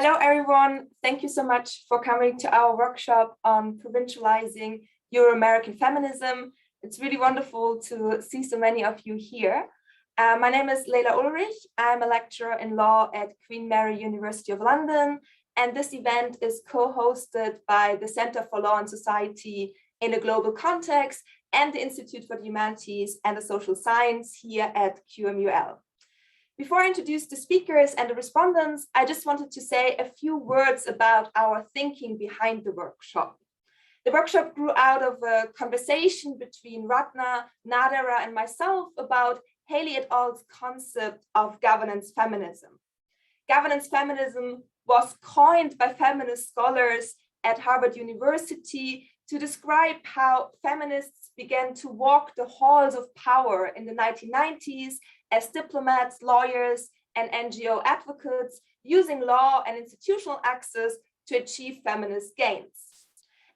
Hello, everyone. Thank you so much for coming to our workshop on provincializing Euro-American feminism. It's really wonderful to see so many of you here. My name is Leila Ulrich. I'm a lecturer in law at Queen Mary University of London, and this event is co-hosted by the Center for Law and Society in a Global Context and the Institute for the Humanities and the Social Science here at QMUL. Before I introduce the speakers and the respondents, I just wanted to say a few words about our thinking behind the workshop. The workshop grew out of a conversation between Ratna, Nadera, and myself about Halley et al.'s concept of governance feminism. Governance feminism was coined by feminist scholars at Harvard University to describe how feminists began to walk the halls of power in the 1990s as diplomats, lawyers, and NGO advocates, using law and institutional access to achieve feminist gains.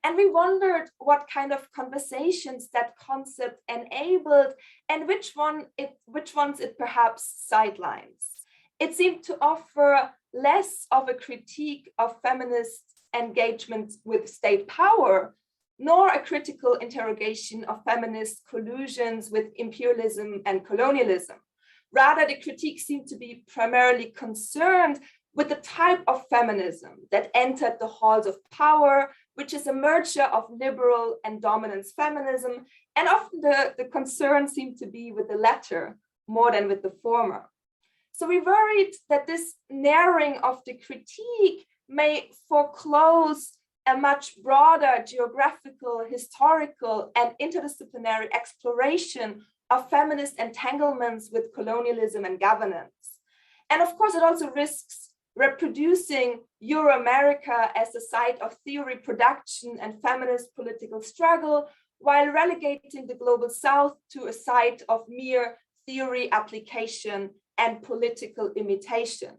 And we wondered what kind of conversations that concept enabled and which ones it perhaps sidelines. It seemed to offer less of a critique of feminist engagement with state power, nor a critical interrogation of feminist collusions with imperialism and colonialism. Rather, the critique seemed to be primarily concerned with the type of feminism that entered the halls of power, which is a merger of liberal and dominance feminism, and often the concern seemed to be with the latter more than with the former. So we worried that this narrowing of the critique may foreclose a much broader geographical, historical, and interdisciplinary exploration of feminist entanglements with colonialism and governance. And of course, it also risks reproducing Euro-America as a site of theory production and feminist political struggle, while relegating the Global South to a site of mere theory application and political imitation.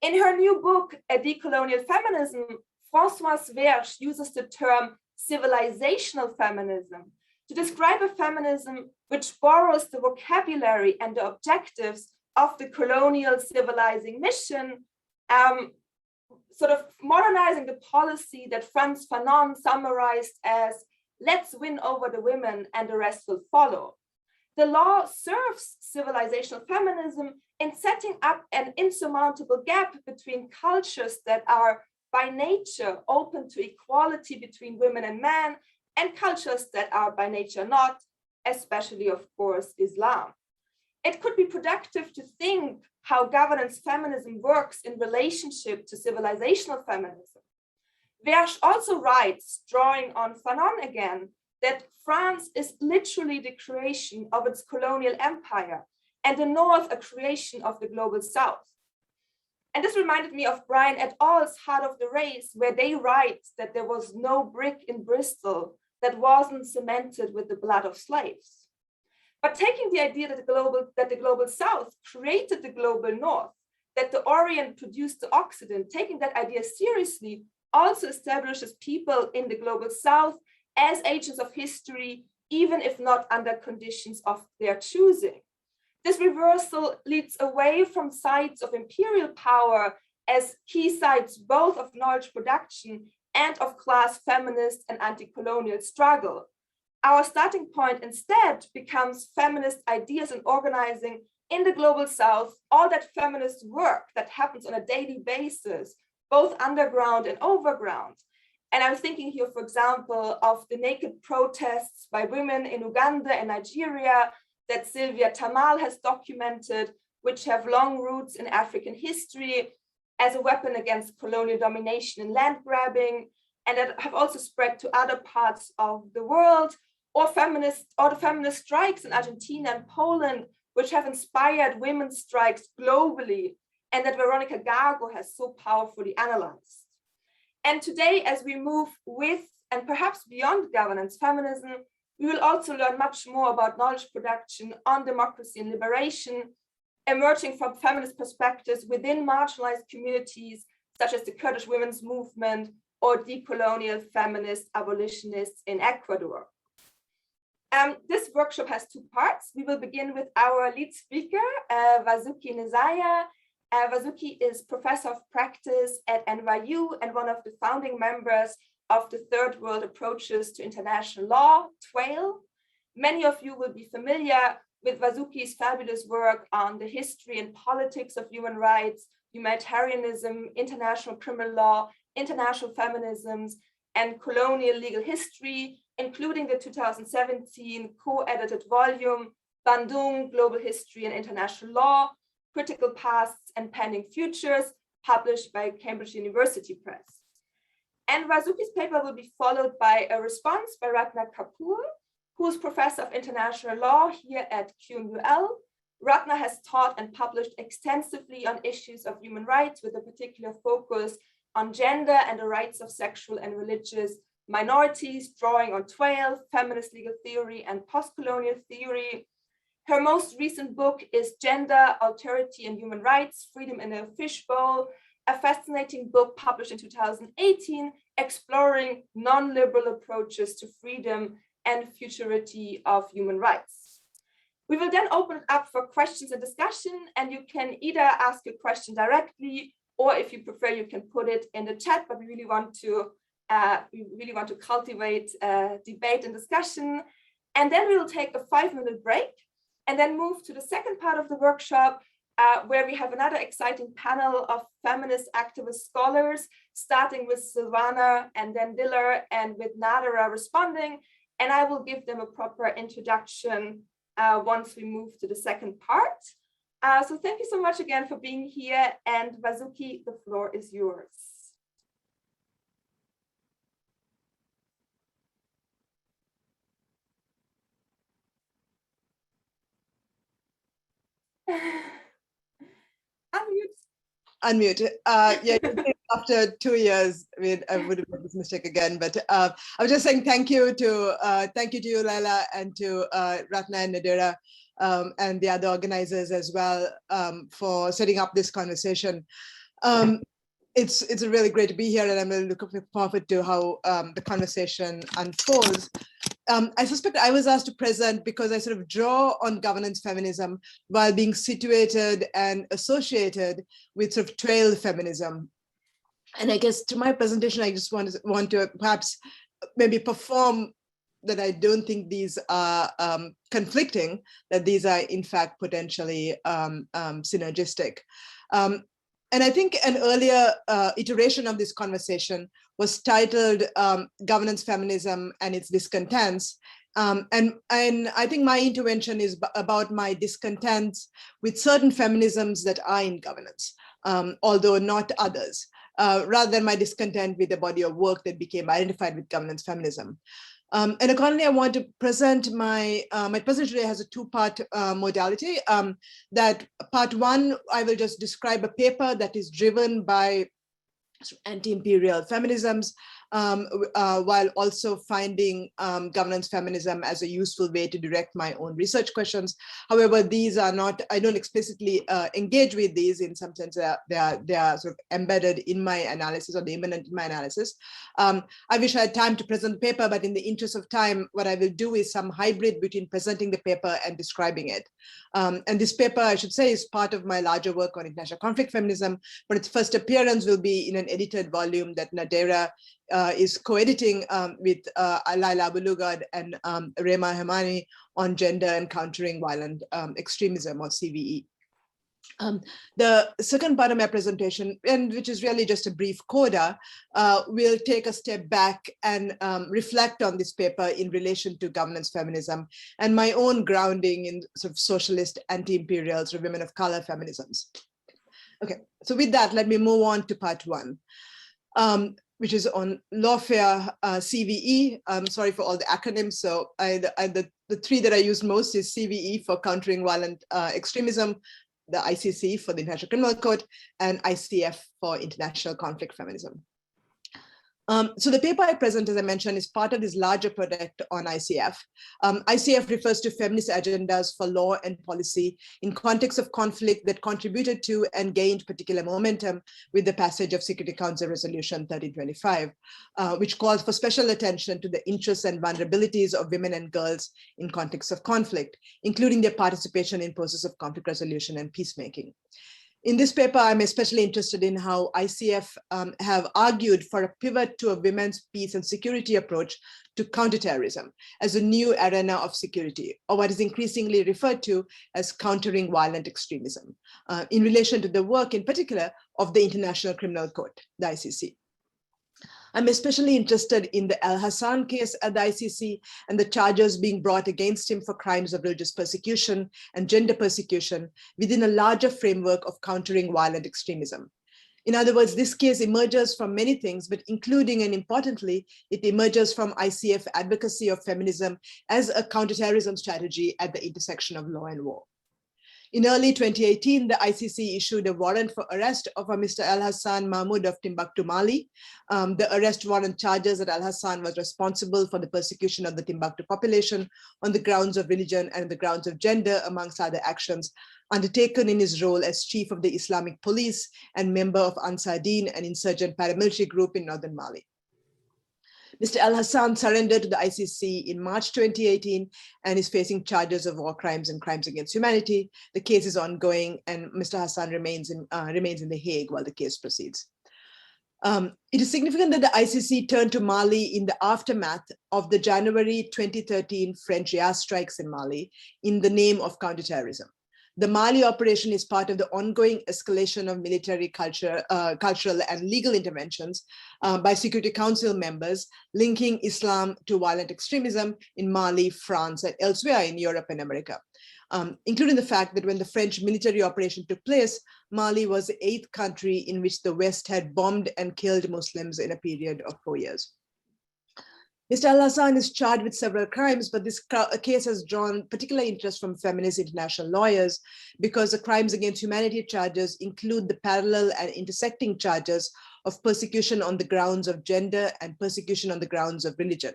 In her new book, A Decolonial Feminism, Françoise Verge uses the term civilizational feminism to describe a feminism which borrows the vocabulary and the objectives of the colonial civilizing mission, sort of modernizing the policy that Frantz Fanon summarized as, let's win over the women and the rest will follow. The law serves civilizational feminism in setting up an insurmountable gap between cultures that are by nature open to equality between women and men, and cultures that are by nature not, especially, of course, Islam. It could be productive to think how governance feminism works in relationship to civilizational feminism. Verge also writes, drawing on Fanon again, that France is literally the creation of its colonial empire, and the North a creation of the Global South. And this reminded me of Brian et al.'s Heart of the Race, where they write that there was no brick in Bristol that wasn't cemented with the blood of slaves. But taking the idea that the global South created the global North, that the Orient produced the Occident, taking that idea seriously also establishes people in the global South as agents of history, even if not under conditions of their choosing. This reversal leads away from sites of imperial power as key sites both of knowledge production and of class feminist and anti-colonial struggle. Our starting point instead becomes feminist ideas and organizing in the global South, all that feminist work that happens on a daily basis, both underground and overground. And I'm thinking here, for example, of the naked protests by women in Uganda and Nigeria that Sylvia Tamal has documented, which have long roots in African history as a weapon against colonial domination and land grabbing, and that have also spread to other parts of the world, or the feminist strikes in Argentina and Poland, which have inspired women's strikes globally, and that Veronica Gago has so powerfully analyzed. And today, as we move with and perhaps beyond governance feminism, we will also learn much more about knowledge production on democracy and liberation, emerging from feminist perspectives within marginalized communities, such as the Kurdish women's movement or decolonial feminist abolitionists in Ecuador. This workshop has two parts. We will begin with our lead speaker, Vasuki Nezaya, Vasuki is professor of practice at NYU and one of the founding members of the Third World Approaches to International Law, TWAIL. Many of you will be familiar with Vasuki's fabulous work on the history and politics of human rights, humanitarianism, international criminal law, international feminisms, and colonial legal history, including the 2017 co-edited volume, Bandung, Global History and International Law, Critical Pasts and Pending Futures, published by Cambridge University Press. And Vasuki's paper will be followed by a response by Ratna Kapoor, who is professor of international law here at QMUL. Ratna has taught and published extensively on issues of human rights with a particular focus on gender and the rights of sexual and religious minorities, drawing on TWAIL, feminist legal theory, and post-colonial theory. Her most recent book is Gender, Alterity, and Human Rights, Freedom in a Fishbowl, a fascinating book published in 2018, exploring non-liberal approaches to freedom and futurity of human rights. We will then open it up for questions and discussion, and you can either ask your question directly, or if you prefer, you can put it in the chat, but we really want to cultivate debate and discussion. And then we will take a 5-minute break and then move to the second part of the workshop, where we have another exciting panel of feminist activist scholars, starting with Silvana and then Diller and with Nadara responding. And I will give them a proper introduction once we move to the second part. So thank you so much again for being here. And Vasuki, the floor is yours. Unmute. Yeah, after 2 years, I mean, I would have made this mistake again. But I was just saying thank you to you, Laila, and to Ratna and Nadira, and the other organizers as well, for setting up this conversation. It's really great to be here, and I'm really looking forward to how the conversation unfolds. I suspect I was asked to present because I sort of draw on governance feminism while being situated and associated with sort of TWAIL feminism. And I guess to my presentation, I just want to perhaps maybe perform that I don't think these are conflicting, that these are in fact potentially synergistic. And I think an earlier iteration of this conversation was titled Governance Feminism and Its Discontents. And I think my intervention is about my discontents with certain feminisms that are in governance, although not others, rather than my discontent with the body of work that became identified with governance feminism. And accordingly, I want to present my presentation today has a two-part modality. That part one, I will just describe a paper that is driven by anti-imperial feminisms, while also finding governance feminism as a useful way to direct my own research questions. However, these are not, I don't explicitly engage with these. In some sense, they are sort of embedded in my analysis, or the immanent in my analysis. I wish I had time to present the paper, but in the interest of time, what I will do is some hybrid between presenting the paper and describing it. And this paper, I should say, is part of my larger work on international conflict feminism, but its first appearance will be in an edited volume that Nadera is co-editing with Laila Abulugad and Rema Hemani on gender and countering violent extremism, or CVE. The second part of my presentation, and which is really just a brief coda, will take a step back and reflect on this paper in relation to governance feminism and my own grounding in sort of socialist, anti-imperial, sort of women of color feminisms. Okay, so with that, let me move on to part one, which is on lawfare CVE. I'm sorry for all the acronyms. So the three that I use most is CVE for countering violent extremism, the ICC for the International Criminal Court, and ICF for international conflict feminism. So the paper I present, as I mentioned, is part of this larger project on ICF. ICF refers to feminist agendas for law and policy in context of conflict that contributed to and gained particular momentum with the passage of Security Council Resolution 1325, which calls for special attention to the interests and vulnerabilities of women and girls in context of conflict, including their participation in process of conflict resolution and peacemaking. In this paper, I'm especially interested in how ICF have argued for a pivot to a women's peace and security approach to counterterrorism as a new arena of security, or what is increasingly referred to as countering violent extremism, in relation to the work in particular of the International Criminal Court, the ICC. I'm especially interested in the Al-Hassan case at the ICC and the charges being brought against him for crimes of religious persecution and gender persecution within a larger framework of countering violent extremism. In other words, this case emerges from many things, but including and importantly, it emerges from ICF advocacy of feminism as a counterterrorism strategy at the intersection of law and war. In early 2018, the ICC issued a warrant for arrest of Mr. Al-Hassan Mahmoud of Timbuktu, Mali. The arrest warrant charges that Al-Hassan was responsible for the persecution of the Timbuktu population on the grounds of religion and the grounds of gender, amongst other actions, undertaken in his role as chief of the Islamic police and member of Ansar Deen, an insurgent paramilitary group in northern Mali. Mr. Al-Hassan surrendered to the ICC in March 2018 and is facing charges of war crimes and crimes against humanity. The case is ongoing and Mr. Hassan remains in The Hague while the case proceeds. It is significant that the ICC turned to Mali in the aftermath of the January 2013 French air strikes in Mali in the name of counterterrorism. The Mali operation is part of the ongoing escalation of military, cultural and legal interventions by Security Council members linking Islam to violent extremism in Mali, France, and elsewhere in Europe and America, including the fact that when the French military operation took place, Mali was the 8th country in which the West had bombed and killed Muslims in a period of 4 years. Mr. Al-Hassan is charged with several crimes, but this case has drawn particular interest from feminist international lawyers because the crimes against humanity charges include the parallel and intersecting charges of persecution on the grounds of gender and persecution on the grounds of religion.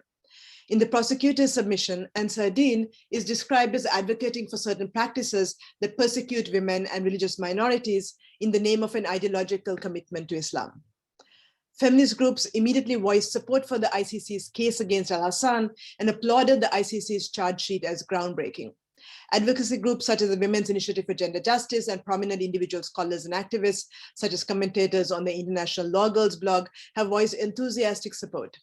In the prosecutor's submission, Ansar Deen is described as advocating for certain practices that persecute women and religious minorities in the name of an ideological commitment to Islam. Feminist groups immediately voiced support for the ICC's case against Al-Hassan and applauded the ICC's charge sheet as groundbreaking. Advocacy groups such as the Women's Initiative for Gender Justice and prominent individual scholars and activists, such as commentators on the International Law Girls blog, have voiced enthusiastic support.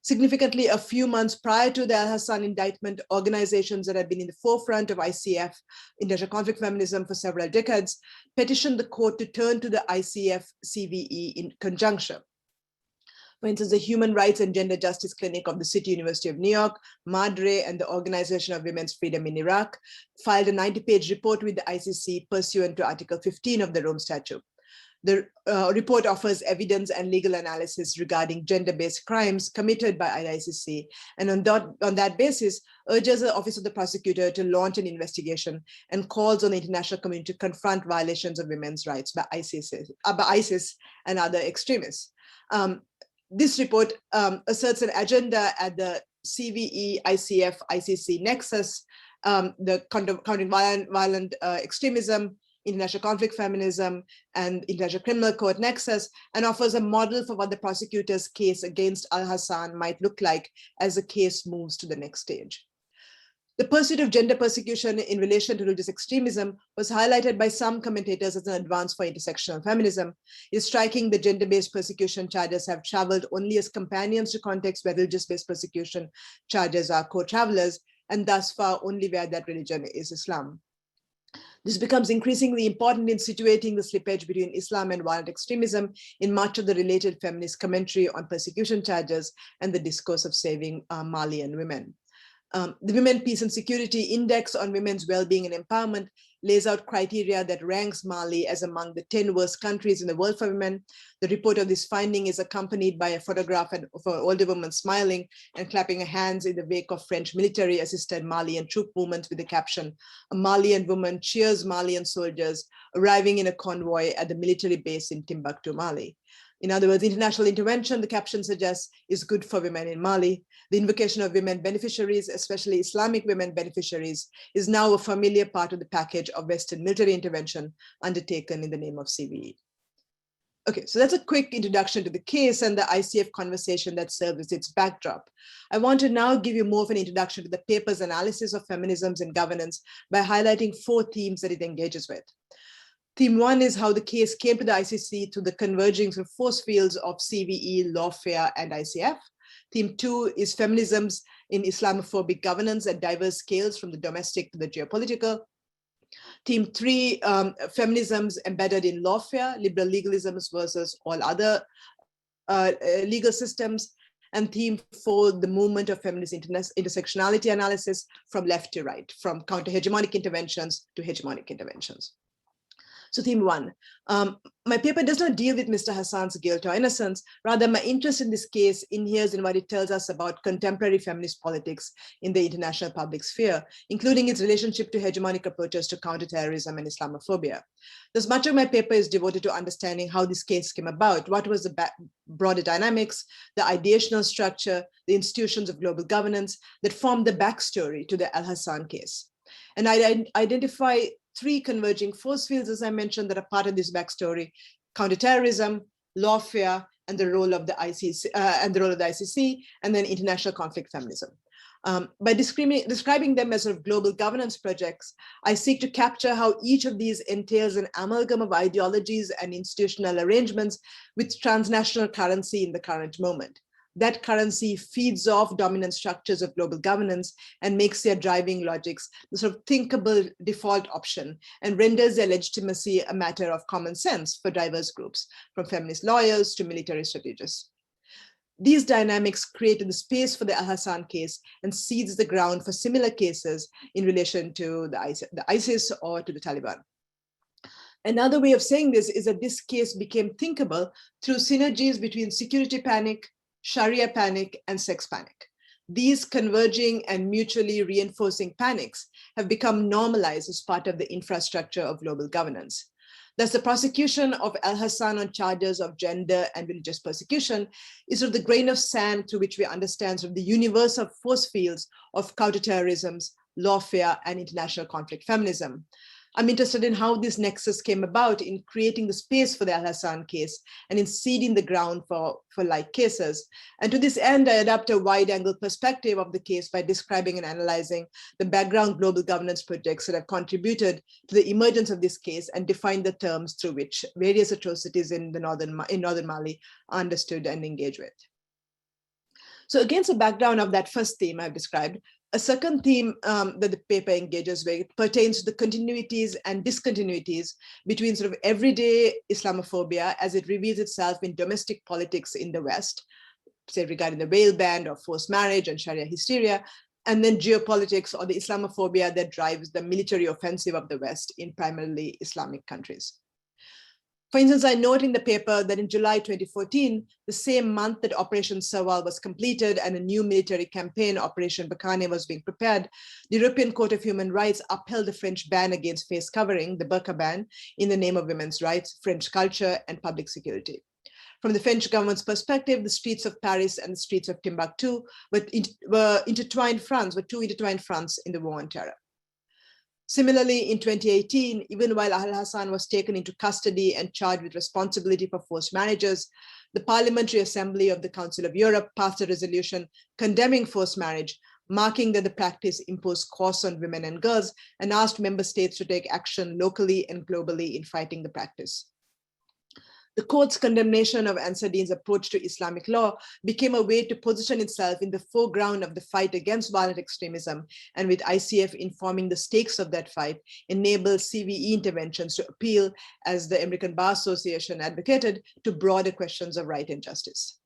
Significantly, a few months prior to the Al-Hassan indictment, organizations that have been in the forefront of ICF, international conflict feminism, for several decades, petitioned the court to turn to the ICF CVE in conjunction. For instance, the Human Rights and Gender Justice Clinic of the City University of New York, Madre, and the Organization of Women's Freedom in Iraq filed a 90-page report with the ICC pursuant to Article 15 of the Rome Statute. The report offers evidence and legal analysis regarding gender-based crimes committed by ICC, and on that basis, urges the Office of the Prosecutor to launch an investigation and calls on the international community to confront violations of women's rights by ISIS and other extremists. This report asserts an agenda at the CVE, ICF, ICC nexus, the countering violent extremism, international conflict feminism, and international criminal court nexus, and offers a model for what the prosecutor's case against Al-Hassan might look like as the case moves to the next stage. The pursuit of gender persecution in relation to religious extremism was highlighted by some commentators as an advance for intersectional feminism. It is striking that gender-based persecution charges have traveled only as companions to contexts where religious-based persecution charges are co-travelers, and thus far only where that religion is Islam. This becomes increasingly important in situating the slippage between Islam and violent extremism in much of the related feminist commentary on persecution charges and the discourse of saving Malian women. The Women, Peace and Security Index on Women's Wellbeing and Empowerment lays out criteria that ranks Mali as among the 10 worst countries in the world for women. The report of this finding is accompanied by a photograph of an older woman smiling and clapping her hands in the wake of French military-assisted Malian troop movements with the caption, "A Malian woman cheers Malian soldiers arriving in a convoy at the military base in Timbuktu, Mali." In other words, international intervention, the caption suggests, is good for women in Mali. The invocation of women beneficiaries, especially Islamic women beneficiaries, is now a familiar part of the package of Western military intervention undertaken in the name of CVE. Okay, so that's a quick introduction to the case and the ICF conversation that serves as its backdrop. I want to now give you more of an introduction to the paper's analysis of feminisms and governance by highlighting 4 themes that it engages with. Theme 1 is how the case came to the ICC through the converging of force fields of CVE, lawfare, and ICF. Theme 2 is feminisms in Islamophobic governance at diverse scales from the domestic to the geopolitical. Theme 3, feminisms embedded in lawfare, liberal legalisms versus all other legal systems. And theme 4, the movement of feminist intersectionality analysis from left to right, from counter-hegemonic interventions to hegemonic interventions. So theme 1, my paper does not deal with Mr. Hassan's guilt or innocence. Rather, my interest in this case inheres in what it tells us about contemporary feminist politics in the international public sphere, including its relationship to hegemonic approaches to counterterrorism and Islamophobia. Thus, much of my paper is devoted to understanding how this case came about, what was the broader dynamics, the ideational structure, the institutions of global governance that formed the backstory to the Al-Hassan case. And I identify 3 converging force fields, as I mentioned, that are part of this backstory: counterterrorism, lawfare, and the role of the ICC, and then international conflict feminism. By describing them as sort of global governance projects, I seek to capture how each of these entails an amalgam of ideologies and institutional arrangements with transnational currency in the current moment. That currency feeds off dominant structures of global governance and makes their driving logics the sort of thinkable default option and renders their legitimacy a matter of common sense for diverse groups, from feminist lawyers to military strategists. These dynamics created the space for the Al-Hassan case and seeds the ground for similar cases in relation to the ISIS or to the Taliban. Another way of saying this is that this case became thinkable through synergies between security panic, Sharia panic, and sex panic. These converging and mutually reinforcing panics have become normalized as part of the infrastructure of global governance. Thus, the prosecution of Al-Hassan on charges of gender and religious persecution is sort of the grain of sand through which we understand sort of the universe of force fields of counterterrorisms, lawfare, and international conflict feminism. I'm interested in how this nexus came about in creating the space for the Al-Hassan case and in seeding the ground for like cases. And to this end, I adopt a wide-angle perspective of the case by describing and analyzing the background global governance projects that have contributed to the emergence of this case and define the terms through which various atrocities in northern Mali are understood and engaged with. So against the background of that first theme I've described, a second theme that the paper engages with pertains to the continuities and discontinuities between sort of everyday Islamophobia as it reveals itself in domestic politics in the West, say regarding the bail ban or forced marriage and Sharia hysteria, and then geopolitics or the Islamophobia that drives the military offensive of the West in primarily Islamic countries. For instance, I note in the paper that in July 2014, the same month that Operation Serval was completed and a new military campaign, Operation Bakane, was being prepared, the European Court of Human Rights upheld the French ban against face covering, the burqa ban, in the name of women's rights, French culture, and public security. From the French government's perspective, the streets of Paris and the streets of Timbuktu were two intertwined fronts in the war on terror. Similarly, in 2018, even while Al-Hassan was taken into custody and charged with responsibility for forced marriages, the Parliamentary Assembly of the Council of Europe passed a resolution condemning forced marriage, marking that the practice imposed costs on women and girls, and asked member states to take action locally and globally in fighting the practice. The court's condemnation of Ansardine's approach to Islamic law became a way to position itself in the foreground of the fight against violent extremism, and with ICF informing the stakes of that fight, enabled CVE interventions to appeal, as the American Bar Association advocated, to broader questions of right and justice.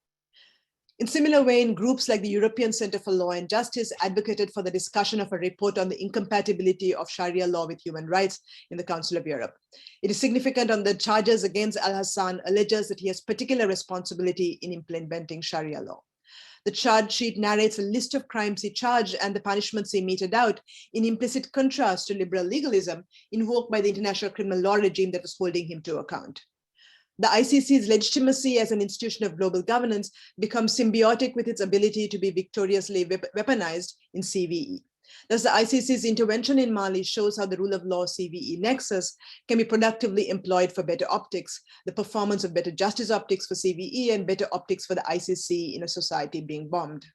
In similar vein, groups like the European Center for Law and Justice advocated for the discussion of a report on the incompatibility of Sharia law with human rights in the Council of Europe. It is significant on the charges against Al-Hassan alleges that he has particular responsibility in implementing Sharia law. The charge sheet narrates a list of crimes he charged and the punishments he meted out, in implicit contrast to liberal legalism invoked by the international criminal law regime that was holding him to account. The ICC's legitimacy as an institution of global governance becomes symbiotic with its ability to be victoriously weaponized in CVE. Thus, the ICC's intervention in Mali shows how the rule of law CVE nexus can be productively employed for better optics, the performance of better justice optics for CVE and better optics for the ICC in a society being bombed.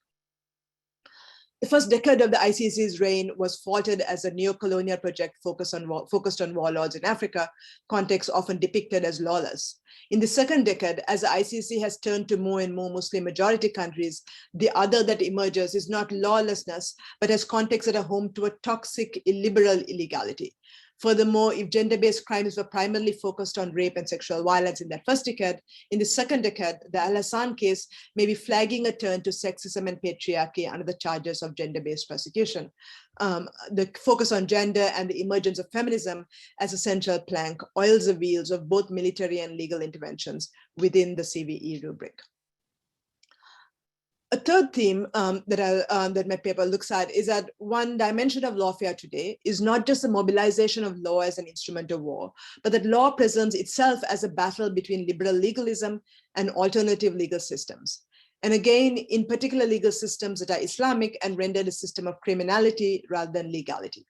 The first decade of the ICC's reign was faulted as a neo-colonial project focused on warlords in Africa, context often depicted as lawless. In the second decade, as the ICC has turned to more and more Muslim majority countries, the other that emerges is not lawlessness, but as contexts that are home to a toxic, illiberal illegality. Furthermore, if gender-based crimes were primarily focused on rape and sexual violence in that first decade, in the second decade, the Al-Hassan case may be flagging a turn to sexism and patriarchy under the charges of gender-based prosecution. The focus on gender and the emergence of feminism as a central plank oils the wheels of both military and legal interventions within the CVE rubric. A third theme that my paper looks at is that one dimension of lawfare today is not just the mobilization of law as an instrument of war, but that law presents itself as a battle between liberal legalism and alternative legal systems. And again, in particular legal systems that are Islamic and rendered a system of criminality rather than legality.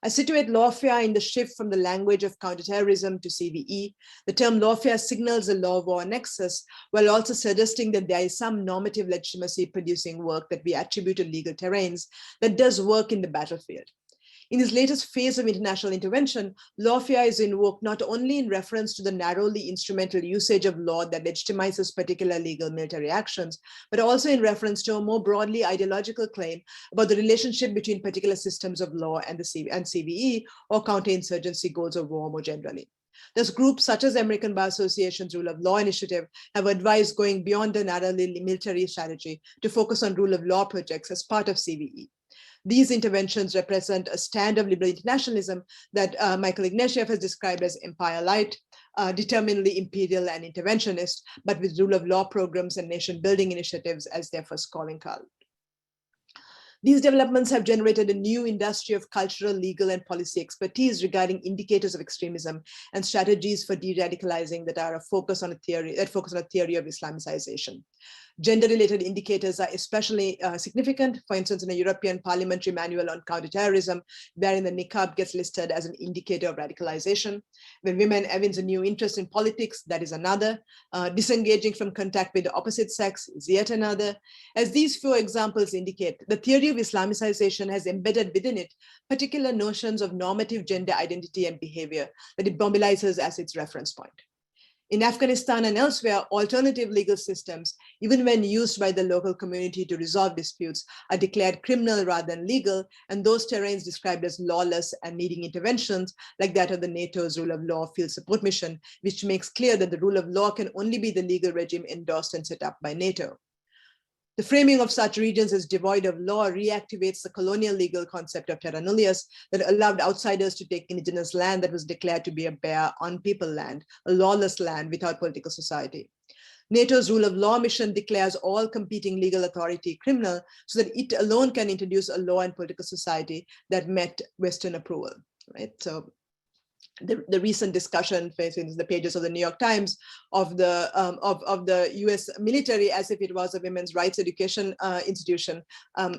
I situate lawfare in the shift from the language of counterterrorism to CVE. The term lawfare signals a law-war nexus, while also suggesting that there is some normative legitimacy producing work that we attribute to legal terrains that does work in the battlefield. In this latest phase of international intervention, lawfare is invoked not only in reference to the narrowly instrumental usage of law that legitimizes particular legal military actions, but also in reference to a more broadly ideological claim about the relationship between particular systems of law and CVE or counterinsurgency goals of war more generally. Thus, groups such as American Bar Association's Rule of Law Initiative have advised going beyond the narrowly military strategy to focus on rule of law projects as part of CVE. These interventions represent a stand of liberal internationalism that Michael Ignatieff has described as empire-light, determinedly imperial and interventionist, but with rule of law programs and nation-building initiatives as their first calling card. These developments have generated a new industry of cultural, legal, and policy expertise regarding indicators of extremism and strategies for de-radicalizing that are a focus on a theory of Islamicization. Gender-related indicators are especially significant. For instance, in a European Parliamentary Manual on Counterterrorism, wherein the niqab gets listed as an indicator of radicalization. When women evince a new interest in politics, that is another. Disengaging from contact with the opposite sex is yet another. As these few examples indicate, the theory of Islamicization has embedded within it particular notions of normative gender identity and behavior that it mobilizes as its reference point. In Afghanistan and elsewhere, alternative legal systems, even when used by the local community to resolve disputes, are declared criminal rather than legal, and those terrains described as lawless and needing interventions, like that of the NATO's Rule of Law Field Support Mission, which makes clear that the rule of law can only be the legal regime endorsed and set up by NATO. The framing of such regions as devoid of law reactivates the colonial legal concept of terra nullius that allowed outsiders to take indigenous land that was declared to be a bare, on-people land, a lawless land without political society. NATO's Rule of Law Mission declares all competing legal authority criminal so that it alone can introduce a law and political society that met Western approval, right? So the recent discussion, for instance, the pages of the New York Times of the U.S. military as if it was a women's rights education institution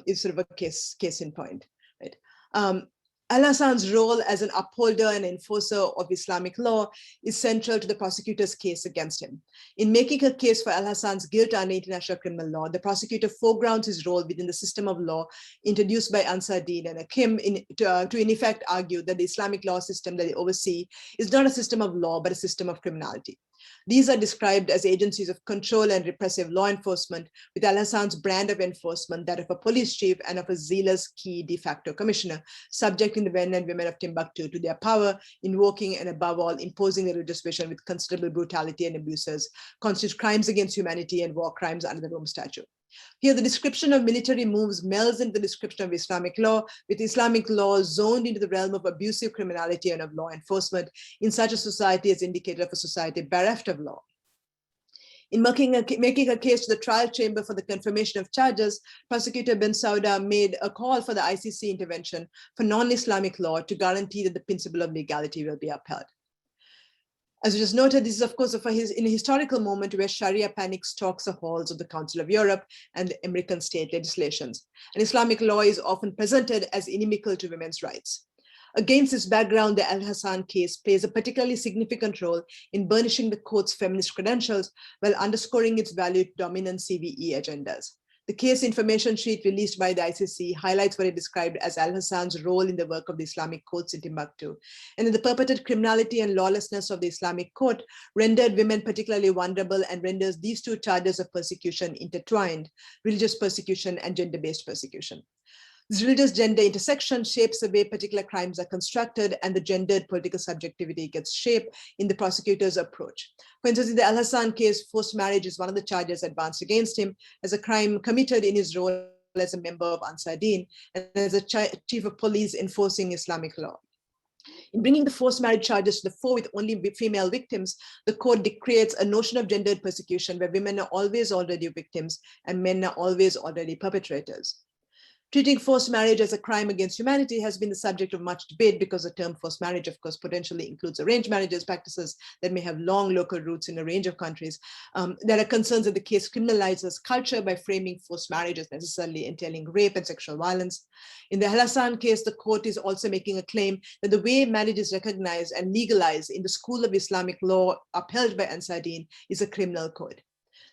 is sort of a case in point, right? Al-Hassan's role as an upholder and enforcer of Islamic law is central to the prosecutor's case against him. In making a case for Al-Hassan's guilt under international criminal law, the prosecutor foregrounds his role within the system of law introduced by Ansar Deen and Hakim to in effect argue that the Islamic law system that they oversee is not a system of law, but a system of criminality. These are described as agencies of control and repressive law enforcement, with Al-Hassan's brand of enforcement that of a police chief and of a zealous key de facto commissioner, subjecting the men and women of Timbuktu to their power, invoking and above all imposing their religious vision with considerable brutality and abuses, constitute crimes against humanity and war crimes under the Rome Statute. Here, the description of military moves melds into the description of Islamic law, with Islamic law zoned into the realm of abusive criminality and of law enforcement in such a society as indicated of a society bereft of law. In making a case to the trial chamber for the confirmation of charges, Prosecutor Ben Sauda made a call for the ICC intervention for non-Islamic law to guarantee that the principle of legality will be upheld. As it is noted, this is of course in a historical moment where Sharia panic stalks the halls of the Council of Europe and the American state legislations. And Islamic law is often presented as inimical to women's rights. Against this background, the Al-Hassan case plays a particularly significant role in burnishing the court's feminist credentials while underscoring its value to dominant CVE agendas. The case information sheet released by the ICC highlights what it described as Al-Hassan's role in the work of the Islamic courts in Timbuktu. And the purported criminality and lawlessness of the Islamic court rendered women particularly vulnerable and renders these two charges of persecution intertwined, religious persecution and gender-based persecution. This religious gender intersection shapes the way particular crimes are constructed, and the gendered political subjectivity gets shaped in the prosecutor's approach. For instance, in the Al-Hassan case, forced marriage is one of the charges advanced against him as a crime committed in his role as a member of Ansar Deen and as a chief of police enforcing Islamic law. In bringing the forced marriage charges to the fore with only female victims, the court creates a notion of gendered persecution where women are always already victims and men are always already perpetrators. Treating forced marriage as a crime against humanity has been the subject of much debate because the term forced marriage, of course, potentially includes arranged marriages, practices that may have long local roots in a range of countries. There are concerns that the case criminalizes culture by framing forced marriage as necessarily entailing rape and sexual violence. In the Al-Hassan case, the court is also making a claim that the way marriage is recognized and legalized in the school of Islamic law upheld by Ansar Deen is a criminal code.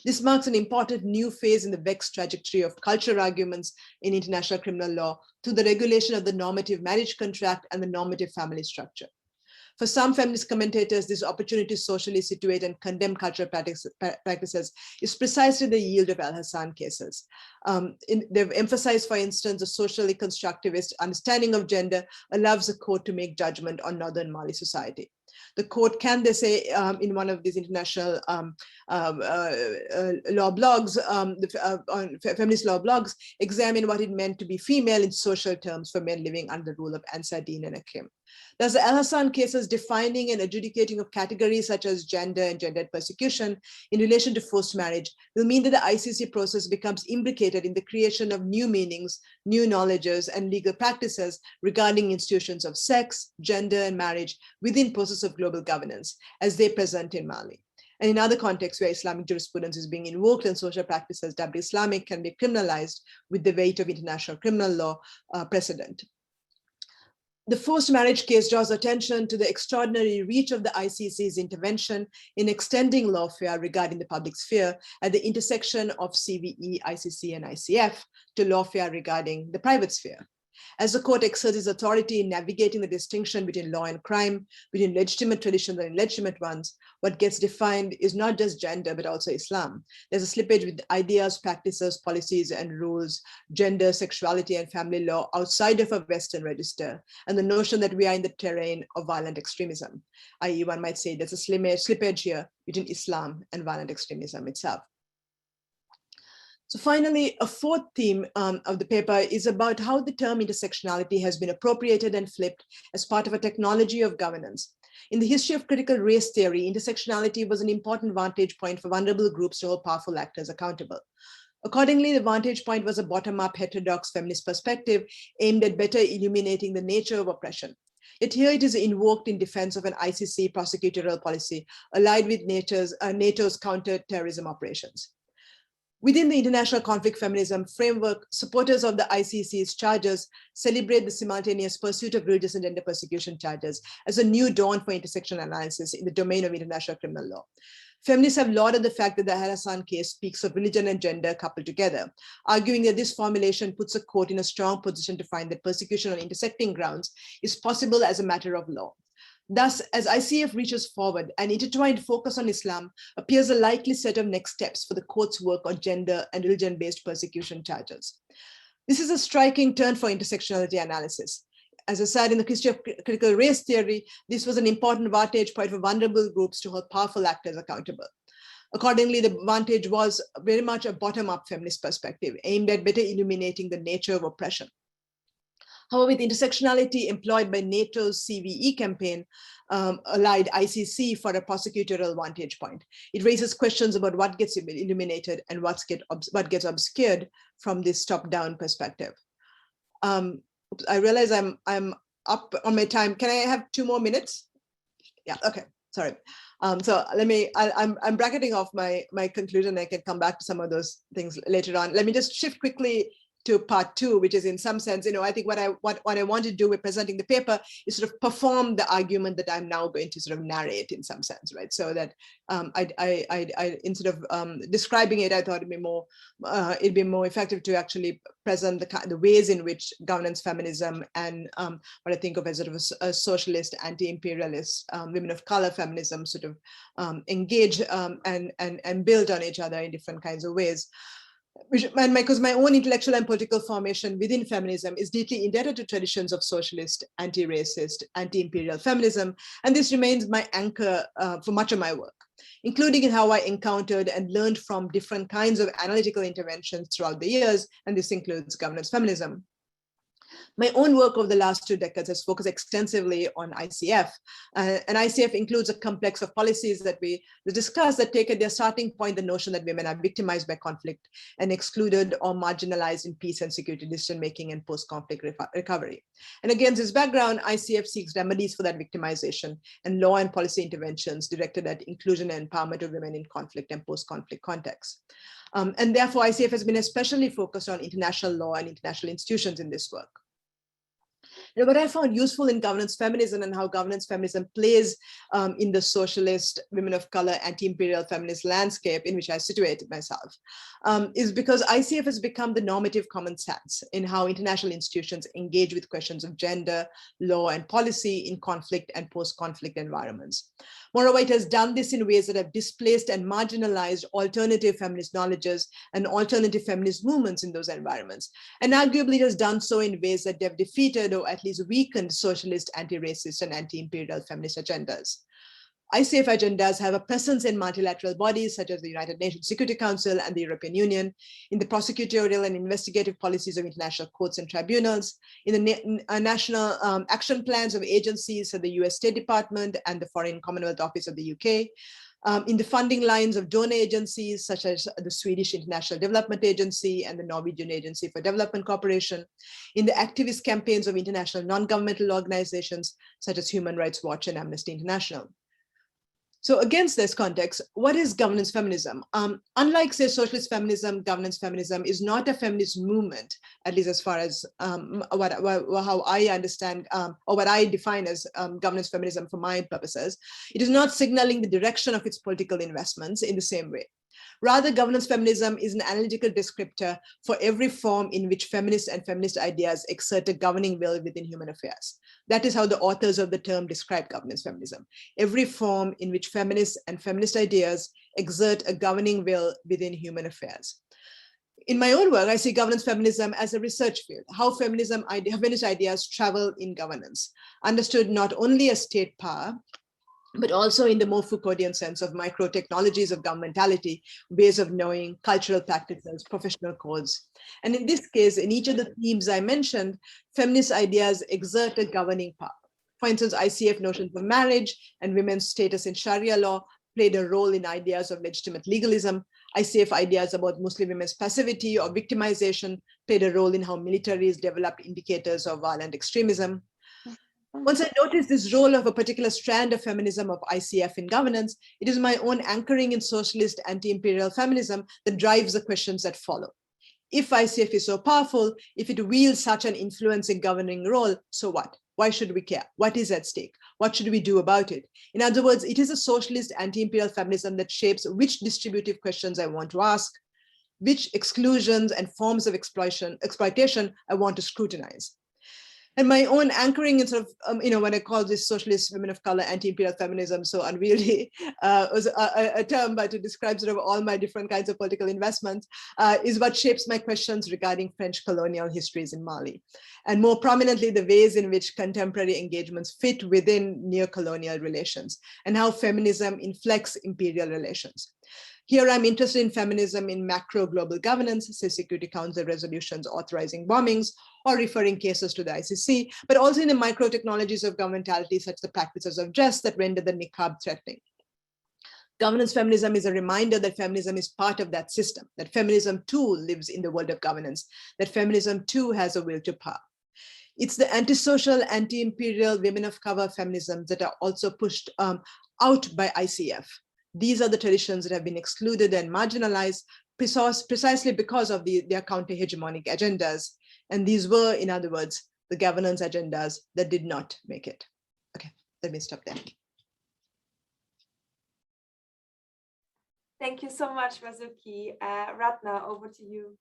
This marks an important new phase in the vexed trajectory of cultural arguments in international criminal law through the regulation of the normative marriage contract and the normative family structure. For some feminist commentators, this opportunity to socially situate and condemn cultural practices is precisely the yield of Al-Hassan cases. They've emphasized, for instance, a socially constructivist understanding of gender allows the court to make judgment on Northern Mali society. The court can, they say, in one of these international law blogs, on feminist law blogs, examine what it meant to be female in social terms for men living under the rule of Ansar Deen and Akim. Thus, the Al-Hassan cases defining and adjudicating of categories such as gender and gendered persecution in relation to forced marriage will mean that the ICC process becomes imbricated in the creation of new meanings, new knowledges, and legal practices regarding institutions of sex, gender, and marriage within process of global governance as they present in Mali. And in other contexts where Islamic jurisprudence is being invoked and social practices dubbed Islamic can be criminalized with the weight of international criminal law precedent. The forced marriage case draws attention to the extraordinary reach of the ICC's intervention in extending lawfare regarding the public sphere at the intersection of CVE, ICC, and ICF to lawfare regarding the private sphere. As the court exerts its authority in navigating the distinction between law and crime, between legitimate traditions and illegitimate ones, what gets defined is not just gender, but also Islam. There's a slippage with ideas, practices, policies, and rules, gender, sexuality, and family law outside of a Western register, and the notion that we are in the terrain of violent extremism, i.e. one might say there's a slippage here between Islam and violent extremism itself. So finally, a fourth theme of the paper is about how the term intersectionality has been appropriated and flipped as part of a technology of governance. In the history of critical race theory, intersectionality was an important vantage point for vulnerable groups to hold powerful actors accountable. Accordingly, the vantage point was a bottom-up heterodox feminist perspective aimed at better illuminating the nature of oppression. Yet here it is invoked in defense of an ICC prosecutorial policy allied with NATO's counter-terrorism operations. Within the international conflict feminism framework, supporters of the ICC's charges celebrate the simultaneous pursuit of religious and gender persecution charges as a new dawn for intersectional analysis in the domain of international criminal law. Feminists have lauded the fact that the Al-Hassan case speaks of religion and gender coupled together, arguing that this formulation puts a court in a strong position to find that persecution on intersecting grounds is possible as a matter of law. Thus, as ICF reaches forward, an intertwined focus on Islam appears a likely set of next steps for the court's work on gender and religion-based persecution charges. This is a striking turn for intersectionality analysis. As I said, in the history of critical race theory, this was an important vantage point for vulnerable groups to hold powerful actors accountable. Accordingly, the vantage was very much a bottom-up feminist perspective aimed at better illuminating the nature of oppression. However, with intersectionality employed by NATO's CVE campaign, allied ICC for a prosecutorial vantage point, it raises questions about what gets illuminated and what gets obscured from this top-down perspective. I realize I'm up on my time. Can I have 2 more minutes? Yeah, okay, sorry. So I'm bracketing off my conclusion. I can come back to some of those things later on. Let me just shift quickly to part two, which is in some sense, I think what I want to do with presenting the paper is sort of perform the argument that I'm now going to sort of narrate in some sense, right? So that I instead of describing it, I thought it'd be more effective to actually present the ways in which governance feminism and what I think of as sort of a socialist, anti-imperialist, women of color feminism sort of engage and build on each other in different kinds of ways. Because my own intellectual and political formation within feminism is deeply indebted to traditions of socialist, anti-racist, anti-imperial feminism, and this remains my anchor for much of my work, including in how I encountered and learned from different kinds of analytical interventions throughout the years, and this includes governance feminism. My own work over the last 2 decades has focused extensively on ICF, and ICF includes a complex of policies that we discuss that take at their starting point the notion that women are victimized by conflict and excluded or marginalized in peace and security decision-making and post-conflict recovery. And against this background, ICF seeks remedies for that victimization and law and policy interventions directed at inclusion and empowerment of women in conflict and post-conflict contexts. And therefore, ICF has been especially focused on international law and international institutions in this work. What I found useful in governance feminism and how governance feminism plays in the socialist, women of color, anti-imperial feminist landscape in which I situated myself is because ICF has become the normative common sense in how international institutions engage with questions of gender, law, and policy in conflict and post-conflict environments. Moreover, it has done this in ways that have displaced and marginalized alternative feminist knowledges and alternative feminist movements in those environments. And arguably it has done so in ways that have defeated or at least weakened socialist, anti-racist, and anti-imperial feminist agendas. ICF agendas have a presence in multilateral bodies such as the United Nations Security Council and the European Union, in the prosecutorial and investigative policies of international courts and tribunals, in the national action plans of agencies such as the US State Department and the Foreign Commonwealth Office of the UK, in the funding lines of donor agencies such as the Swedish International Development Agency and the Norwegian Agency for Development Cooperation, in the activist campaigns of international non-governmental organizations such as Human Rights Watch and Amnesty International. So against this context, what is governance feminism? Unlike, say, socialist feminism, governance feminism is not a feminist movement, at least as far as how I understand or what I define as governance feminism for my purposes. It is not signaling the direction of its political investments in the same way. Rather, governance feminism is an analytical descriptor for every form in which feminists and feminist ideas exert a governing will within human affairs. That is how the authors of the term describe governance feminism. Every form in which feminists and feminist ideas exert a governing will within human affairs. In my own work, I see governance feminism as a research field, how feminist ideas travel in governance, understood not only as state power, but also in the more Foucauldian sense of micro-technologies of governmentality, ways of knowing, cultural practices, professional codes. And in this case, in each of the themes I mentioned, feminist ideas exert a governing power. For instance, ICF notions of marriage and women's status in Sharia law played a role in ideas of legitimate legalism. ICF ideas about Muslim women's passivity or victimization played a role in how militaries developed indicators of violent extremism. Once I noticed this role of a particular strand of feminism of ICF in governance, it is my own anchoring in socialist anti-imperial feminism that drives the questions that follow. If ICF is so powerful, if it wields such an influencing governing role, so what? Why should we care? What is at stake? What should we do about it? In other words, it is a socialist anti-imperial feminism that shapes which distributive questions I want to ask, which exclusions and forms of exploitation I want to scrutinize. And my own anchoring in sort of, when I call this socialist women of color anti-imperial feminism so unwieldy, was a term but to describe sort of all my different kinds of political investments, is what shapes my questions regarding French colonial histories in Mali. And more prominently, the ways in which contemporary engagements fit within neo-colonial relations and how feminism inflects imperial relations. Here, I'm interested in feminism in macro global governance, say Security Council resolutions authorizing bombings or referring cases to the ICC, but also in the micro technologies of governmentality, such as the practices of dress that render the niqab threatening. Governance feminism is a reminder that feminism is part of that system, that feminism too lives in the world of governance, that feminism too has a will to power. It's the antisocial, anti-imperial, women of color feminisms that are also pushed out by ICF. These are the traditions that have been excluded and marginalized, precisely because of their counter-hegemonic agendas. And these were, in other words, the governance agendas that did not make it. Okay, let me stop there. Thank you so much, Vasuki. Ratna, over to you.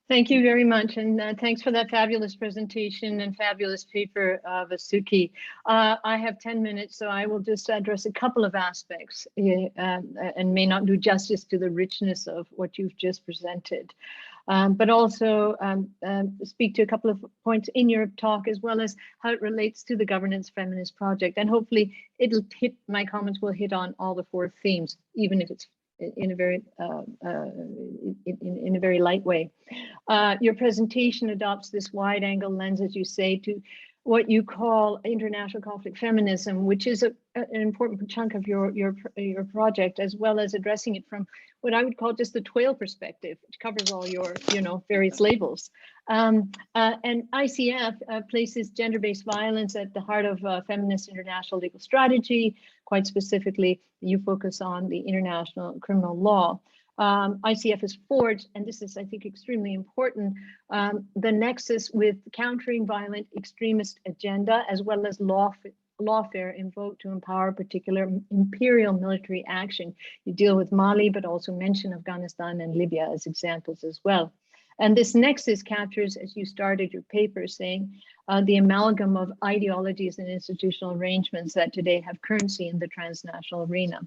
Thank you very much, and thanks for that fabulous presentation and fabulous paper, Vasuki. I have 10 minutes, so I will just address a couple of aspects and may not do justice to the richness of what you've just presented, but also speak to a couple of points in your talk, as well as how it relates to the governance feminist project. And hopefully my comments will hit on all the 4 themes, even if it's in a very in a very light way. Your presentation adopts this wide angle lens, as you say, to what you call international conflict feminism, which is an important chunk of your project, as well as addressing it from what I would call just the TWAIL perspective, which covers all your various labels. And ICF places gender-based violence at the heart of feminist international legal strategy. Quite specifically, you focus on the international criminal law. ICF has forged, and this is, I think, extremely important, the nexus with countering violent extremist agenda, as well as lawfare invoked to empower particular imperial military action. You deal with Mali, but also mention Afghanistan and Libya as examples as well. And this nexus captures, as you started your paper saying, the amalgam of ideologies and institutional arrangements that today have currency in the transnational arena.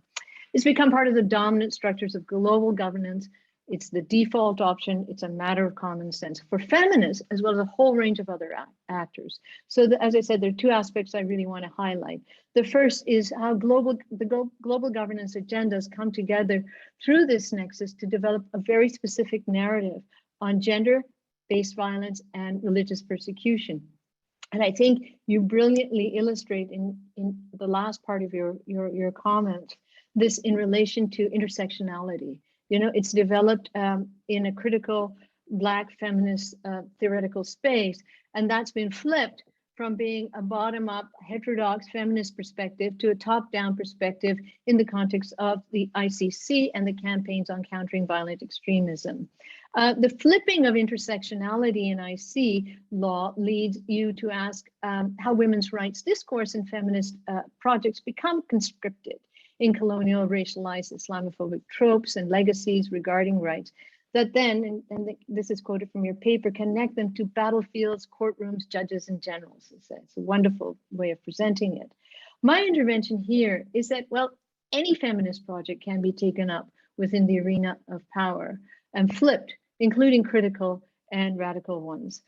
It's become part of the dominant structures of global governance. It's the default option. It's a matter of common sense for feminists, as well as a whole range of other actors. So as I said, there are 2 aspects I really want to highlight. The first is how the global governance agendas come together through this nexus to develop a very specific narrative on gender-based violence and religious persecution. And I think you brilliantly illustrate in the last part of your comment this in relation to intersectionality. It's developed in a critical Black feminist theoretical space, and that's been flipped from being a bottom-up heterodox feminist perspective to a top-down perspective in the context of the ICC and the campaigns on countering violent extremism. The flipping of intersectionality in IC law leads you to ask how women's rights discourse in feminist projects become conscripted in colonial, racialized, Islamophobic tropes and legacies regarding rights that then, and this is quoted from your paper, connect them to battlefields, courtrooms, judges, and generals. It's a wonderful way of presenting it. My intervention here is that, well, any feminist project can be taken up within the arena of power and flipped, including critical and radical ones.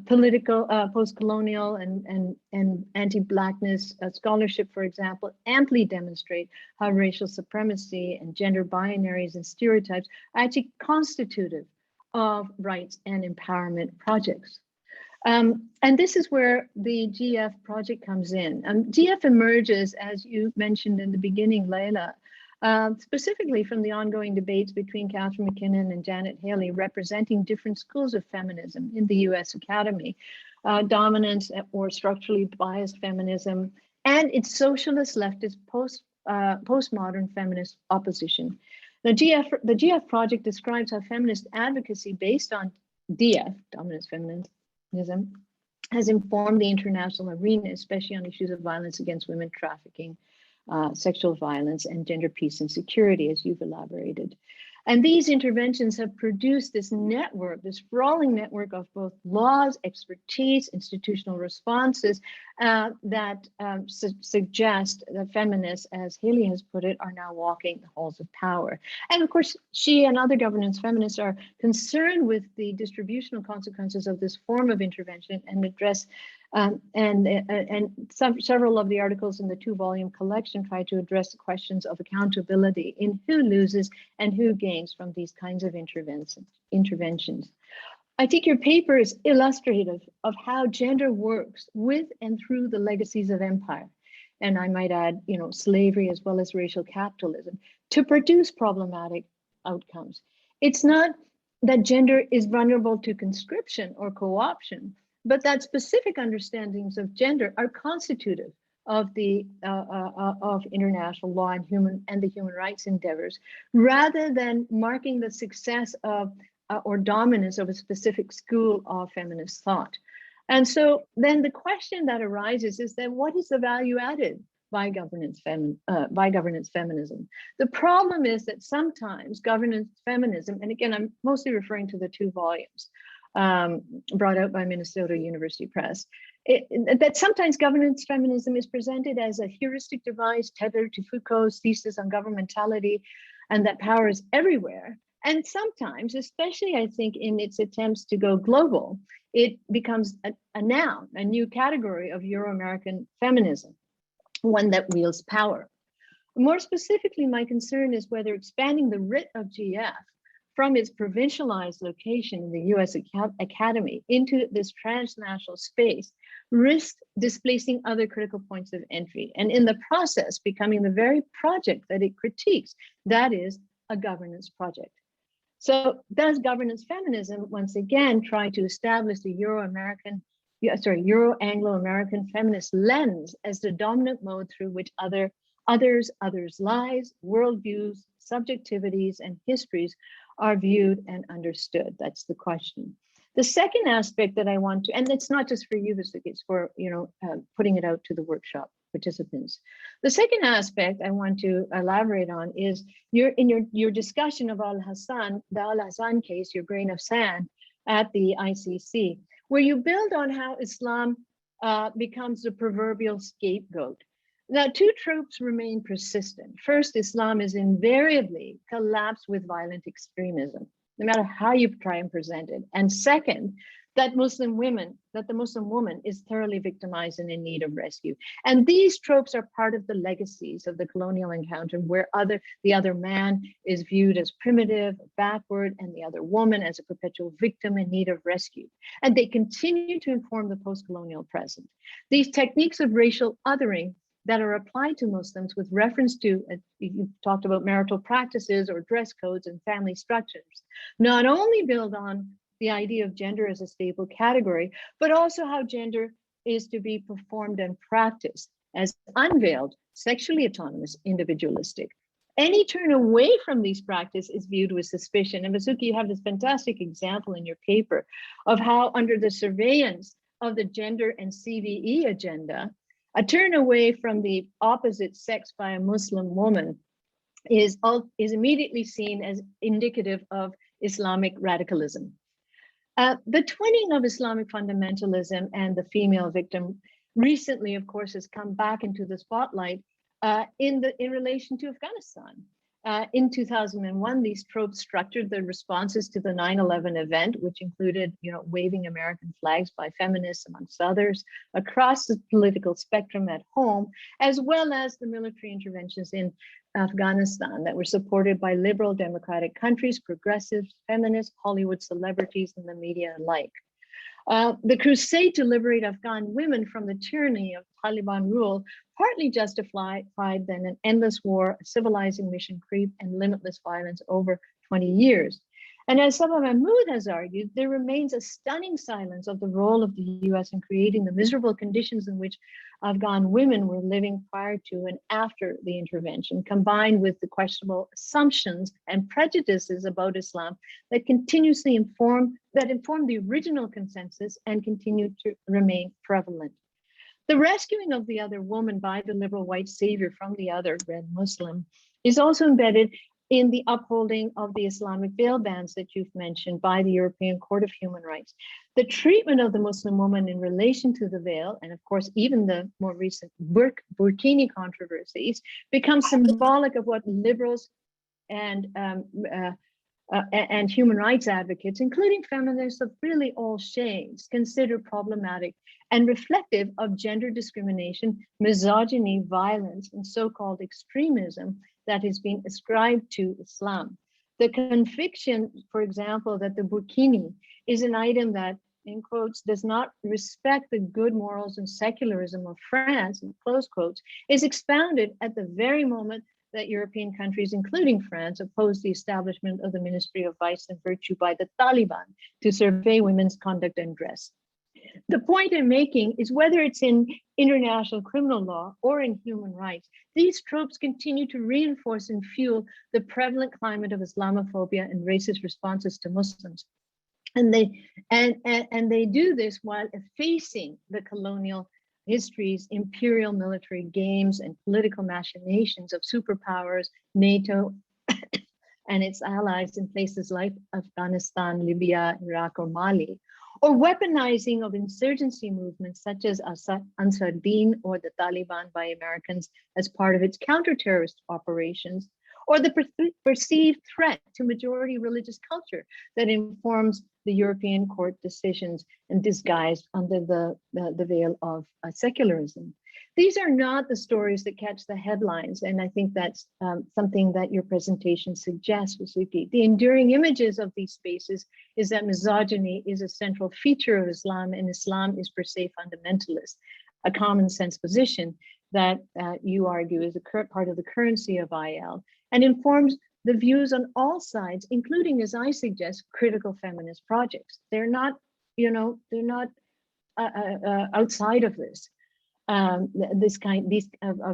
Political, post-colonial and anti-Blackness scholarship, for example, amply demonstrate how racial supremacy and gender binaries and stereotypes are actually constitutive of rights and empowerment projects. And this is where the GF project comes in. GF emerges, as you mentioned in the beginning, Layla, specifically from the ongoing debates between Catherine McKinnon and Janet Halley, representing different schools of feminism in the US Academy, dominant or structurally biased feminism, and its socialist leftist postmodern feminist opposition. The GF project describes how feminist advocacy based on DF, dominant feminism, has informed the international arena, especially on issues of violence against women, trafficking, sexual violence, and gender peace and security, as you've elaborated. And these interventions have produced this network, this sprawling network of both laws, expertise, institutional responses that suggest that feminists, as Halley has put it, are now walking the halls of power. And of course, she and other governance feminists are concerned with the distributional consequences of this form of intervention and address several of the articles in the 2-volume collection try to address the questions of accountability in who loses and who gains from these kinds of interventions. I think your paper is illustrative of how gender works with and through the legacies of empire. And I might add, slavery as well as racial capitalism to produce problematic outcomes. It's not that gender is vulnerable to conscription or co-option, but that specific understandings of gender are constitutive of the of international law and the human rights endeavors, rather than marking the success of or dominance of a specific school of feminist thought. And so then the question that arises is then what is the value added by governance feminism? The problem is that sometimes governance feminism, and again, I'm mostly referring to the 2 volumes brought out by Minnesota University Press, that sometimes governance feminism is presented as a heuristic device tethered to Foucault's thesis on governmentality, and that power is everywhere. And sometimes, especially I think in its attempts to go global, it becomes a noun, a new category of Euro-American feminism, one that wields power. More specifically, my concern is whether expanding the writ of GF from its provincialized location in the US Academy into this transnational space risks displacing other critical points of entry, and in the process becoming the very project that it critiques, that is, a governance project. So does governance feminism once again try to establish the Euro-Anglo-American feminist lens as the dominant mode through which others' lives, worldviews, subjectivities, and histories are viewed and understood? That's the question. The second aspect that I want to, and it's not just for you, it's for putting it out to the workshop participants. The second aspect I want to elaborate on is your discussion of the Al-Hassan case, your grain of sand at the ICC, where you build on how Islam becomes the proverbial scapegoat. Now, 2 tropes remain persistent. First, Islam is invariably collapsed with violent extremism, no matter how you try and present it. And second, that the Muslim woman is thoroughly victimized and in need of rescue. And these tropes are part of the legacies of the colonial encounter, where the other man is viewed as primitive, backward, and the other woman as a perpetual victim in need of rescue. And they continue to inform the post-colonial present. These techniques of racial othering that are applied to Muslims with reference to, you talked about marital practices or dress codes and family structures, not only build on the idea of gender as a stable category, but also how gender is to be performed and practiced as unveiled, sexually autonomous, individualistic. Any turn away from these practices is viewed with suspicion. And Vasuki, you have this fantastic example in your paper of how under the surveillance of the gender and CVE agenda, a turn away from the opposite sex by a Muslim woman is immediately seen as indicative of Islamic radicalism. The twinning of Islamic fundamentalism and the female victim recently, of course, has come back into the spotlight in relation to Afghanistan. In 2001, these tropes structured the responses to the 9/11 event, which included, waving American flags by feminists, amongst others, across the political spectrum at home, as well as the military interventions in Afghanistan that were supported by liberal democratic countries, progressives, feminists, Hollywood celebrities, and the media alike. The crusade to liberate Afghan women from the tyranny of Taliban rule partly justified then an endless war, a civilizing mission creep, and limitless violence over 20 years. And as Sabah Mahmood has argued, there remains a stunning silence of the role of the US in creating the miserable conditions in which Afghan women were living prior to and after the intervention, combined with the questionable assumptions and prejudices about Islam that continuously inform the original consensus and continue to remain prevalent. The rescuing of the other woman by the liberal white savior from the other red Muslim is also embedded in the upholding of the Islamic veil bans that you've mentioned by the European Court of Human Rights. The treatment of the Muslim woman in relation to the veil, and of course, even the more recent burkini controversies, becomes symbolic of what liberals and human rights advocates, including feminists of really all shades, consider problematic and reflective of gender discrimination, misogyny, violence, and so-called extremism that has been ascribed to Islam. The conviction, for example, that the burkini is an item that, in quotes, does not respect the good morals and secularism of France, in close quotes, is expounded at the very moment that European countries, including France, opposed the establishment of the Ministry of Vice and Virtue by the Taliban to survey women's conduct and dress. The point I'm making is whether it's in international criminal law or in human rights, these tropes continue to reinforce and fuel the prevalent climate of Islamophobia and racist responses to Muslims. And they do this while effacing the colonial histories, imperial military games, and political machinations of superpowers, NATO, and its allies in places like Afghanistan, Libya, Iraq, or Mali, or weaponizing of insurgency movements such as Ansar Din or the Taliban by Americans as part of its counter-terrorist operations, or the perceived threat to majority religious culture that informs the European court decisions and disguised under the veil of secularism. These are not the stories that catch the headlines, and I think that's something that your presentation suggests, Vasuki. The enduring images of these spaces is that misogyny is a central feature of Islam, and Islam is per se fundamentalist, a common sense position that you argue is a part of the currency of IL, and informs the views on all sides, including, as I suggest, critical feminist projects. They're not, outside of this. Of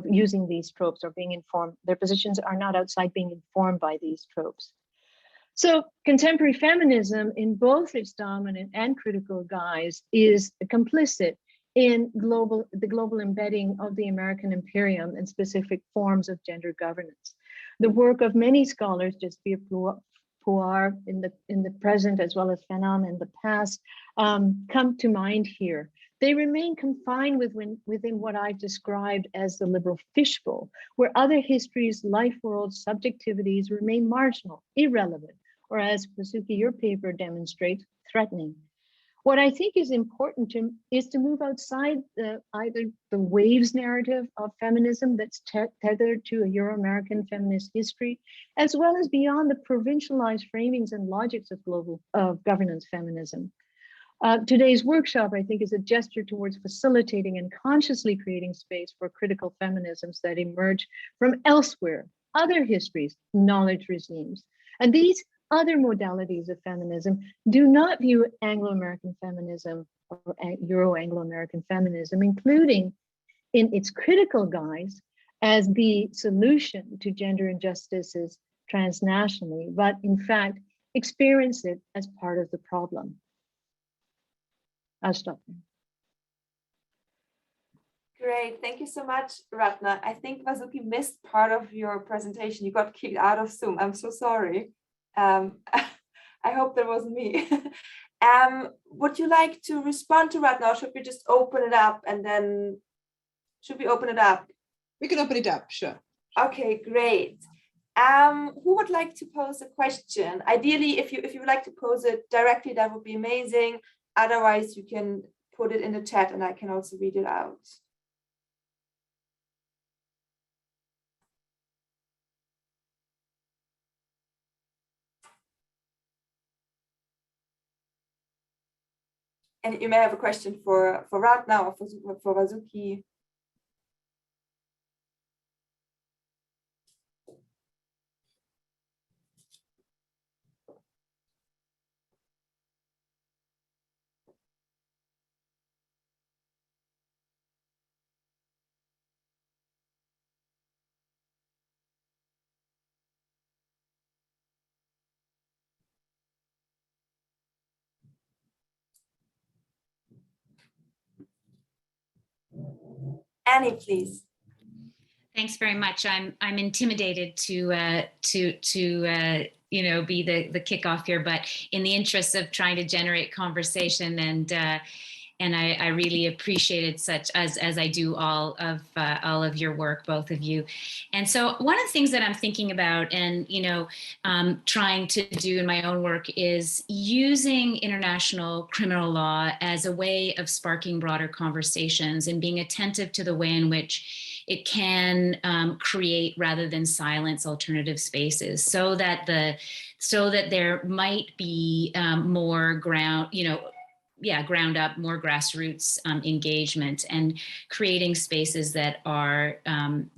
using these tropes or being informed. Their positions are not outside being informed by these tropes. So contemporary feminism in both its dominant and critical guise is complicit in the global embedding of the American imperium and specific forms of gender governance. The work of many scholars, Jasbir Puar in the present as well as Fanon in the past, come to mind here. They remain confined within what I've described as the liberal fishbowl, where other histories, life worlds, subjectivities remain marginal, irrelevant, or as Vasuki, your paper demonstrates, threatening. What I think is important is to move outside either the waves narrative of feminism that's tethered to a Euro-American feminist history, as well as beyond the provincialized framings and logics of governance feminism. Today's workshop, I think, is a gesture towards facilitating and consciously creating space for critical feminisms that emerge from elsewhere, other histories, knowledge regimes. And these other modalities of feminism do not view Anglo-American feminism or Euro-Anglo-American feminism, including in its critical guise, as the solution to gender injustices transnationally, but in fact, experience it as part of the problem. I'll stop there. Great, thank you so much, Ratna. I think Vasuki missed part of your presentation. You got kicked out of Zoom. I'm so sorry. I hope that wasn't me. Would you like to respond to Ratna, or should we just open it up and then, should we open it up? We can open it up, sure. Okay, great. Who would like to pose a question? Ideally, if you would like to pose it directly, that would be amazing. Otherwise, you can put it in the chat and I can also read it out. And you may have a question for Ratna or for Vasuki. Annie, please. Thanks very much. I'm intimidated to be the kickoff here, but in the interest of trying to generate conversation, and I really appreciated such as I do all of your work, both of you. And so one of the things that I'm thinking about and trying to do in my own work is using international criminal law as a way of sparking broader conversations and being attentive to the way in which it can create rather than silence alternative spaces, so that there might be more ground, ground up, more grassroots engagement, and creating spaces that are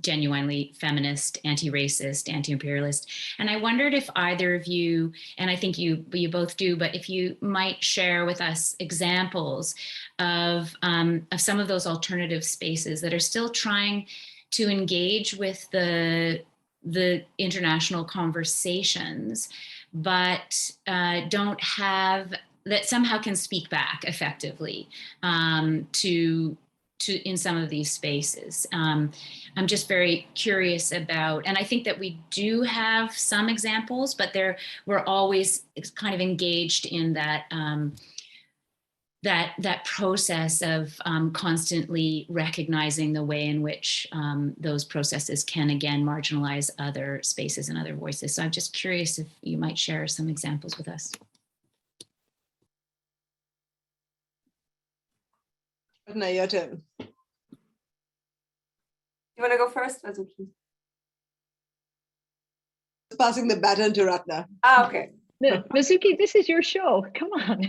genuinely feminist, anti-racist, anti-imperialist. And I wondered if either of you, and I think you both do, but if you might share with us examples of some of those alternative spaces that are still trying to engage with the international conversations, but don't have, that somehow can speak back effectively to in some of these spaces. I'm just very curious about, and I think that we do have some examples, but we're always kind of engaged in that that process of constantly recognizing the way in which those processes can again marginalize other spaces and other voices. So I'm just curious if you might share some examples with us. Now your turn. You want to go first, Vazuki? Passing the baton to Ratna. Ah, okay. Vazuki, this is your show. Come on.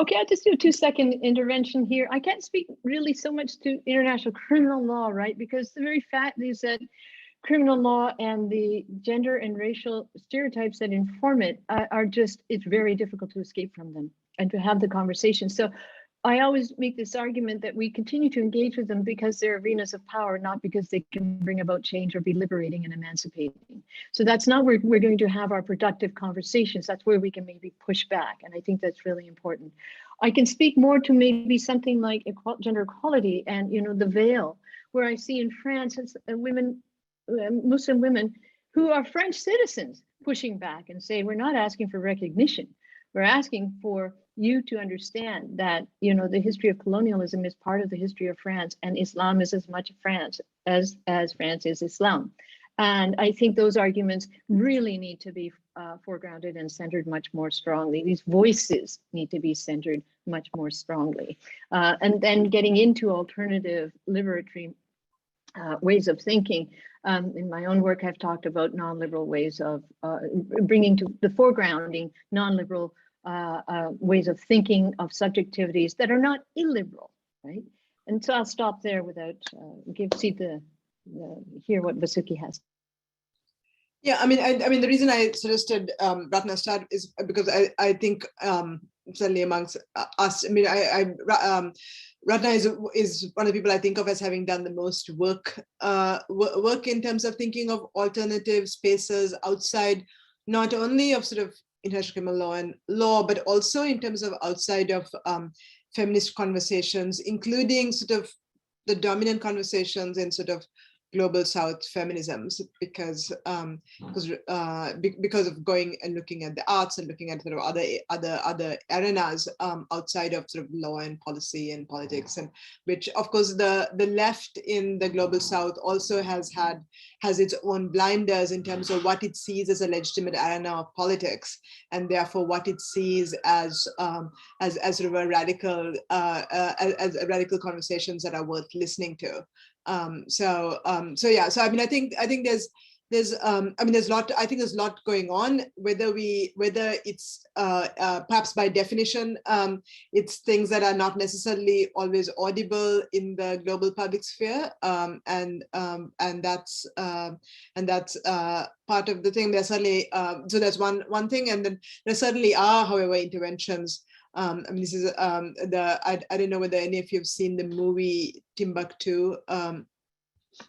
Okay, I'll just do a 2-second intervention here. I can't speak really so much to international criminal law, right? Because the very fact is that criminal law and the gender and racial stereotypes that inform it are just, it's very difficult to escape from them and to have the conversation. So I always make this argument that we continue to engage with them because they're arenas of power, not because they can bring about change or be liberating and emancipating. So that's not where we're going to have our productive conversations. That's where we can maybe push back. And I think that's really important. I can speak more to maybe something like gender equality and, you know, the veil, where I see in France women, Muslim women who are French citizens pushing back and say, we're not asking for recognition. We're asking for you to understand that, you know, the history of colonialism is part of the history of France, and Islam is as much France as France is Islam. And I think those arguments really need to be foregrounded and centered much more strongly. These voices need to be centered much more strongly. And then getting into alternative liberatory ways of thinking. In my own work, I've talked about non-liberal ways of bringing to the foregrounding non-liberal ways of thinking of subjectivities that are not illiberal, right? And so I'll stop there without hear what Vazuki has. Yeah, I mean, the reason I suggested Ratna start is because I think certainly amongst us, I mean, Ratna is one of the people I think of as having done the most work in terms of thinking of alternative spaces outside, not only of sort of international criminal law and law, but also in terms of outside of feminist conversations, including sort of the dominant conversations in sort of global South feminisms, because of going and looking at the arts and looking at sort of other arenas outside of sort of law and policy and politics, and which of course the left in the global South also has its own blinders in terms of what it sees as a legitimate arena of politics, and therefore what it sees as sort of a radical conversations that are worth listening to. So I mean, I think there's a lot going on, whether it's perhaps by definition it's things that are not necessarily always audible in the global public sphere, and that's part of the thing. There's certainly so that's one thing, and then there certainly are, however, interventions. I mean, this is I don't know whether any of you have seen the movie Timbuktu.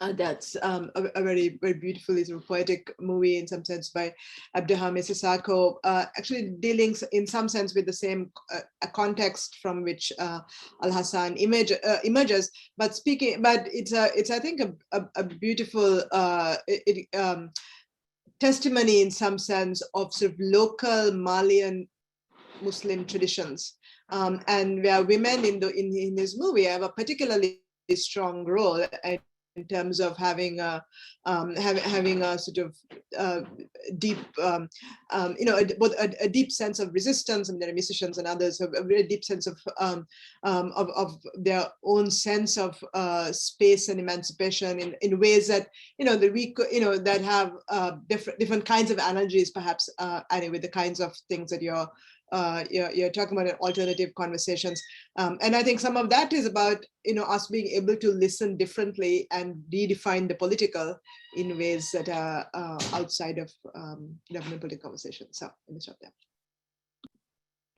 That's a very, very beautiful, sort of poetic movie in some sense by Abdurrahman Sissako, actually dealing in some sense with the same context from which Al-Hassan emerges, but it's I think a beautiful testimony in some sense of sort of local Malian Muslim traditions, and where women in this movie have a particularly strong role. in terms of having a sort of deep, a deep sense of resistance. I mean, there are musicians and others have a very deep sense of their own sense of space and emancipation in ways that that have different kinds of analogies, perhaps anyway, the kinds of things that you're talking about in alternative conversations. And I think some of that is about, us being able to listen differently and redefine the political in ways that are outside of government political conversation. So let me stop there.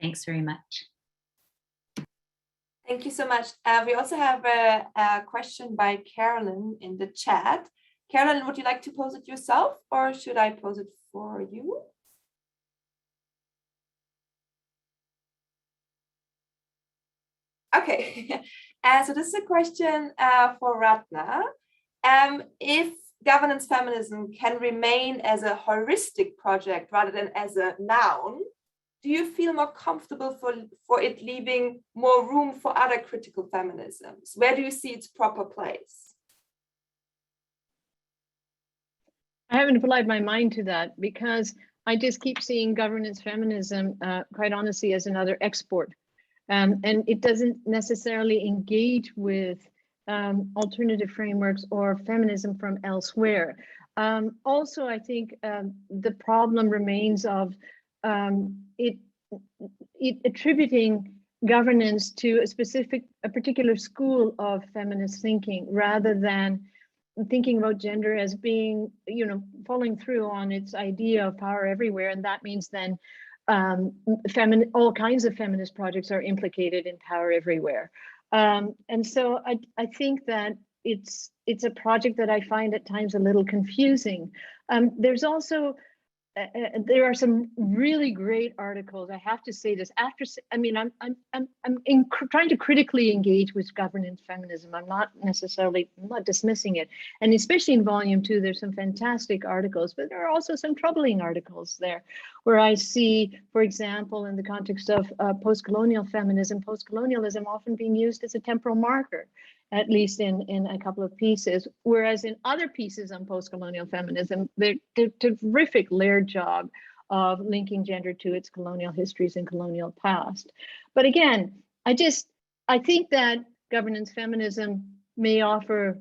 Thanks very much. Thank you so much. We also have a question by Carolyn in the chat. Carolyn, would you like to pose it yourself, or should I pose it for you? Okay, so this is a question for Ratna. If governance feminism can remain as a heuristic project rather than as a noun, do you feel more comfortable for it leaving more room for other critical feminisms? Where do you see its proper place? I haven't applied my mind to that because I just keep seeing governance feminism, quite honestly, as another export. And it doesn't necessarily engage with alternative frameworks or feminism from elsewhere. Also, I think the problem remains of it attributing governance to a particular school of feminist thinking, rather than thinking about gender as being, falling through on its idea of power everywhere. And that means then all kinds of feminist projects are implicated in power everywhere. And so I think that it's a project that I find at times a little confusing. There's also there are some really great articles. I have to say this after. I mean, I'm trying to critically engage with governance feminism. I'm not dismissing it, and especially in volume 2, there's some fantastic articles, but there are also some troubling articles there, where I see, for example, in the context of post-colonial feminism, post-colonialism often being used as a temporal marker, at least in a couple of pieces, whereas in other pieces on post-colonial feminism, they're terrific layered job of linking gender to its colonial histories and colonial past. But again, I think that governance feminism may offer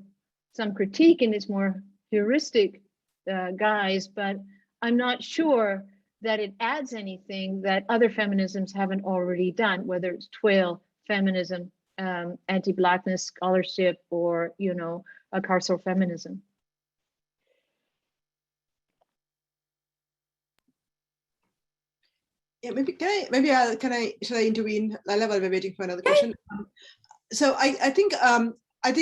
some critique in its more heuristic guise, but I'm not sure that it adds anything that other feminisms haven't already done, whether it's twill, feminism, anti-Blackness scholarship, or a carceral feminism. Yeah, should I intervene, Laila, while we're waiting for another question? So I think I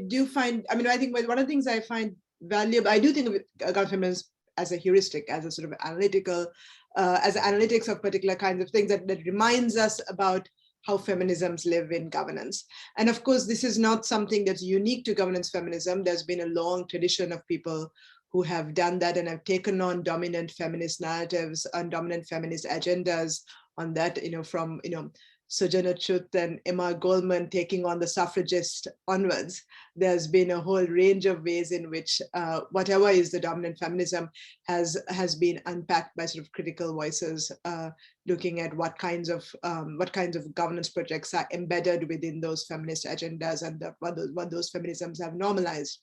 do find, I think one of the things I find valuable, I do think of feminism as a heuristic, as a sort of analytical, as analytics of particular kinds of things that reminds us about how feminisms live in governance. And of course, this is not something that's unique to governance feminism. There's been a long tradition of people who have done that and have taken on dominant feminist narratives and dominant feminist agendas on that, from, Sojourner Truth and Emma Goldman taking on the suffragist onwards. There's been a whole range of ways in which whatever is the dominant feminism has been unpacked by sort of critical voices, looking at what kinds of governance projects are embedded within those feminist agendas and what those feminisms have normalized.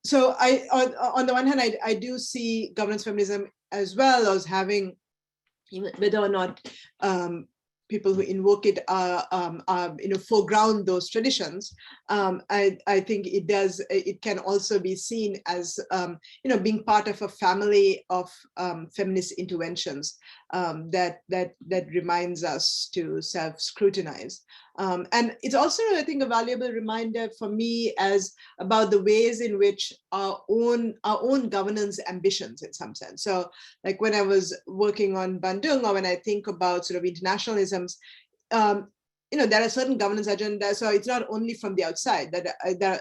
So on the one hand, I do see governance feminism as well as having, whether or not people who invoke it foreground those traditions. I think it can also be seen as being part of a family of feminist interventions that reminds us to self-scrutinize. And it's also, I think, a valuable reminder for me as about the ways in which our own governance ambitions, in some sense. So, like when I was working on Bandung, or when I think about sort of internationalisms, there are certain governance agendas. So it's not only from the outside that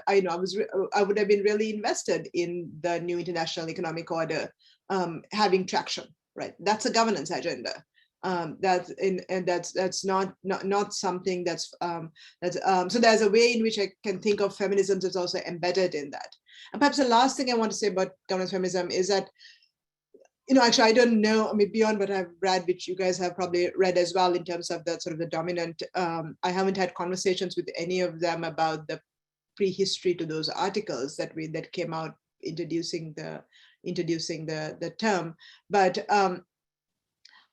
I would have been really invested in the new international economic order having traction. Right, that's a governance agenda. That's not something that's so there's a way in which I can think of feminism that's also embedded in that. And perhaps the last thing I want to say about governance feminism is that, actually, I don't know, I mean, beyond what I've read, which you guys have probably read as well, in terms of the sort of the dominant, I haven't had conversations with any of them about the prehistory to those articles that came out introducing the term. But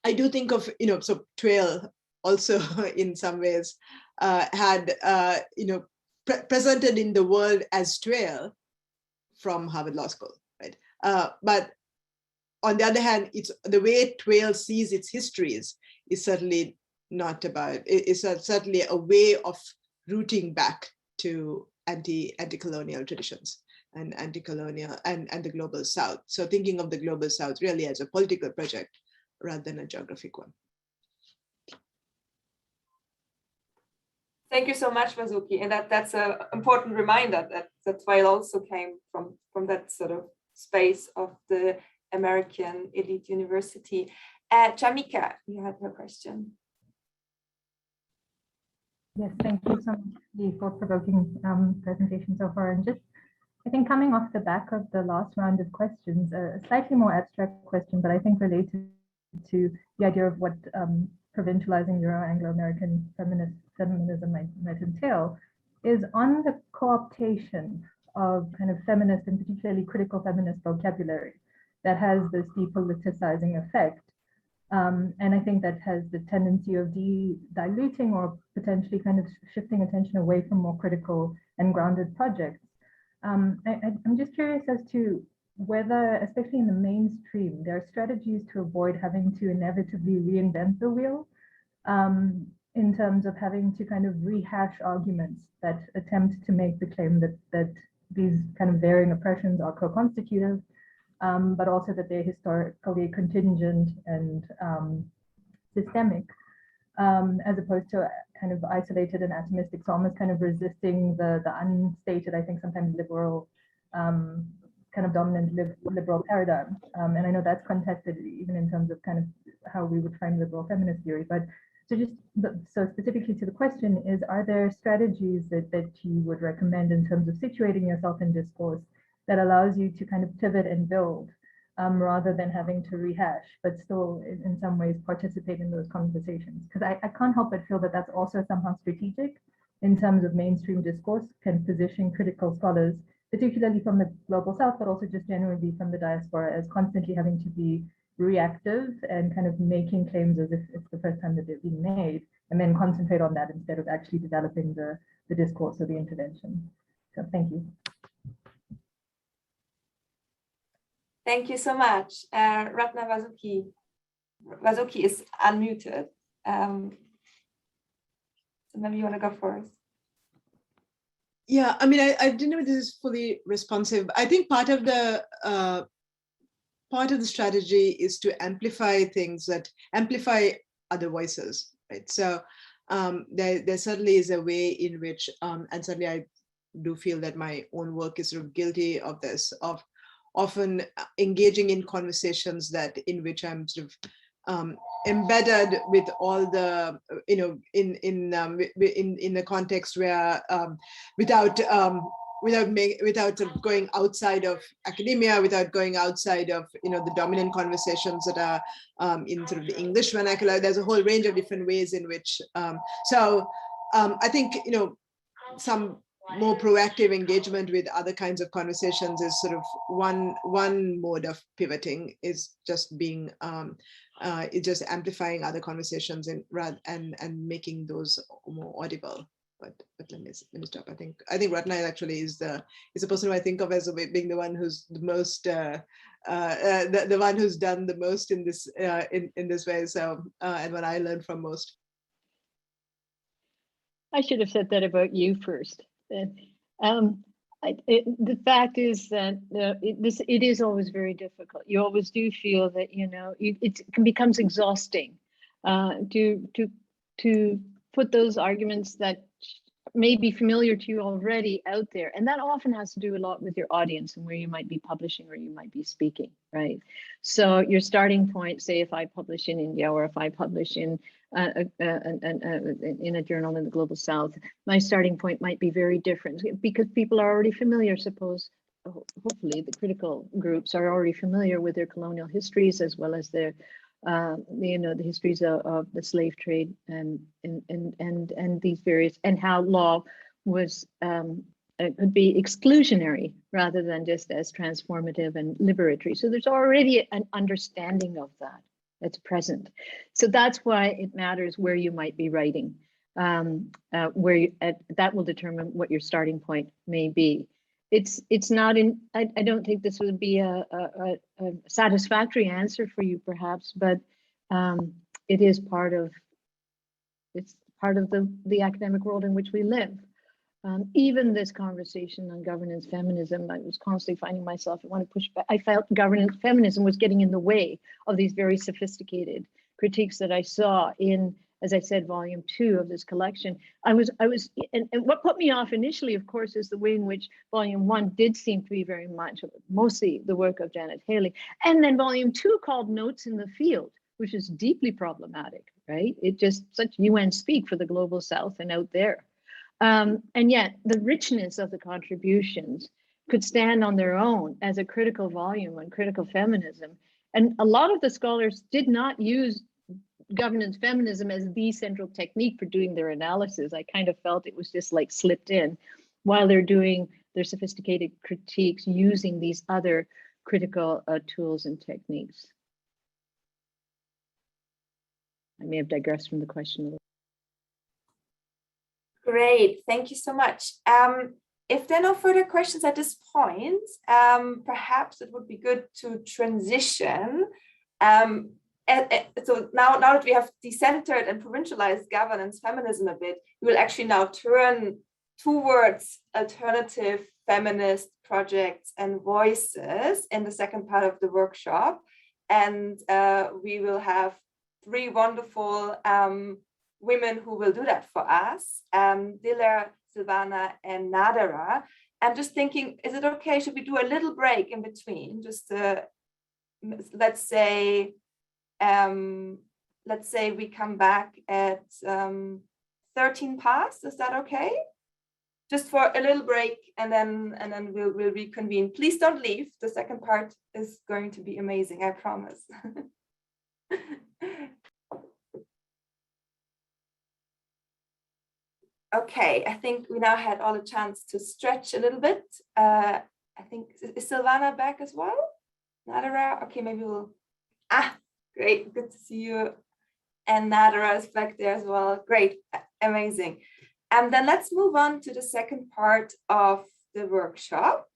I do think of, so Trail also in some ways had, presented in the world as Trail from Harvard Law School, right? But on the other hand, it's the way Trail sees its histories is certainly not about, it's certainly a way of rooting back to anti-colonial traditions and anti-colonial and the global South. So thinking of the global South really as a political project rather than a geographic one. Thank you so much, Vazuki. And that's an important reminder that Trail also came from that sort of space of the American elite university. Jamika, you had a question. Yes, thank you so much for provoking presentation so far. And just, I think coming off the back of the last round of questions, a slightly more abstract question, but I think related to the idea of what provincializing Euro-Anglo-American feminism might entail, is on the co-optation of kind of feminist and particularly critical feminist vocabulary that has this depoliticizing effect. And I think that has the tendency of diluting or potentially kind of shifting attention away from more critical and grounded projects. I'm just curious as to whether, especially in the mainstream, there are strategies to avoid having to inevitably reinvent the wheel in terms of having to kind of rehash arguments that attempt to make the claim that these kind of varying oppressions are co-constitutive, but also that they're historically contingent and systemic, as opposed to kind of isolated and atomistic. So almost kind of resisting the unstated, I think sometimes liberal, kind of dominant liberal paradigm. And I know that's contested even in terms of kind of how we would find liberal feminist theory. But so specifically to the question is, are there strategies that you would recommend in terms of situating yourself in discourse that allows you to kind of pivot and build rather than having to rehash, but still in some ways participate in those conversations? Because I can't help but feel that that's also somehow strategic in terms of mainstream discourse, can position critical scholars, particularly from the global South, but also just generally from the diaspora, as constantly having to be reactive and kind of making claims as if it's the first time that they're being made, and then concentrate on that instead of actually developing the discourse or the intervention. So thank you. Thank you so much. Ratna Vazuki. Vazuki is unmuted. So maybe you want to go first. Yeah, I mean, I don't know if this is fully responsive. I think part of the strategy is to amplify amplify other voices, right? So there certainly is a way in which, and certainly I do feel that my own work is sort of guilty of this, of often engaging in conversations in which I'm sort of embedded with all the, in the context where without sort of going outside of academia, without going outside of the dominant conversations that are in sort of the English vernacular. There's a whole range of different ways in which. I think some more proactive engagement with other kinds of conversations is sort of one mode of pivoting, is just being it's just amplifying other conversations and making those more audible. But let me stop. I think Ratna actually is the person who I think of as being the one who's the most the one who's done the most in this in this way. So and what I learned from most. I should have said that about you first. The fact is that it is always very difficult. You always do feel that it becomes exhausting to put those arguments that may be familiar to you already out there. And that often has to do a lot with your audience and where you might be publishing or you might be speaking, right? So your starting point, say if I publish in India or if I publish in a journal in the Global South, my starting point might be very different because people are already familiar, hopefully the critical groups are already familiar with their colonial histories as well as their the histories of the slave trade and these various, and how law was could be exclusionary rather than just as transformative and liberatory. So there's already an understanding of that that's present. So that's why it matters where you might be writing, that will determine what your starting point may be. It's not in, I don't think this would be a satisfactory answer for you perhaps, but it is part of, it's part of the academic world in which we live. Even this conversation on governance feminism, I was constantly finding myself, I want to push back. I felt governance feminism was getting in the way of these very sophisticated critiques that I saw in, as I said, volume 2 of this collection. And what put me off initially, of course, is the way in which volume 1 did seem to be very much, mostly the work of Janet Halley. And then volume 2 called Notes in the Field, which is deeply problematic, right? It just such UN speak for the Global South and out there. And yet the richness of the contributions could stand on their own as a critical volume on critical feminism. And a lot of the scholars did not use governance feminism as the central technique for doing their analysis. I kind of felt it was just like slipped in while they're doing their sophisticated critiques using these other critical tools and techniques. I may have digressed from the question a little. Great, thank you so much. If there are no further questions at this point, perhaps it would be good to transition. So now that we have decentered and provincialized governance feminism a bit, we will actually now turn towards alternative feminist projects and voices in the second part of the workshop. And we will have 3 wonderful women who will do that for us, Dila, Silvana, and Nadara. I'm just thinking, is it okay, should we do a little break in between? Just let's say we come back at 13 past, is that okay? Just for a little break, and then we'll reconvene. Please don't leave. The second part is going to be amazing, I promise. Okay, I think we now had all a chance to stretch a little bit. I think, is Silvana back as well? Nadara? Okay, maybe we'll, great, good to see you. And Nadara is back there as well. Great, amazing. And then let's move on to the second part of the workshop,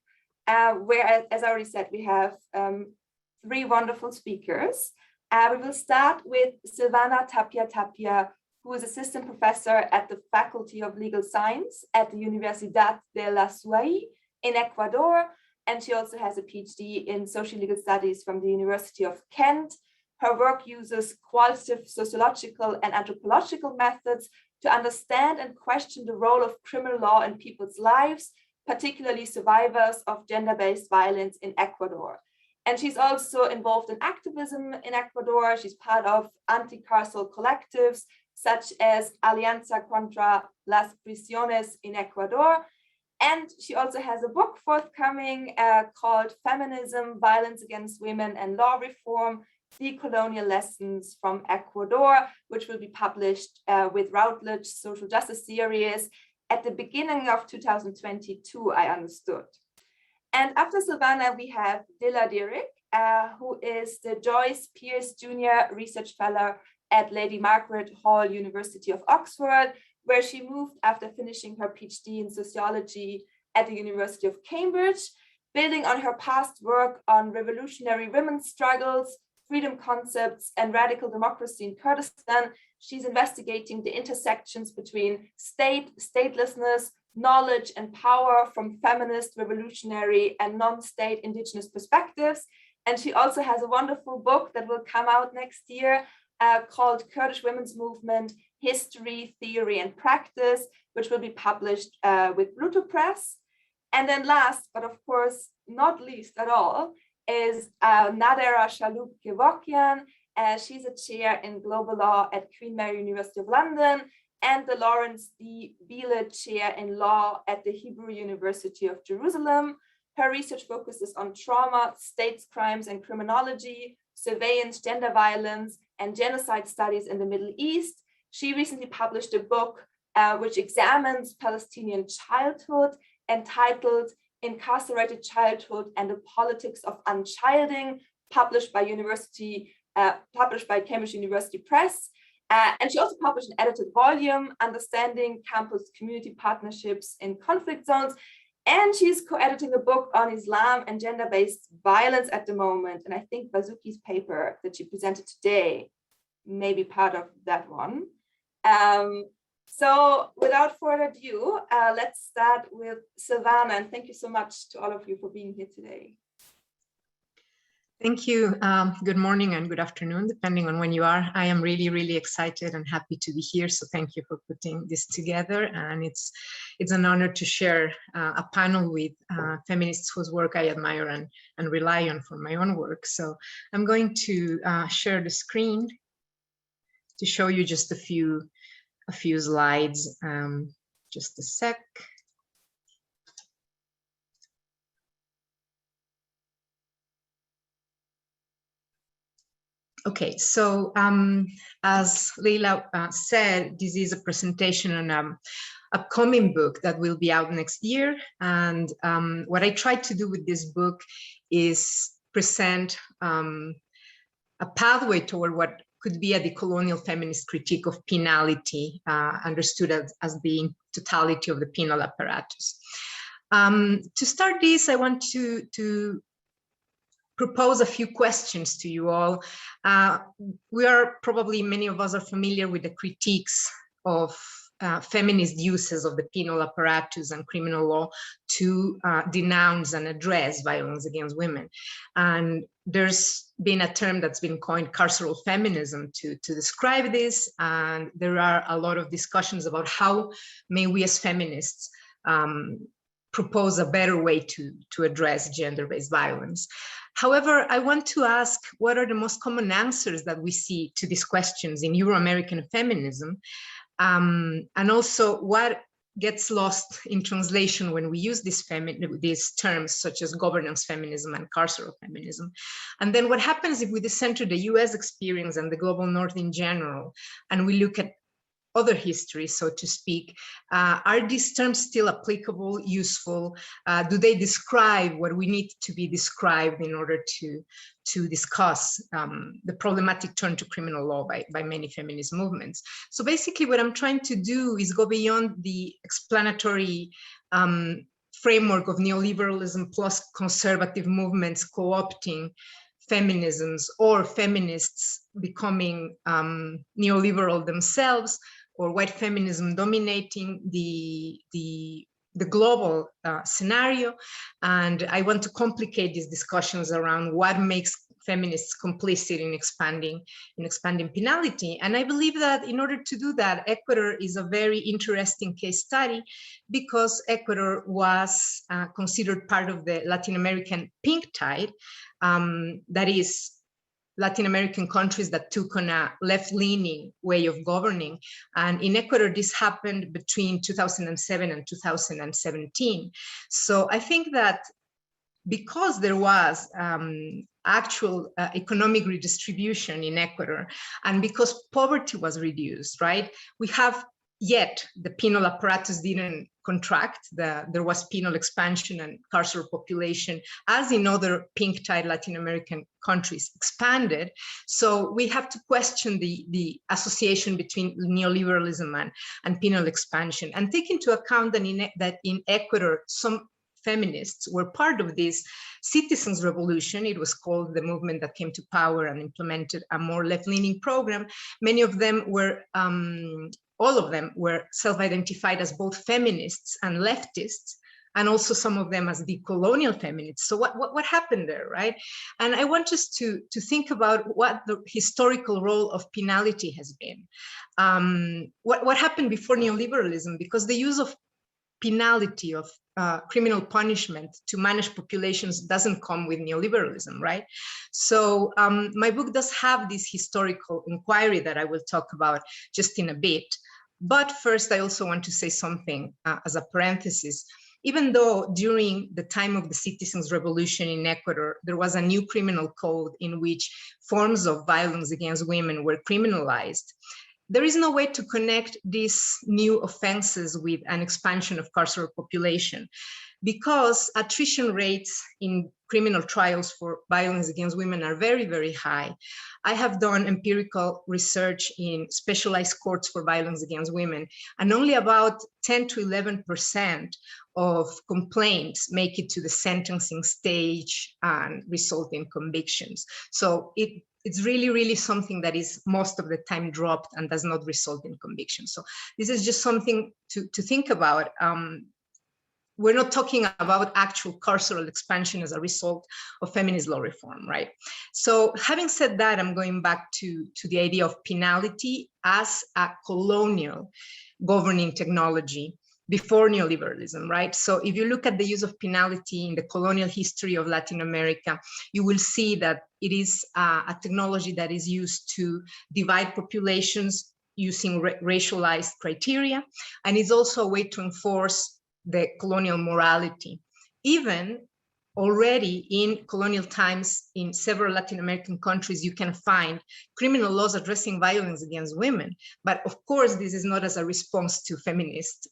where, as I already said, we have 3 wonderful speakers. We will start with Silvana Tapia, who is assistant professor at the Faculty of Legal Science at the Universidad de la Ciudad in Ecuador. And she also has a PhD in social legal studies from the University of Kent. Her work uses qualitative sociological and anthropological methods to understand and question the role of criminal law in people's lives, particularly survivors of gender-based violence in Ecuador. And she's also involved in activism in Ecuador. She's part of anti-carceral collectives, such as Alianza contra las Prisiones in Ecuador. And she also has a book forthcoming called Feminism, Violence Against Women and Law Reform, Decolonial Lessons from Ecuador, which will be published with Routledge Social Justice Series at the beginning of 2022, I understood. And after Silvana, we have Dila Derrick, who is the Joyce Pierce Jr. Research Fellow at Lady Margaret Hall University of Oxford, where she moved after finishing her PhD in sociology at the University of Cambridge. Building on her past work on revolutionary women's struggles, freedom concepts, and radical democracy in Kurdistan, she's investigating the intersections between state, statelessness, knowledge, and power from feminist, revolutionary, and non-state indigenous perspectives. And she also has a wonderful book that will come out next year called Kurdish Women's Movement History, Theory, and Practice, which will be published with Bluto Press. And then last, but of course not least at all, is Nadera Shalhoub-Kevorkian. She's a chair in global law at Queen Mary University of London and the Lawrence D. Biele Chair in Law at the Hebrew University of Jerusalem. Her research focuses on trauma, states, crimes, and criminology, surveillance, gender violence, and genocide studies in the Middle East. She recently published a book which examines Palestinian childhood, entitled Incarcerated Childhood and the Politics of Unchilding, published by Cambridge University Press. And she also published an edited volume, Understanding Campus Community Partnerships in Conflict Zones. And she's co-editing a book on Islam and gender-based violence at the moment. And I think Bazuki's paper that she presented today may be part of that one. So without further ado, let's start with Silvana. And thank you so much to all of you for being here today. Thank you. Good morning and good afternoon, depending on when you are. I am really, really excited and happy to be here. So thank you for putting this together. And it's an honor to share a panel with feminists whose work I admire and rely on for my own work. So I'm going to share the screen to show you just a few slides. Just a sec. Okay, so as Leila said, this is a presentation on an upcoming book that will be out next year. And what I tried to do with this book is present a pathway toward what could be a decolonial feminist critique of penality, understood as being totality of the penal apparatus. To start this, I want to propose a few questions to you all. We are probably, many of us are familiar with the critiques of feminist uses of the penal apparatus and criminal law to denounce and address violence against women. And there's been a term that's been coined carceral feminism to describe this. And there are a lot of discussions about how may we as feminists propose a better way to address gender-based violence. However, I want to ask, what are the most common answers that we see to these questions in Euro-American feminism? And also, what gets lost in translation when we use these terms such as governance feminism and carceral feminism? And then what happens if we decenter the US experience and the global North in general, and we look at other history, so to speak? Are these terms still applicable, useful? Do they describe what we need to be described in order to discuss the problematic turn to criminal law by many feminist movements? So basically what I'm trying to do is go beyond the explanatory framework of neoliberalism plus conservative movements co-opting feminisms or feminists becoming neoliberal themselves, or white feminism dominating the global scenario. And I want to complicate these discussions around what makes feminists complicit in expanding penality. And I believe that in order to do that, Ecuador is a very interesting case study, because Ecuador was considered part of the Latin American pink tide, that is, Latin American countries that took on a left-leaning way of governing. And in Ecuador, this happened between 2007 and 2017. So I think that because there was actual economic redistribution in Ecuador, and because poverty was reduced, right? We have yet the penal apparatus didn't contract. There was penal expansion and carceral population, as in other pink tide Latin American countries, expanded. So we have to question the association between neoliberalism and penal expansion, and take into account that in Ecuador, some feminists were part of this citizens' revolution. It was called the movement that came to power and implemented a more left-leaning program. Many of them were all of them were self-identified as both feminists and leftists, and also some of them as decolonial feminists. So what happened there, right? And I want us to think about what the historical role of penality has been. What happened before neoliberalism, because the use of penality, of criminal punishment to manage populations doesn't come with neoliberalism, right? So my book does have this historical inquiry that I will talk about just in a bit. But first, I also want to say something as a parenthesis. Even though during the time of the Citizens' Revolution in Ecuador, there was a new criminal code in which forms of violence against women were criminalized, there is no way to connect these new offenses with an expansion of carceral population, because attrition rates in criminal trials for violence against women are very, very high. I have done empirical research in specialized courts for violence against women, and only about 10 to 11% of complaints make it to the sentencing stage and result in convictions. So it's really, really something that is most of the time dropped and does not result in conviction. So this is just something to think about. We're not talking about actual carceral expansion as a result of feminist law reform, right? So having said that, I'm going back to the idea of penality as a colonial governing technology before neoliberalism, right? So if you look at the use of penalty in the colonial history of Latin America, you will see that it is a technology that is used to divide populations using racialized criteria, and it's also a way to enforce the colonial morality. Even already in colonial times in several Latin American countries, you can find criminal laws addressing violence against women. But of course, this is not as a response to feminist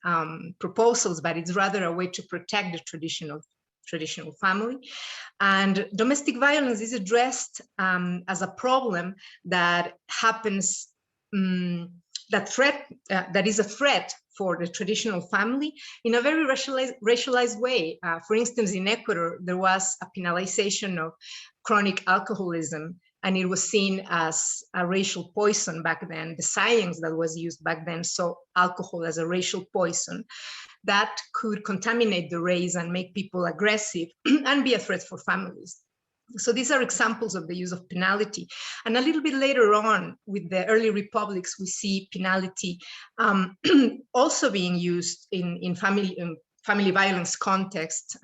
proposals, but it's rather a way to protect the traditional family. And domestic violence is addressed as a problem that happens, that is a threat for the traditional family in a very racialized way. For instance, in Ecuador, there was a penalization of chronic alcoholism, and it was seen as a racial poison back then, the science that was used back then saw alcohol as a racial poison that could contaminate the race and make people aggressive and be a threat for families. So these are examples of the use of penalty. And a little bit later on, with the early republics, we see penalty also being used in family violence context,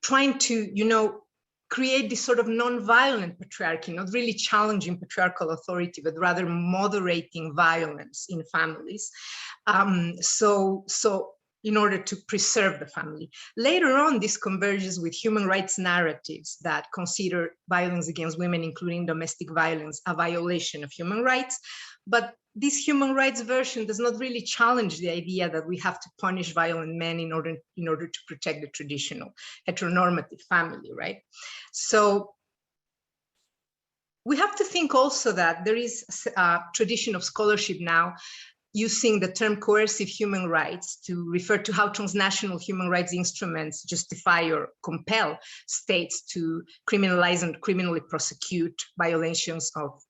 trying to, create this sort of non-violent patriarchy, not really challenging patriarchal authority, but rather moderating violence in families. So in order to preserve the family. Later on, this converges with human rights narratives that consider violence against women, including domestic violence, a violation of human rights. But this human rights version does not really challenge the idea that we have to punish violent men in order to protect the traditional heteronormative family, right? So we have to think also that there is a tradition of scholarship now using the term coercive human rights to refer to how transnational human rights instruments justify or compel states to criminalize and criminally prosecute violations of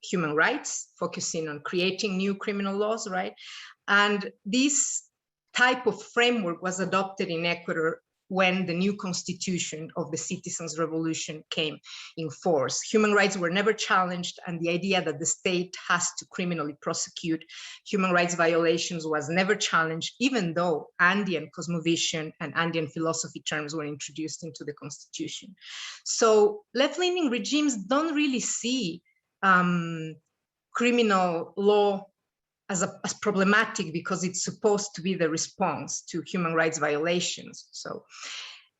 human rights, focusing on creating new criminal laws, right? And this type of framework was adopted in Ecuador when the new constitution of the Citizens' Revolution came in force. Human rights were never challenged, and the idea that the state has to criminally prosecute human rights violations was never challenged, even though Andean cosmovision and Andean philosophy terms were introduced into the constitution. So left-leaning regimes don't really see criminal law as problematic because it's supposed to be the response to human rights violations. So,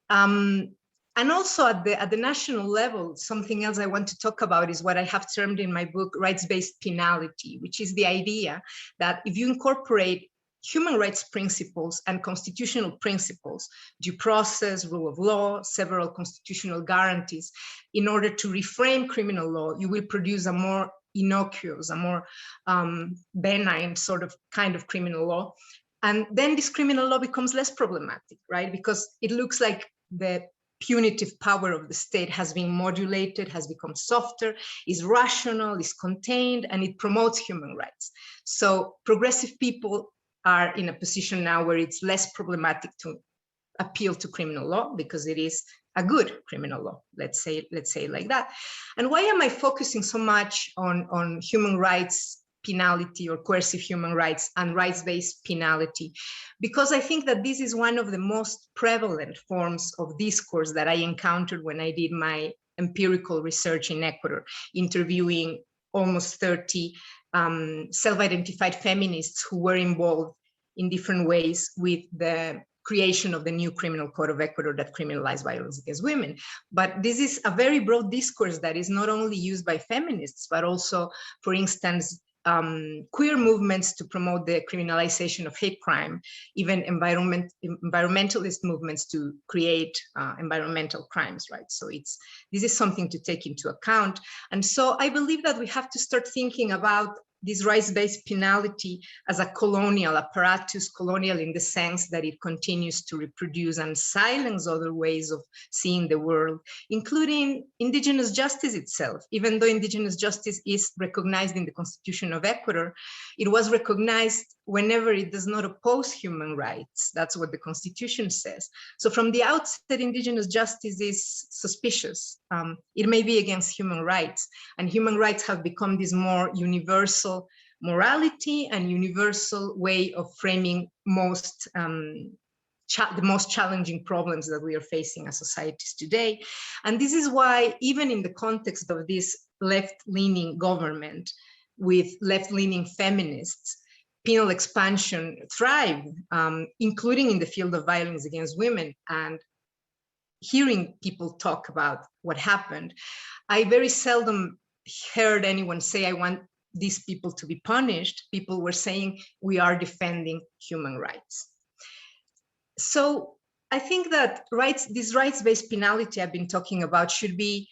and also at the national level, something else I want to talk about is what I have termed in my book rights-based penality, which is the idea that if you incorporate human rights principles and constitutional principles, due process, rule of law, several constitutional guarantees, in order to reframe criminal law, you will produce a more innocuous, a more benign sort of kind of criminal law. And then this criminal law becomes less problematic, right? Because it looks like the punitive power of the state has been modulated, has become softer, is rational, is contained, and it promotes human rights. So progressive people are in a position now where it's less problematic to appeal to criminal law because it is a good criminal law, let's say it like that. And why am I focusing so much on human rights penalty or coercive human rights and rights-based penalty? Because I think that this is one of the most prevalent forms of discourse that I encountered when I did my empirical research in Ecuador, interviewing almost 30 self-identified feminists who were involved in different ways with the creation of the new criminal code of Ecuador that criminalized violence against women. But this is a very broad discourse that is not only used by feminists, but also, for instance, queer movements to promote the criminalization of hate crime, even environmentalist movements to create environmental crimes, right? So this is something to take into account. And so I believe that we have to start thinking about this rights-based penalty as a colonial apparatus, colonial in the sense that it continues to reproduce and silence other ways of seeing the world, including indigenous justice itself. Even though indigenous justice is recognized in the Constitution of Ecuador, it was recognized whenever it does not oppose human rights. That's what the Constitution says. So from the outset, indigenous justice is suspicious. It may be against human rights, and human rights have become this more universal morality and universal way of framing the most challenging problems that we are facing as societies today. And this is why, even in the context of this left-leaning government with left-leaning feminists, penal expansion thrived, including in the field of violence against women. And hearing people talk about what happened, I very seldom heard anyone say, I want these people to be punished. People were saying, we are defending human rights. So I think that this rights-based penalty I've been talking about should be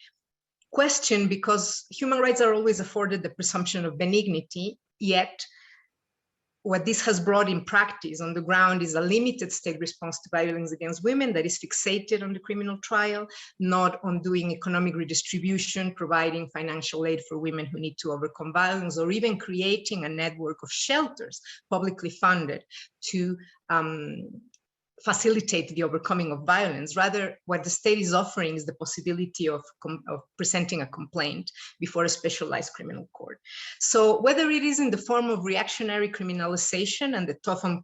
questioned, because human rights are always afforded the presumption of benignity, yet what this has brought in practice on the ground is a limited state response to violence against women that is fixated on the criminal trial, not on doing economic redistribution, providing financial aid for women who need to overcome violence, or even creating a network of shelters publicly funded to facilitate the overcoming of violence. Rather, what the state is offering is the possibility of presenting a complaint before a specialized criminal court. So whether it is in the form of reactionary criminalization and the tough on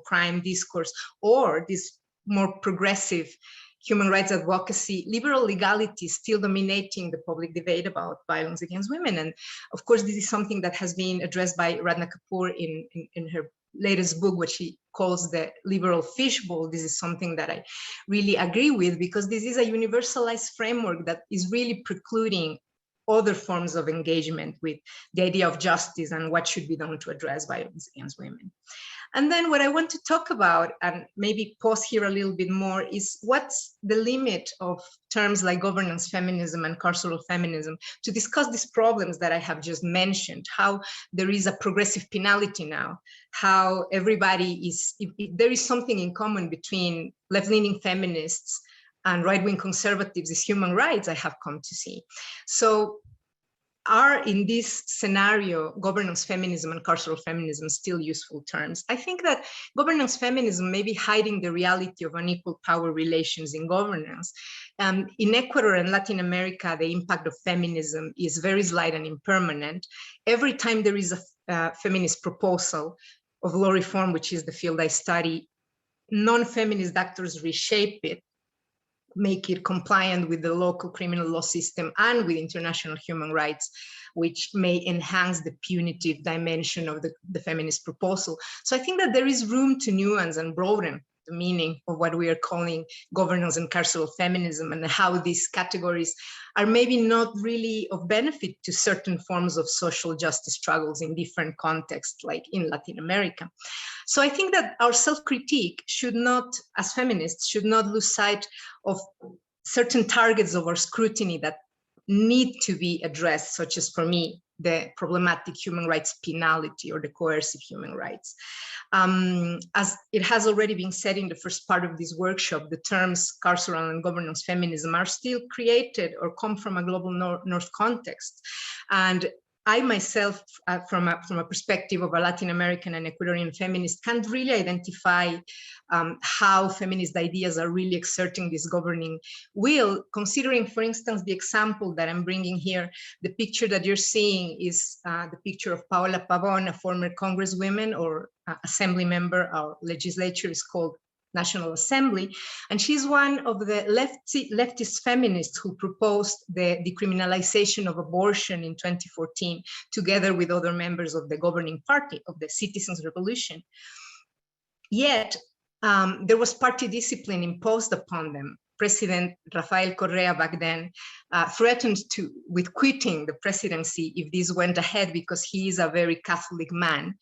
crime discourse, or this more progressive human rights advocacy, liberal legality is still dominating the public debate about violence against women. And of course, this is something that has been addressed by Radna Kapoor in her latest book, which she calls the liberal fishbowl. This is something that I really agree with, because this is a universalized framework that is really precluding other forms of engagement with the idea of justice and what should be done to address violence against women. And then what I want to talk about, and maybe pause here a little bit more, is what's the limit of terms like governance feminism and carceral feminism to discuss these problems that I have just mentioned, how there is a progressive penalty now, how everybody is, if there is something in common between left-leaning feminists and right-wing conservatives is human rights, I have come to see. So are, in this scenario, governance feminism and carceral feminism still useful terms? I think that governance feminism may be hiding the reality of unequal power relations in governance. In Ecuador and Latin America, the impact of feminism is very slight and impermanent. Every time there is a feminist proposal of law reform, which is the field I study, non-feminist actors reshape it, make it compliant with the local criminal law system and with international human rights, which may enhance the punitive dimension of the feminist proposal. So I think that there is room to nuance and broaden the meaning of what we are calling governance and carceral feminism, and how these categories are maybe not really of benefit to certain forms of social justice struggles in different contexts, like in Latin America. So I think that our self-critique should not, as feminists, should not lose sight of certain targets of our scrutiny that need to be addressed, such as, for me, the problematic human rights penalty or the coercive human rights. As it has already been said in the first part of this workshop, the terms carceral and governance feminism are still created or come from a global north context. And I myself, from a perspective of a Latin American and Ecuadorian feminist, can't really identify how feminist ideas are really exerting this governing will, considering, for instance, the example that I'm bringing here. The picture that you're seeing is the picture of Paola Pavon, a former congresswoman or assembly member. Our legislature is called National Assembly, and she's one of the leftist feminists who proposed the decriminalization of abortion in 2014, together with other members of the governing party of the Citizens' Revolution. Yet, there was party discipline imposed upon them. President Rafael Correa back then threatened with quitting the presidency if this went ahead, because he is a very Catholic man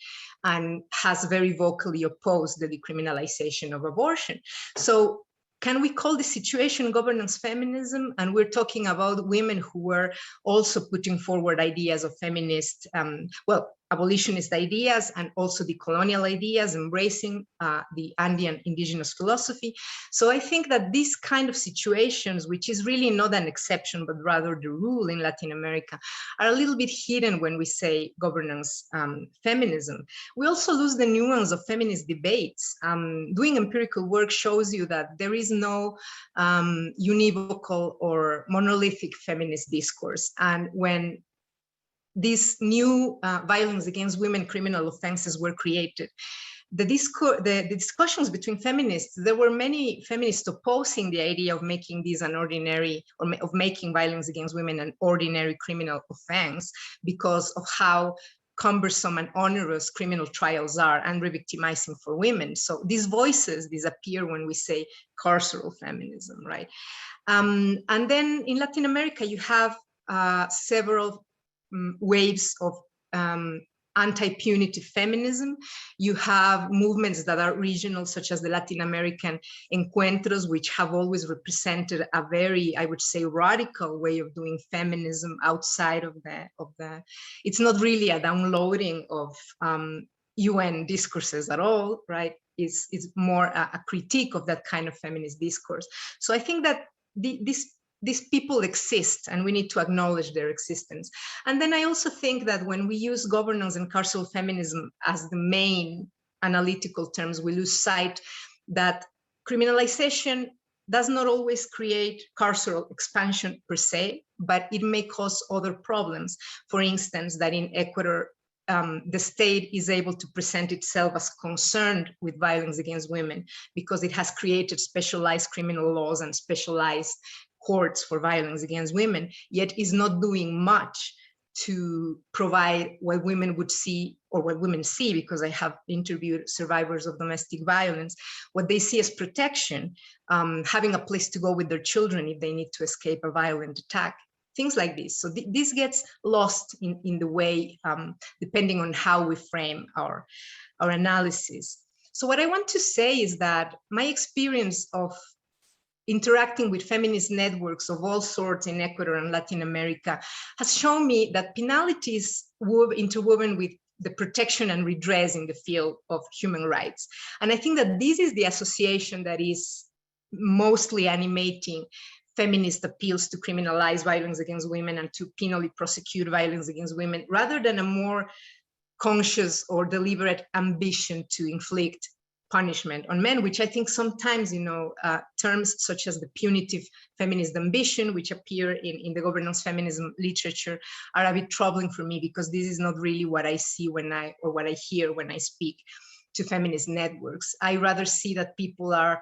and has very vocally opposed the decriminalization of abortion. So can we call the situation governance feminism? And we're talking about women who were also putting forward ideas of feminist, abolitionist ideas, and also the colonial ideas, embracing the Andean indigenous philosophy. So I think that these kind of situations, which is really not an exception, but rather the rule in Latin America, are a little bit hidden when we say governance feminism. We also lose the nuance of feminist debates. Doing empirical work shows you that there is no univocal or monolithic feminist discourse. And when these new violence against women criminal offenses were created, the discussions between feminists, there were many feminists opposing the idea of making these an ordinary, or of making violence against women an ordinary criminal offense, because of how cumbersome and onerous criminal trials are and re-victimizing for women. So these voices disappear when we say carceral feminism, right? And then in Latin America, you have several waves of anti-punitive feminism. You have movements that are regional, such as the Latin American encuentros, which have always represented a very, I would say, radical way of doing feminism outside of the it's not really a downloading of UN discourses at all, right? It's more a critique of that kind of feminist discourse. So I think that these people exist, and we need to acknowledge their existence. And then I also think that when we use governance and carceral feminism as the main analytical terms, we lose sight that criminalization does not always create carceral expansion per se, but it may cause other problems. For instance, that in Ecuador, the state is able to present itself as concerned with violence against women because it has created specialized criminal laws and specialized courts for violence against women, yet is not doing much to provide what women would see, or what women see, because I have interviewed survivors of domestic violence, what they see as protection, having a place to go with their children if they need to escape a violent attack, things like this. So this gets lost in the way, depending on how we frame our analysis. So what I want to say is that my experience of interacting with feminist networks of all sorts in Ecuador and Latin America has shown me that penalities interwoven with the protection and redress in the field of human rights. And I think that this is the association that is mostly animating feminist appeals to criminalize violence against women and to penally prosecute violence against women, rather than a more conscious or deliberate ambition to inflict punishment on men, which I think sometimes, terms such as the punitive feminist ambition, which appear in the governance feminism literature, are a bit troubling for me, because this is not really what I see or what I hear when I speak to feminist networks. I rather see that people are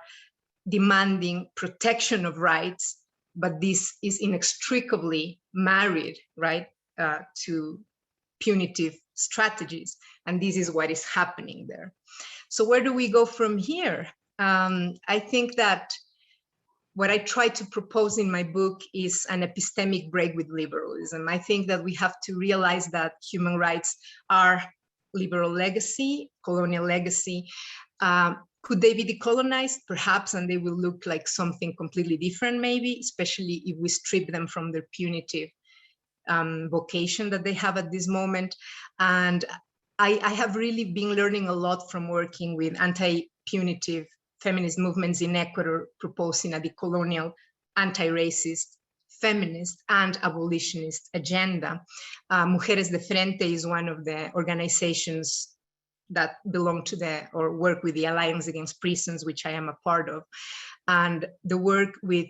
demanding protection of rights, but this is inextricably married, right, to punitive strategies. And this is what is happening there. So where do we go from here? I think that what I try to propose in my book is an epistemic break with liberalism. I think that we have to realize that human rights are liberal legacy, colonial legacy. Could they be decolonized? Perhaps, and they will look like something completely different, maybe, especially if we strip them from their punitive vocation that they have at this moment. And I have really been learning a lot from working with anti-punitive feminist movements in Ecuador, proposing a decolonial, anti-racist feminist and abolitionist agenda. Mujeres de Frente is one of the organizations that belong to or work with the Alliance Against Prisons, which I am a part of. And the work with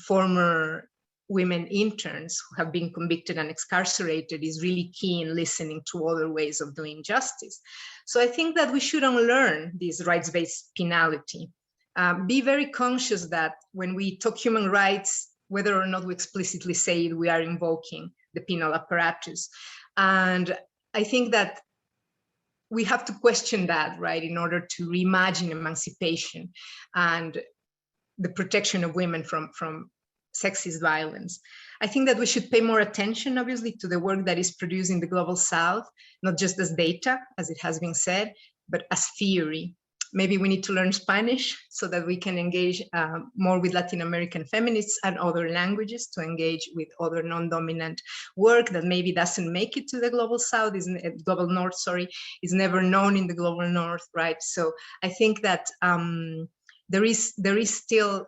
former women interns who have been convicted and incarcerated is really key in listening to other ways of doing justice. So I think that we should unlearn this rights-based penalty. Be very conscious that when we talk human rights, whether or not we explicitly say it, we are invoking the penal apparatus. And I think that we have to question that, right, in order to reimagine emancipation and the protection of women from sexist violence. I think that we should pay more attention, obviously, to the work that is produced in the Global South, not just as data, as it has been said, but as theory. Maybe we need to learn Spanish so that we can engage more with Latin American feminists and other languages, to engage with other non-dominant work that maybe doesn't make it to the Global South, Global North, sorry, is never known in the Global North, right? So I think that there is still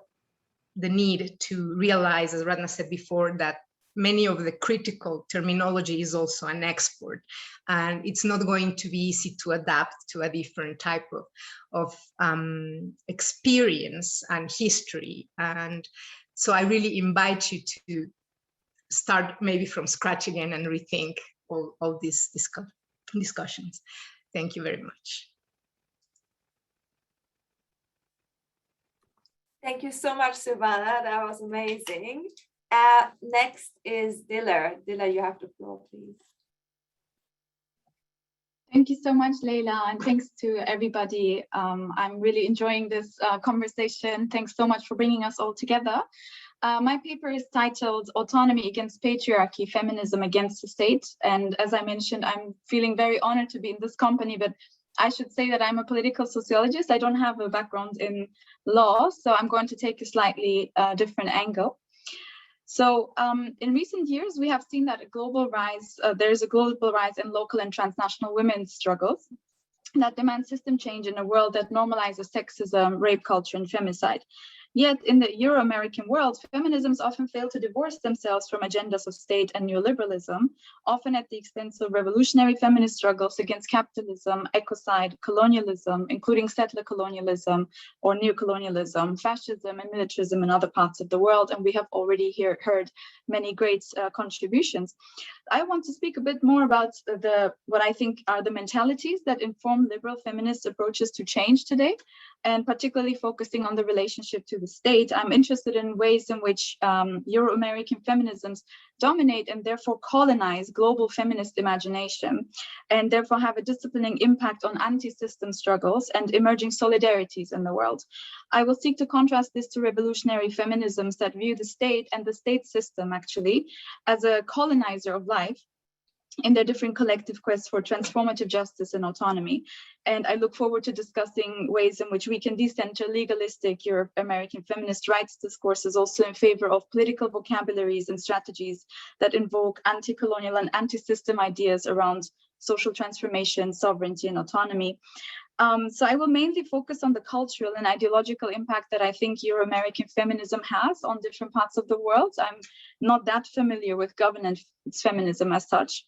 the need to realize, as Ratna said before, that many of the critical terminology is also an export, and it's not going to be easy to adapt to a different type of experience and history. And so I really invite you to start maybe from scratch again and rethink all these discussions. Thank you very much. Thank you so much, Silvana. That was amazing. Next is Diller. Diller, you have the floor, please. Thank you so much, Leila, and thanks to everybody. I'm really enjoying this conversation. Thanks so much for bringing us all together. My paper is titled Autonomy Against Patriarchy, Feminism Against the State. And as I mentioned, I'm feeling very honored to be in this company, but I should say that I'm a political sociologist. I don't have a background in law, so I'm going to take a slightly different angle. So in recent years, we have seen that there's a global rise in local and transnational women's struggles that demand system change in a world that normalizes sexism, rape culture, and femicide. Yet in the Euro-American world, feminisms often fail to divorce themselves from agendas of state and neoliberalism, often at the expense of revolutionary feminist struggles against capitalism, ecocide, colonialism, including settler colonialism or neocolonialism, fascism and militarism in other parts of the world. And we have already heard many great contributions. I want to speak a bit more about what I think are the mentalities that inform liberal feminist approaches to change today, and particularly focusing on the relationship to the state. I'm interested in ways in which Euro-American feminisms dominate and therefore colonize global feminist imagination, and therefore have a disciplining impact on anti-system struggles and emerging solidarities in the world. I will seek to contrast this to revolutionary feminisms that view the state and the state system actually as a colonizer of life in their different collective quests for transformative justice and autonomy. And I look forward to discussing ways in which we can decenter legalistic Euro-American feminist rights discourses also in favor of political vocabularies and strategies that invoke anti-colonial and anti-system ideas around social transformation, sovereignty, and autonomy. So I will mainly focus on the cultural and ideological impact that I think Euro-American feminism has on different parts of the world. I'm not that familiar with governance feminism as such.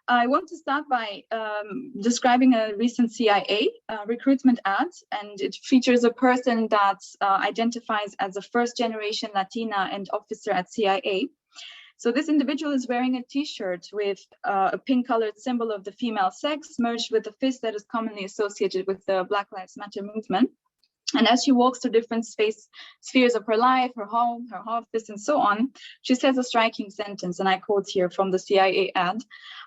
I want to start by describing a recent CIA recruitment ad, and it features a person that identifies as a first-generation Latina and officer at CIA. So this individual is wearing a t-shirt with a pink-colored symbol of the female sex merged with a fist that is commonly associated with the Black Lives Matter movement. And as she walks through different spheres of her life, her home, her office, and so on, she says a striking sentence, and I quote here from the CIA ad: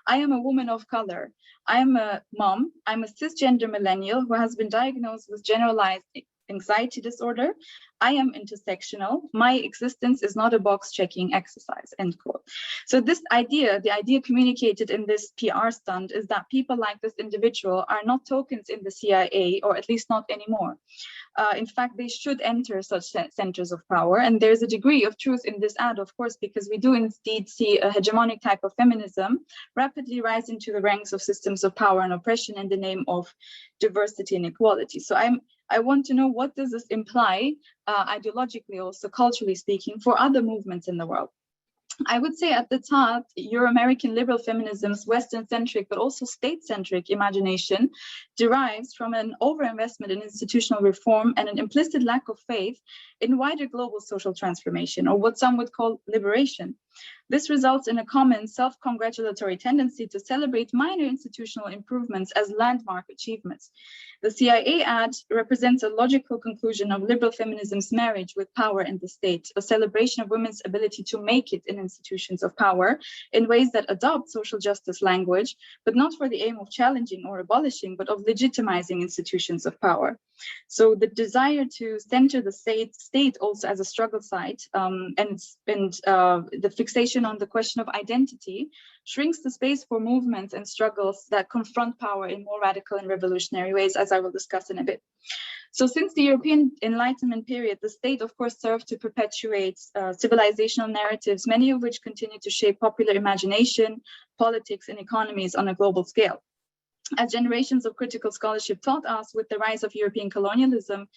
"I am a woman of color. I am a mom. I'm a cisgender millennial who has been diagnosed with generalized anxiety disorder. I am intersectional. My existence is not a box checking exercise," end quote. So this idea, the idea communicated in this PR stunt, is that people like this individual are not tokens in the CIA, or at least not anymore. In fact, they should enter such centers of power. And there's a degree of truth in this ad, of course, because we do indeed see a hegemonic type of feminism rapidly rise into the ranks of systems of power and oppression in the name of diversity and equality. So I want to know, what does this imply ideologically, also culturally speaking, for other movements in the world? I would say at the top, Euro-American liberal feminism's Western-centric, but also state-centric imagination derives from an overinvestment in institutional reform and an implicit lack of faith in wider global social transformation, or what some would call liberation. This results in a common self-congratulatory tendency to celebrate minor institutional improvements as landmark achievements. The CIA ad represents a logical conclusion of liberal feminism's marriage with power and the state, a celebration of women's ability to make it in institutions of power in ways that adopt social justice language, but not for the aim of challenging or abolishing, but of legitimizing institutions of power. So the desire to center the state also as a struggle site and the fixation on the question of identity shrinks the space for movements and struggles that confront power in more radical and revolutionary ways, as I will discuss in a bit. So since the European Enlightenment period, the state, of course, served to perpetuate civilizational narratives, many of which continue to shape popular imagination, politics, and economies on a global scale. As generations of critical scholarship taught us, with the rise of European colonialism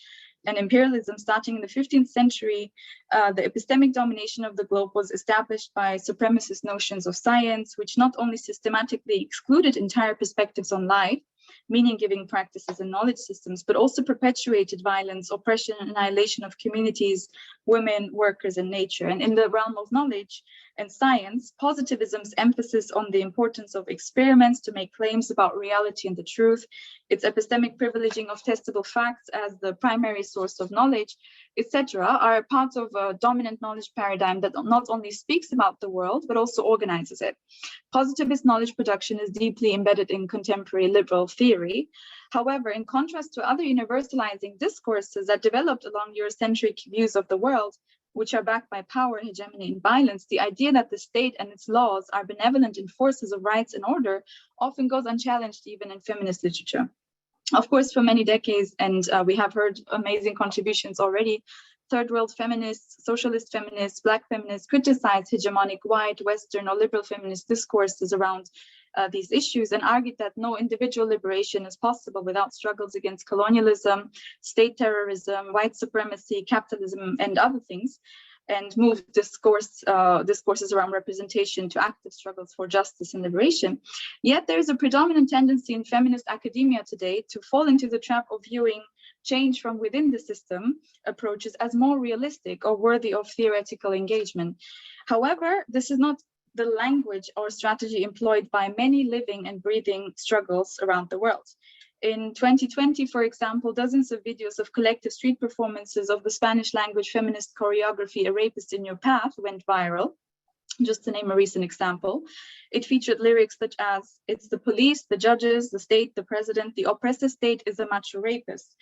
and imperialism starting in the 15th century, the epistemic domination of the globe was established by supremacist notions of science, which not only systematically excluded entire perspectives on life, meaning-giving practices and knowledge systems, but also perpetuated violence, oppression, and annihilation of communities, women, workers, and nature. And in the realm of knowledge and science, positivism's emphasis on the importance of experiments to make claims about reality and the truth, its epistemic privileging of testable facts as the primary source of knowledge, etc., are part of a dominant knowledge paradigm that not only speaks about the world, but also organizes it. Positivist knowledge production is deeply embedded in contemporary liberal theory. However, in contrast to other universalizing discourses that developed along Eurocentric views of the world, which are backed by power, hegemony, and violence, the idea that the state and its laws are benevolent enforcers of rights and order often goes unchallenged even in feminist literature. Of course, for many decades, and we have heard amazing contributions already, third world feminists, socialist feminists, Black feminists criticized hegemonic white, Western, or liberal feminist discourses around these issues and argued that no individual liberation is possible without struggles against colonialism, state terrorism, white supremacy, capitalism, and other things, and moved discourses around representation to active struggles for justice and liberation. Yet there is a predominant tendency in feminist academia today to fall into the trap of viewing change from within the system approaches as more realistic or worthy of theoretical engagement. However, this is not the language or strategy employed by many living and breathing struggles around the world. In 2020, for example, dozens of videos of collective street performances of the Spanish language feminist choreography, A Rapist in Your Path, went viral. Just to name a recent example, it featured lyrics such as, "It's the police, the judges, the state, the president, the oppressive state is a macho rapist."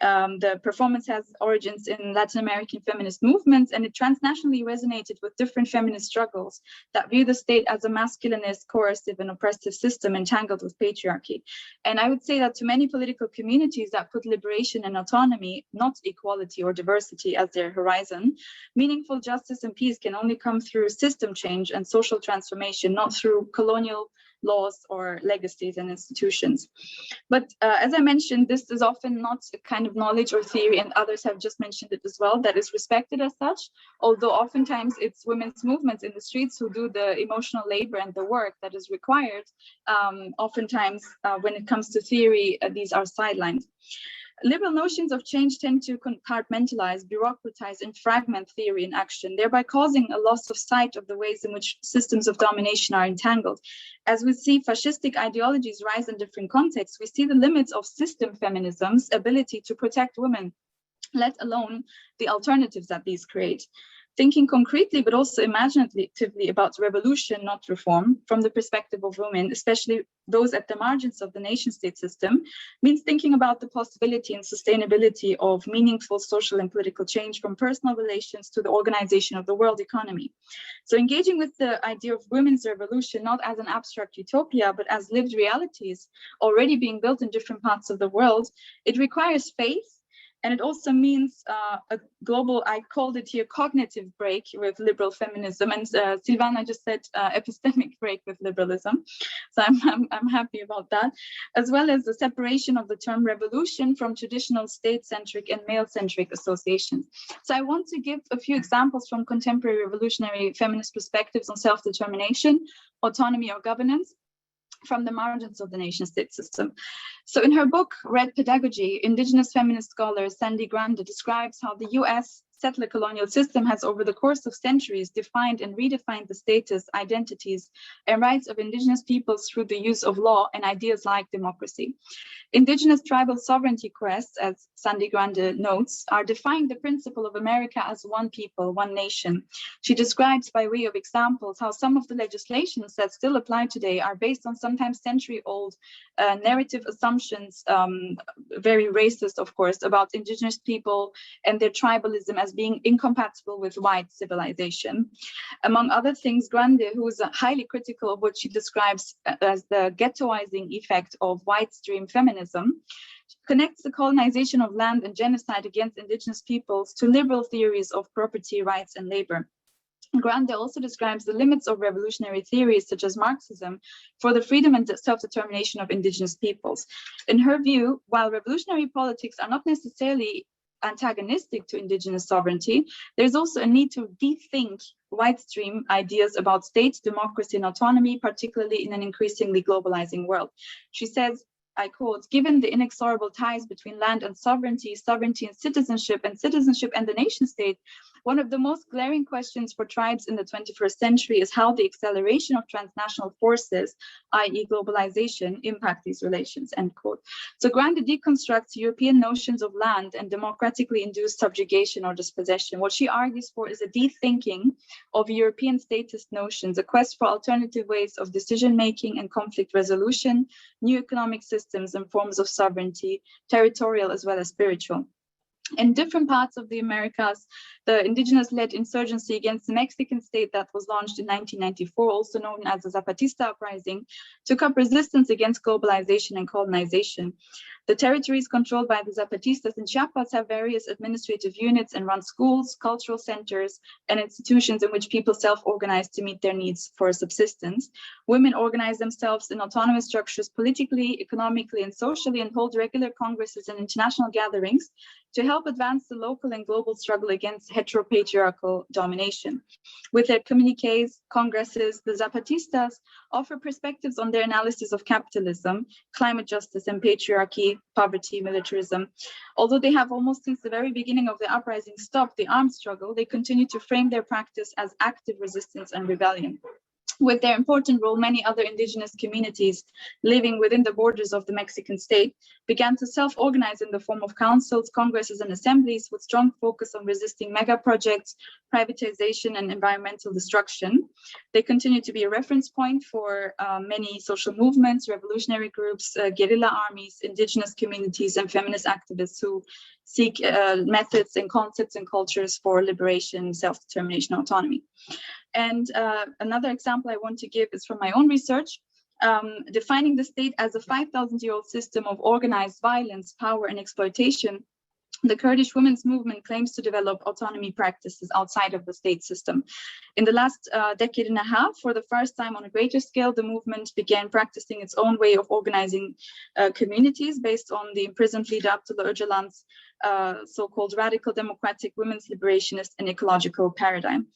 The performance has origins in Latin American feminist movements, and it transnationally resonated with different feminist struggles that view the state as a masculinist, coercive, and oppressive system entangled with patriarchy. And I would say that to many political communities that put liberation and autonomy, not equality or diversity, as their horizon, meaningful justice and peace can only come through system change and social transformation, not through colonial laws or legacies and institutions. But as I mentioned, this is often not a kind of knowledge or theory, and others have just mentioned it as well, that is respected as such, although oftentimes it's women's movements in the streets who do the emotional labor and the work that is required. Oftentimes, when it comes to theory, these are sidelined. Liberal notions of change tend to compartmentalize, bureaucratize, and fragment theory in action, thereby causing a loss of sight of the ways in which systems of domination are entangled. As we see fascistic ideologies rise in different contexts, we see the limits of system feminism's ability to protect women, let alone the alternatives that these create. Thinking concretely, but also imaginatively about revolution, not reform, from the perspective of women, especially those at the margins of the nation-state system, means thinking about the possibility and sustainability of meaningful social and political change from personal relations to the organization of the world economy. So engaging with the idea of women's revolution, not as an abstract utopia, but as lived realities already being built in different parts of the world, it requires faith, And it also means a global, I called it here, cognitive break with liberal feminism. And Silvana just said epistemic break with liberalism. So I'm happy about that. As well as the separation of the term revolution from traditional state-centric and male-centric associations. So I want to give a few examples from contemporary revolutionary feminist perspectives on self-determination, autonomy or governance, from the margins of the nation-state system. So in her book, Red Pedagogy, indigenous feminist scholar Sandy Grande describes how the US settler colonial system has over the course of centuries defined and redefined the status, identities, and rights of indigenous peoples through the use of law and ideas like democracy. Indigenous tribal sovereignty quests, as Sandy Grande notes, are defying the principle of America as one people, one nation. She describes by way of examples how some of the legislations that still apply today are based on sometimes century-old narrative assumptions, very racist, of course, about indigenous people and their tribalism as being incompatible with white civilization. Among other things, Grande, who is highly critical of what she describes as the ghettoizing effect of white stream feminism, connects the colonization of land and genocide against indigenous peoples to liberal theories of property rights and labor. Grande also describes the limits of revolutionary theories such as Marxism for the freedom and self-determination of indigenous peoples. In her view, while revolutionary politics are not necessarily antagonistic to indigenous sovereignty, there's also a need to rethink white stream ideas about state, democracy, and autonomy, particularly in an increasingly globalizing world. She says, I quote, given the inexorable ties between land and sovereignty, sovereignty and citizenship and the nation state, one of the most glaring questions for tribes in the 21st century is how the acceleration of transnational forces, i.e. globalization, impact these relations, end quote. So Grande deconstructs European notions of land and democratically induced subjugation or dispossession. What she argues for is a rethinking of European statist notions, a quest for alternative ways of decision-making and conflict resolution, new economic systems and forms of sovereignty, territorial as well as spiritual. In different parts of the Americas, the indigenous-led insurgency against the Mexican state that was launched in 1994, also known as the Zapatista Uprising, took up resistance against globalization and colonization. The territories controlled by the Zapatistas in Chiapas have various administrative units and run schools, cultural centers, and institutions in which people self-organize to meet their needs for subsistence. Women organize themselves in autonomous structures politically, economically, and socially, and hold regular congresses and international gatherings to help advance the local and global struggle against heteropatriarchal domination. With their communiques, congresses, the Zapatistas offer perspectives on their analysis of capitalism, climate justice, and patriarchy, poverty, militarism. Although they have almost since the very beginning of the uprising stopped the armed struggle, they continue to frame their practice as active resistance and rebellion. With their important role, many other indigenous communities living within the borders of the Mexican state began to self-organize in the form of councils, congresses, and assemblies with strong focus on resisting mega projects, privatization, and environmental destruction. They continue to be a reference point for many social movements, revolutionary groups, guerrilla armies, indigenous communities, and feminist activists who seek methods and concepts and cultures for liberation, self-determination, autonomy. And another example I want to give is from my own research, defining the state as a 5,000-year-old system of organized violence, power, and exploitation. The Kurdish women's movement claims to develop autonomy practices outside of the state system. In the last decade and a half, for the first time on a greater scale, the movement began practicing its own way of organizing communities based on the imprisoned leader Abdullah Öcalan's so-called radical democratic women's liberationist and ecological paradigm.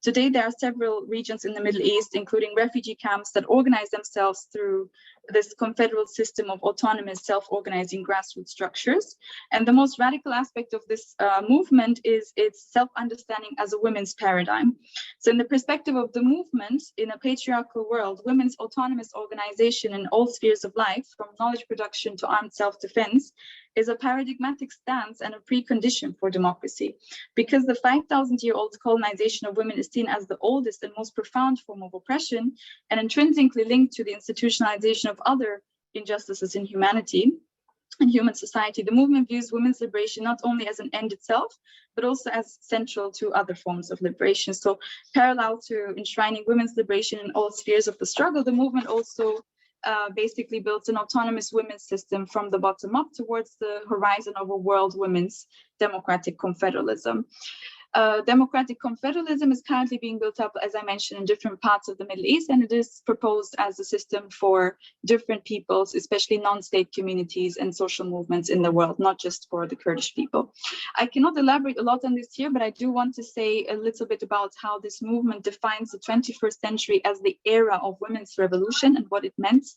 Today, there are several regions in the Middle East, including refugee camps, that organize themselves through this confederal system of autonomous self-organizing grassroots structures. And the most radical aspect of this movement is its self-understanding as a women's paradigm. So in the perspective of the movement, in a patriarchal world, women's autonomous organization in all spheres of life, from knowledge production to armed self-defense, is a paradigmatic stance and a precondition for democracy. Because the 5,000-year-old colonization of women is seen as the oldest and most profound form of oppression and intrinsically linked to the institutionalization of other injustices in humanity and human society, the movement views women's liberation not only as an end itself, but also as central to other forms of liberation. So parallel to enshrining women's liberation in all spheres of the struggle, the movement also basically built an autonomous women's system from the bottom up towards the horizon of a world women's democratic confederalism. Democratic confederalism is currently being built up, as I mentioned, in different parts of the Middle East, and it is proposed as a system for different peoples, especially non-state communities and social movements in the world, not just for the Kurdish people. I cannot elaborate a lot on this here, but I do want to say a little bit about how this movement defines the 21st century as the era of women's revolution and what it meant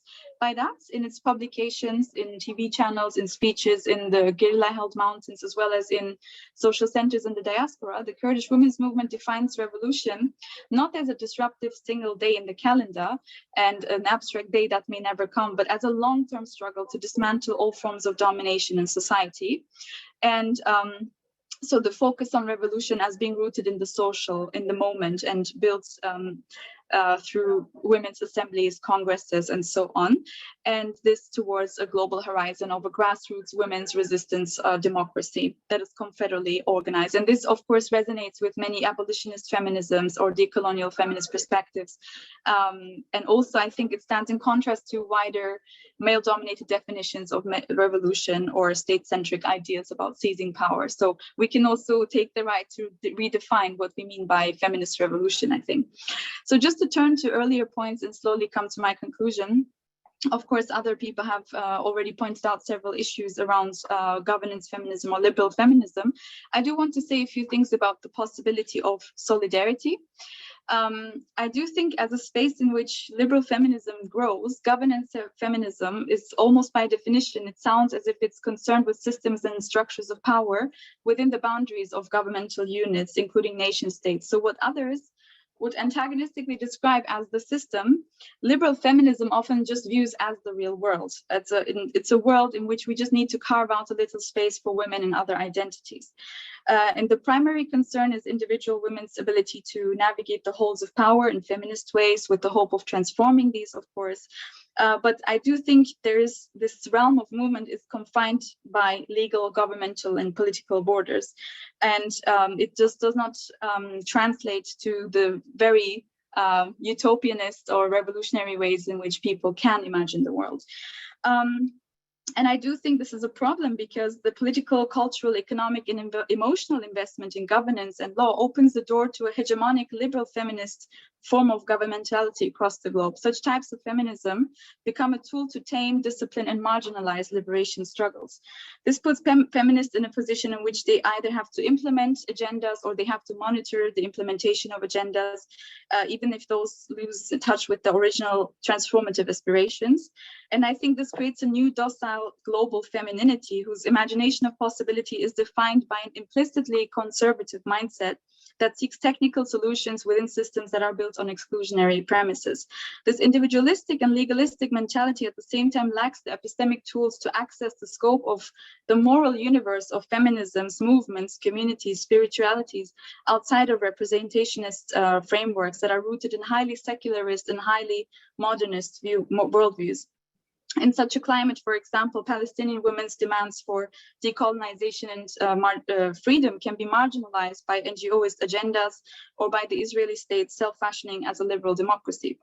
by that in its publications, in TV channels, in speeches, in the guerrilla-held mountains, as well as in social centers in the diaspora. The Kurdish women's movement defines revolution not as a disruptive single day in the calendar and an abstract day that may never come, but as a long-term struggle to dismantle all forms of domination in society. And so the focus on revolution as being rooted in the social, in the moment, and built through women's assemblies, congresses, and so on. And this towards a global horizon of a grassroots women's resistance democracy that is confederally organized. And this, of course, resonates with many abolitionist feminisms or decolonial feminist perspectives. And also, I think it stands in contrast to wider male-dominated definitions of revolution or state-centric ideas about seizing power. So we can also take the right to redefine what we mean by feminist revolution, I think. So just to turn to earlier points and slowly come to my conclusion, of course, other people have already pointed out several issues around governance feminism or liberal feminism. I do want to say a few things about the possibility of solidarity. I do think as a space in which liberal feminism grows, governance feminism is almost by definition, it sounds as if it's concerned with systems and structures of power within the boundaries of governmental units, including nation states. So what others would antagonistically describe as the system, liberal feminism often just views as the real world. It's a world in which we just need to carve out a little space for women and other identities. And the primary concern is individual women's ability to navigate the halls of power in feminist ways with the hope of transforming these, of course. But I do think there is this realm of movement is confined by legal, governmental, and political borders. And it just does not translate to the very utopianist or revolutionary ways in which people can imagine the world. And I do think this is a problem because the political, cultural, economic, and emotional investment in governance and law opens the door to a hegemonic liberal feminist form of governmentality across the globe. Such types of feminism become a tool to tame, discipline, and marginalize liberation struggles. This puts feminists in a position in which they either have to implement agendas or they have to monitor the implementation of agendas, even if those lose touch with the original transformative aspirations. And I think this creates a new docile global femininity whose imagination of possibility is defined by an implicitly conservative mindset that seeks technical solutions within systems that are built on exclusionary premises. This individualistic and legalistic mentality at the same time lacks the epistemic tools to access the scope of the moral universe of feminisms, movements, communities, spiritualities outside of representationist frameworks that are rooted in highly secularist and highly modernist worldviews. In such a climate, for example, Palestinian women's demands for decolonization and freedom can be marginalized by NGOist agendas or by the Israeli state self-fashioning as a liberal democracy.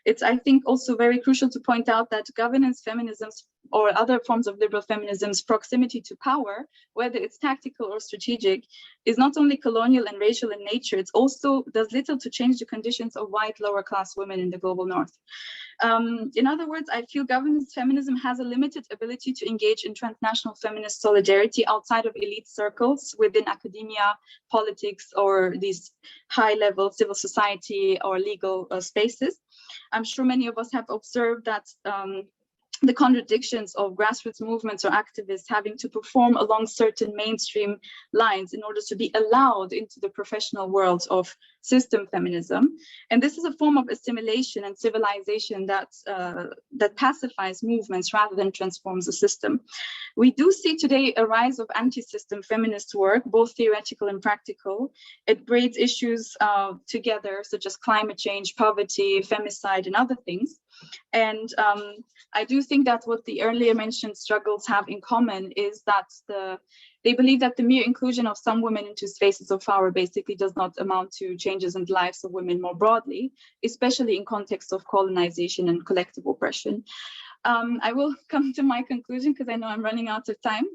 It's, I think, also very crucial to point out that governance feminisms or other forms of liberal feminism's proximity to power, whether it's tactical or strategic, is not only colonial and racial in nature, it also does little to change the conditions of white lower class women in the global north. In other words, I feel governance feminism has a limited ability to engage in transnational feminist solidarity outside of elite circles within academia, politics, or these high-level civil society or legal spaces. I'm sure many of us have observed that the contradictions of grassroots movements or activists having to perform along certain mainstream lines in order to be allowed into the professional world of system feminism. And this is a form of assimilation and civilization that pacifies movements rather than transforms the system. We do see today a rise of anti-system feminist work, both theoretical and practical. It brings issues together, such as climate change, poverty, femicide, and other things. And I do think that what the earlier mentioned struggles have in common is that the They believe that the mere inclusion of some women into spaces of power basically does not amount to changes in the lives of women more broadly, especially in context of colonization and collective oppression. I will come to my conclusion because I know I'm running out of time.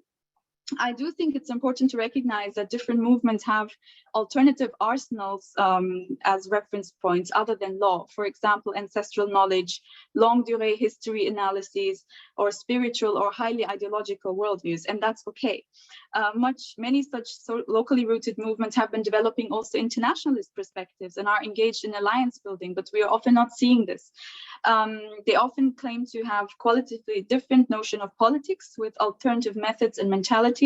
I do think it's important to recognize that different movements have alternative arsenals as reference points other than law. For example, ancestral knowledge, longue durée history analyses, or spiritual or highly ideological worldviews, and that's okay. Many such locally rooted movements have been developing also internationalist perspectives and are engaged in alliance building, but we are often not seeing this. They often claim to have qualitatively different notion of politics with alternative methods and mentalities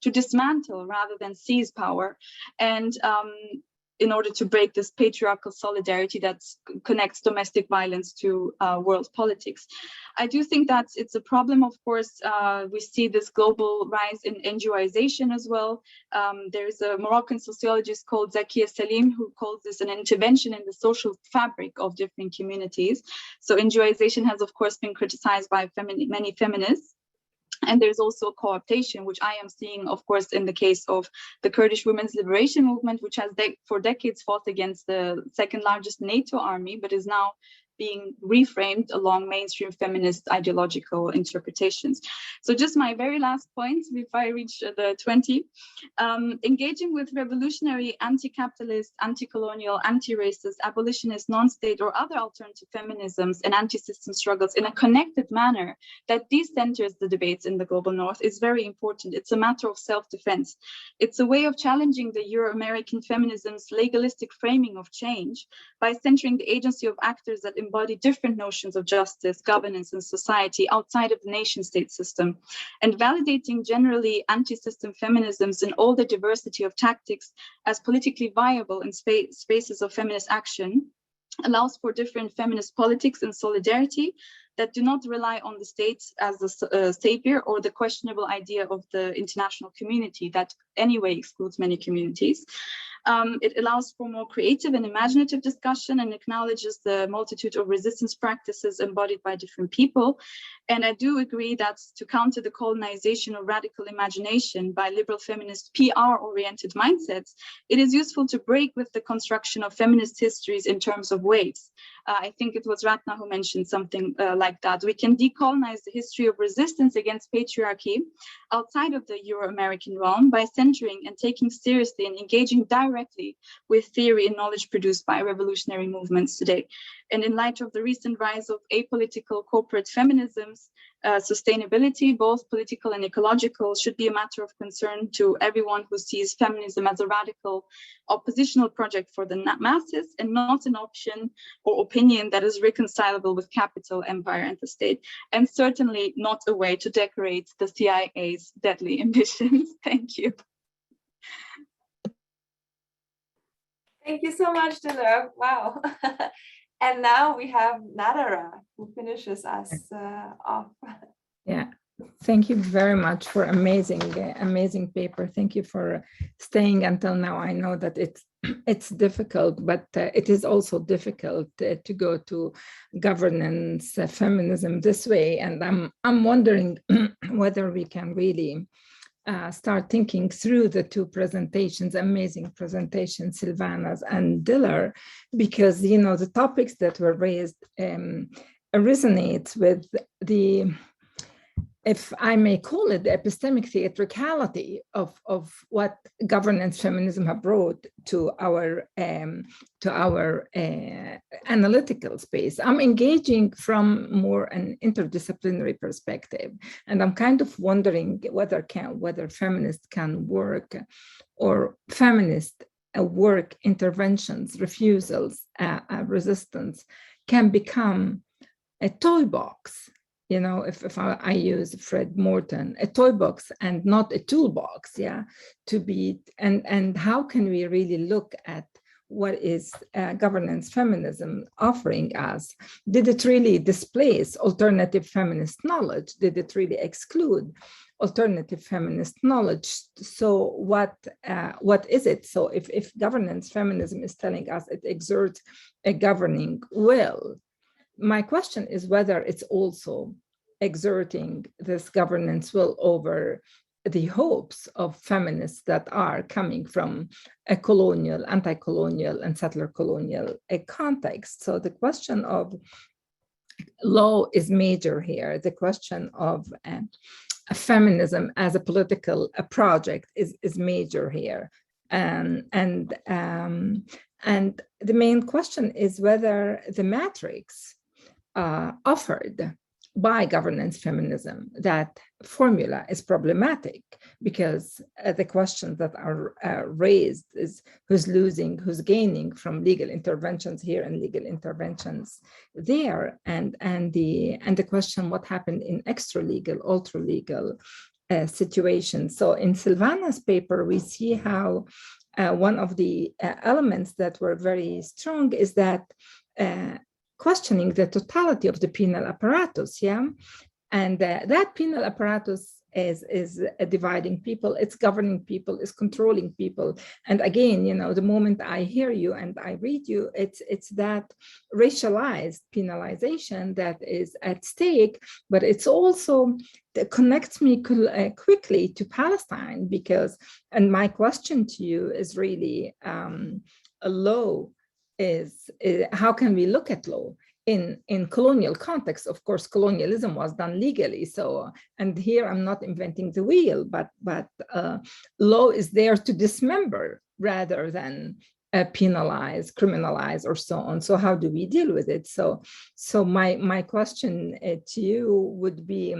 to dismantle rather than seize power, and in order to break this patriarchal solidarity that connects domestic violence to world politics. I do think that it's a problem, of course. We see this global rise in NGOization as well. There's a Moroccan sociologist called Zakia Salim who calls this an intervention in the social fabric of different communities. So NGOization has, of course, been criticized by many feminists. And there's also co-optation, which I am seeing, of course, in the case of the Kurdish women's liberation movement, which has for decades fought against the second largest NATO army, but is now being reframed along mainstream feminist ideological interpretations. So just my very last point before I reach the 20, engaging with revolutionary, anti-capitalist, anti-colonial, anti-racist, abolitionist, non-state or other alternative feminisms and anti-system struggles in a connected manner that decenters the debates in the global north is very important. It's a matter of self-defense. It's a way of challenging the Euro-American feminism's legalistic framing of change by centering the agency of actors that embody different notions of justice, governance, and society outside of the nation-state system, and validating generally anti-system feminisms in all the diversity of tactics as politically viable in spaces of feminist action allows for different feminist politics and solidarity that do not rely on the state as the savior or the questionable idea of the international community that anyway excludes many communities. It allows for more creative and imaginative discussion and acknowledges the multitude of resistance practices embodied by different people. And I do agree that to counter the colonization of radical imagination by liberal feminist PR-oriented mindsets, it is useful to break with the construction of feminist histories in terms of waves. I think it was Ratna who mentioned something like that. We can decolonize the history of resistance against patriarchy outside of the Euro-American realm by centering and taking seriously and engaging directly with theory and knowledge produced by revolutionary movements today. And in light of the recent rise of apolitical corporate feminisms, sustainability, both political and ecological, should be a matter of concern to everyone who sees feminism as a radical oppositional project for the masses and not an option or opinion that is reconcilable with capital, empire, and the state, and certainly not a way to decorate the CIA's deadly ambitions. Thank you. Thank you so much, Dilur. Wow. And now we have Nadara, who finishes us off. Yeah, thank you very much for amazing paper. Thank you for staying until now. I know that it's difficult, but it is also difficult to go to governance feminism this way. And I'm wondering whether we can really start thinking through the two presentations, amazing presentations, Silvana's and Dilur, because, you know, the topics that were raised resonates with the, if I may call it, the epistemic theatricality of what governance feminism have brought to our analytical space. I'm engaging from more an interdisciplinary perspective, and I'm kind of wondering whether feminists can work, or feminist work interventions, refusals, resistance can become a toy box. You know, if I use Fred Morton, a toy box and not a toolbox, yeah, to be, and how can we really look at what is governance feminism offering us? Did it really displace alternative feminist knowledge? Did it really exclude alternative feminist knowledge? So what is it? So if governance feminism is telling us it exerts a governing will, my question is whether it's also exerting this governance will over the hopes of feminists that are coming from a colonial, anti-colonial, and settler colonial context. So the question of law is major here. The question of feminism as a political project is major here. And the main question is whether the matrix offered by governance feminism, that formula is problematic, because the questions that are raised is who's losing, who's gaining from legal interventions here and legal interventions there, and the question what happened in extra-legal, ultra-legal situations. So in Silvana's paper, we see how one of the elements that were very strong is that questioning the totality of the penal apparatus, and that penal apparatus is dividing people, it's governing people, it's controlling people. And again, the moment I hear you and I read you, it's that racialized penalization that is at stake, but it's also that connects me quickly to Palestine, because, and my question to you is really a law is how can we look at law in colonial context? Of course, colonialism was done legally. So, and here I'm not inventing the wheel, but law is there to dismember rather than penalize, criminalize, or so on. So how do we deal with it? So my question to you would be,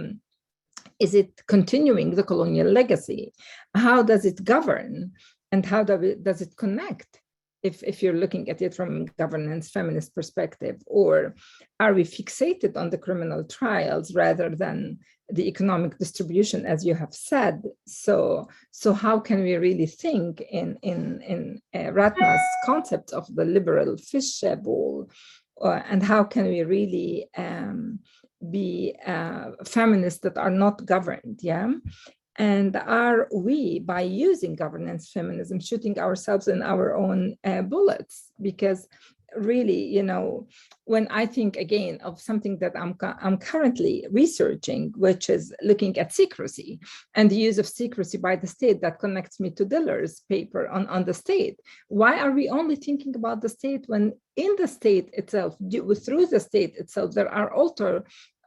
is it continuing the colonial legacy? How does it govern? And how does it connect? If you're looking at it from a governance feminist perspective, or are we fixated on the criminal trials rather than the economic distribution, as you have said? So how can we really think in Ratna's concept of the liberal fish bowl, and how can we really be feminists that are not governed? And are we, by using governance feminism, shooting ourselves in our own bullets? Because really, when I think again of something that I'm currently researching, which is looking at secrecy and the use of secrecy by the state, that connects me to Diller's paper on the state. Why are we only thinking about the state when in the state itself, through the state itself, there are also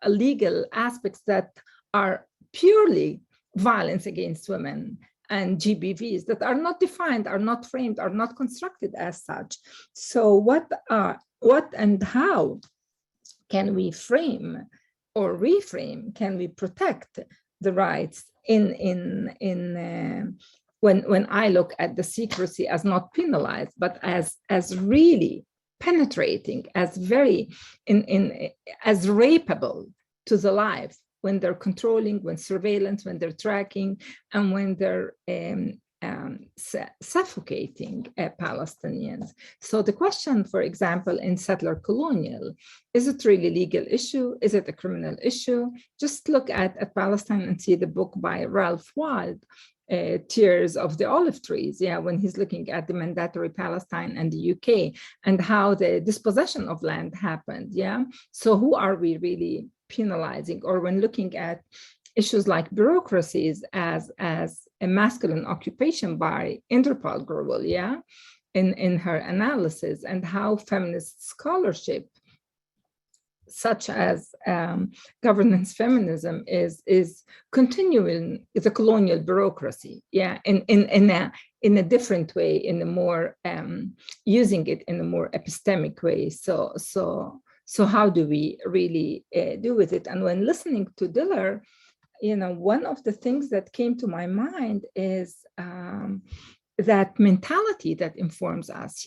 legal aspects that are purely violence against women and GBVs that are not defined, are not framed, are not constructed as such. So what and how can we frame or reframe? Can we protect the rights when I look at the secrecy as not penalized, but as really penetrating, as very as rapeable to the life, when they're controlling, when surveillance, when they're tracking, and when they're suffocating Palestinians. So the question, for example, in settler colonial, is it really legal issue? Is it a criminal issue? Just look at Palestine and see the book by Ralph Waldo, Tears of the Olive Trees, when he's looking at the mandatory Palestine and the UK and how the dispossession of land happened, So who are we really penalizing? Or when looking at issues like bureaucracies as a masculine occupation by Interpol Grewal, in her analysis, and how feminist scholarship, such as governance feminism, is continuing the colonial bureaucracy, in a different way, in a more using it in a more epistemic way. So how do we really do with it? And when listening to Diller, one of the things that came to my mind is that mentality that informs us,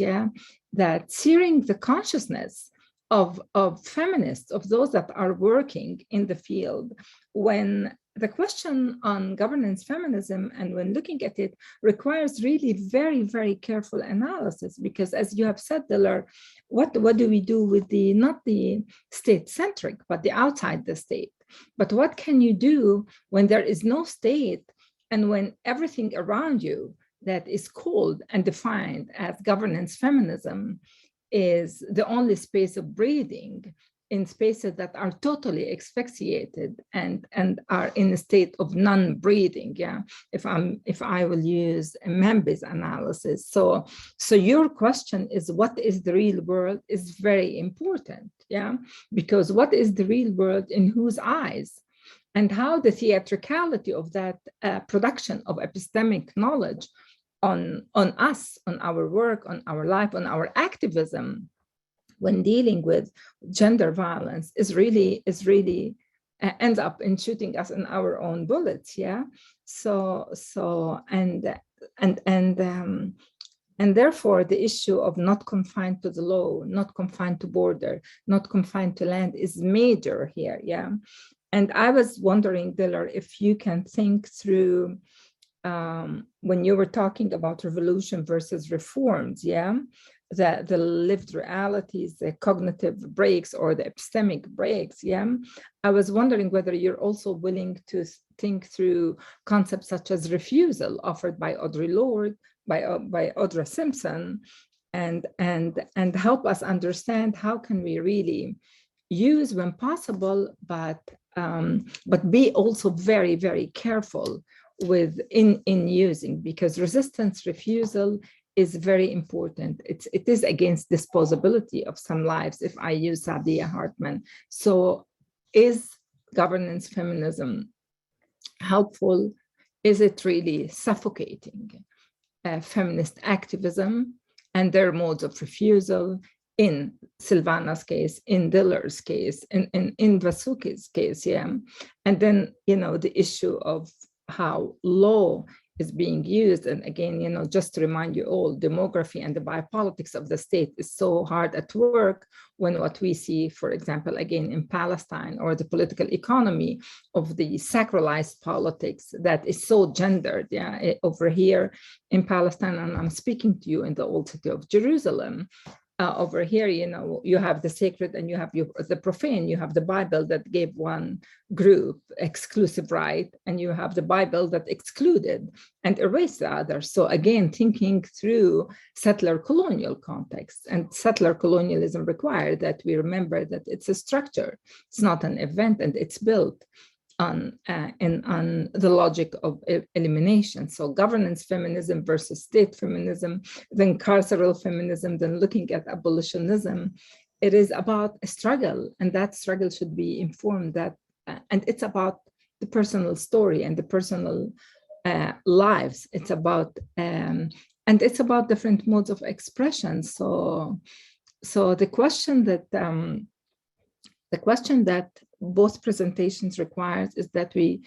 that searing the consciousness of feminists, of those that are working in the field, when the question on governance feminism and when looking at it requires really very, very careful analysis, because as you have said, Diller, what do we do with not the state-centric, but the outside the state? But what can you do when there is no state and when everything around you that is called and defined as governance feminism is the only space of breathing in spaces that are totally asphyxiated and are in a state of non-breathing. Yeah, if I will use a Membe's analysis. So your question is, what is the real world, is very important. Yeah, because what is the real world in whose eyes? And how the theatricality of that production of epistemic knowledge on us, on our work, on our life, on our activism, when dealing with gender violence, is really ends up in shooting us in our own bullets. Yeah. And therefore, the issue of not confined to the law, not confined to border, not confined to land is major here. Yeah. And I was wondering, Diller, if you can think through when you were talking about revolution versus reforms, yeah, the lived realities, the cognitive breaks or the epistemic breaks, yeah. I was wondering whether you're also willing to think through concepts such as refusal offered by Audre Lorde, by Audra Simpson, and help us understand how can we really use when possible, but be also very, very careful with in using, because resistance, refusal is very important. It is against disposability of some lives, if I use Saadia Hartman. So is governance feminism helpful? Is it really suffocating feminist activism and their modes of refusal? In Silvana's case, in Diller's case, in Vasuki's case, yeah. And then, the issue of how law is being used. And again, just to remind you all, demography and the biopolitics of the state is so hard at work when what we see, for example, again, in Palestine, or the political economy of the sacralized politics that is so gendered, yeah, over here in Palestine, and I'm speaking to you in the old city of Jerusalem. Over here, you have the sacred and you have the profane. You have the Bible that gave one group exclusive right, and you have the Bible that excluded and erased the other. So again, thinking through settler colonial context, and settler colonialism required that we remember that it's a structure. It's not an event, and it's built on the logic of elimination. So governance feminism versus state feminism, then carceral feminism, then looking at abolitionism. It is about a struggle, and that struggle should be informed that, and it's about the personal story and the personal lives. It's about, and it's about different modes of expression. So the question that both presentations requires is that we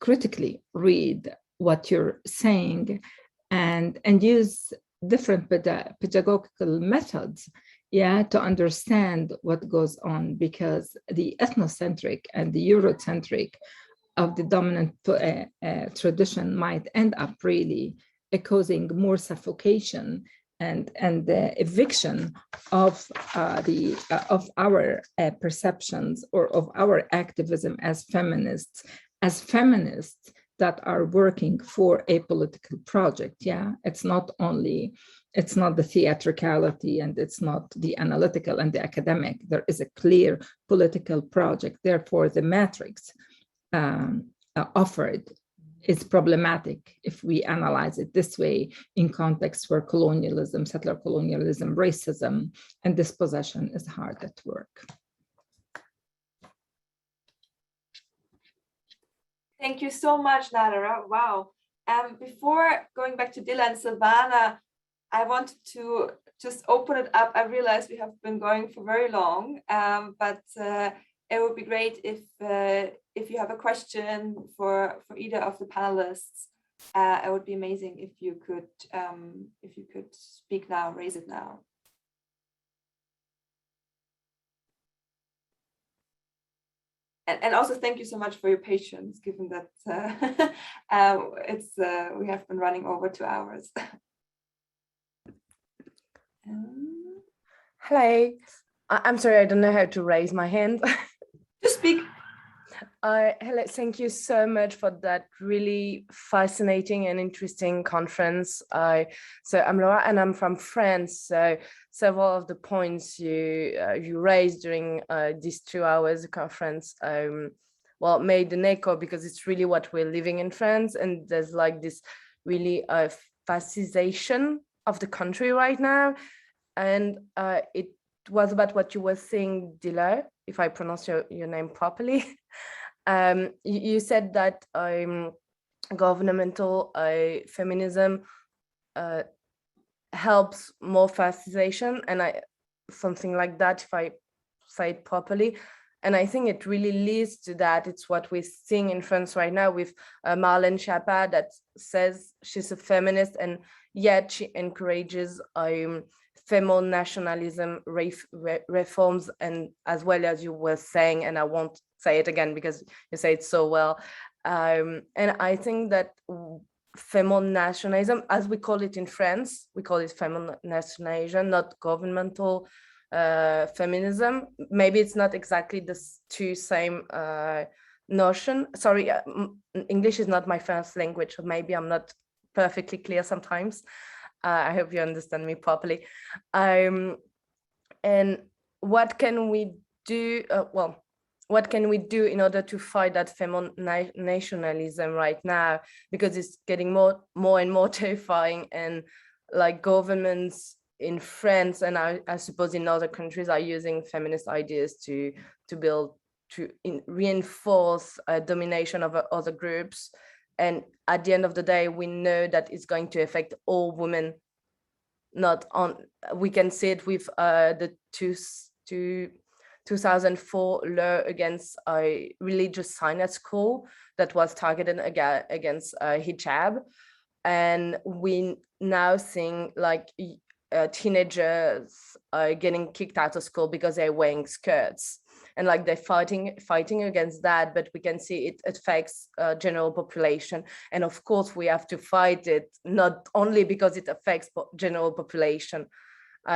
critically read what you're saying and use different pedagogical methods, yeah, to understand what goes on, because the ethnocentric and the Eurocentric of the dominant tradition might end up really causing more suffocation and the eviction of our perceptions or of our activism as feminists that are working for a political project. Yeah, it's not the theatricality, and it's not the analytical and the academic. There is a clear political project. Therefore, the matrix offered is problematic if we analyze it this way in contexts where colonialism, settler colonialism, racism, and dispossession is hard at work. Thank you so much, Nadara. Wow. Before going back to Dilla and Silvana, I wanted to just open it up. I realize we have been going for very long, but it would be great if you have a question for either of the panelists. It would be amazing if you could speak now, raise it now. And also thank you so much for your patience, given that we have been running over 2 hours. Hello, I'm sorry, I don't know how to raise my hand. Just speak. Hello, thank you so much for that really fascinating and interesting conference. So I'm Laura and I'm from France. So several of the points you raised during these 2 hours conference, well, made an echo because it's really what we're living in France. And there's like this really fascisation of the country right now. And it was about what you were saying, Dila, if I pronounce your name properly. You said that governmental feminism helps more fascisation, and something like that, if I say it properly. And I think it really leads to that. It's what we're seeing in France right now with Marlène Schiappa, that says she's a feminist, and yet she encourages female nationalism reforms, and as well as you were saying, and I won't say it again because you say it so well. And I think that female nationalism, as we call it in France, we call it female nationalism, not governmental feminism. Maybe it's not exactly the two same notion. Sorry, English is not my first language, so maybe I'm not perfectly clear sometimes. I hope you understand me properly. And what can we do? What can we do in order to fight that female nationalism right now? Because it's getting more and more terrifying, and like governments in France and I suppose in other countries are using feminist ideas to reinforce domination of other groups. And at the end of the day, we know that it's going to affect all women. We can see it with the 2004 law against a religious sign at school that was targeted against hijab. And we now seeing like teenagers getting kicked out of school because they're wearing skirts, and like they're fighting against that. But we can see it affects general population, and of course we have to fight it not only because it affects general population.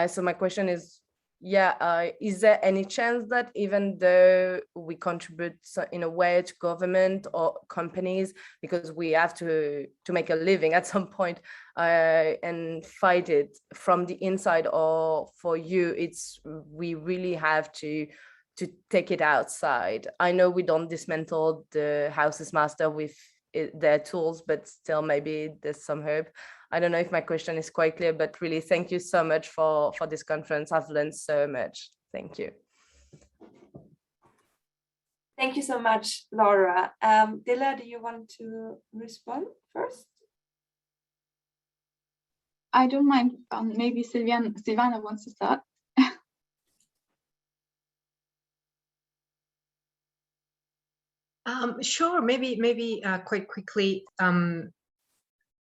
So my question is, is there any chance that even though we contribute in a way to government or companies, because we have to make a living at some point, and fight it from the inside, or for you we really have to take it outside? I know we don't dismantle the house's master with their tools, but still maybe there's some hope. I don't know if my question is quite clear, but really thank you so much for this conference. I've learned so much. Thank you. Thank you so much, Laura. Dila, do you want to respond first? I don't mind. Maybe Silvana wants to start. Sure, maybe quite quickly,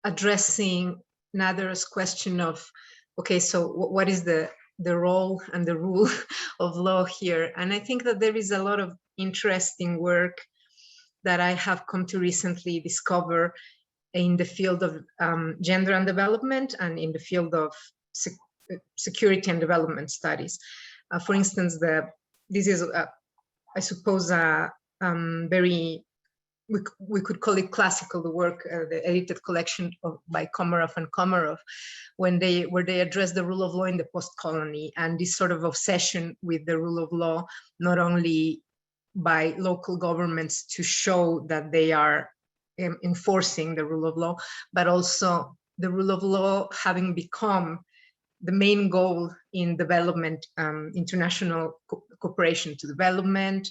addressing Nader's question of, okay, so what is the role and the rule of law here? And I think that there is a lot of interesting work that I have come to recently discover in the field of gender and development, and in the field of security and development studies. For instance, this is, I suppose, very, we could call it classical, the work, the edited collection by Komarov and Komarov, where they address the rule of law in the post-colony, and this sort of obsession with the rule of law, not only by local governments to show that they are enforcing the rule of law, but also the rule of law having become the main goal in development, international cooperation to development,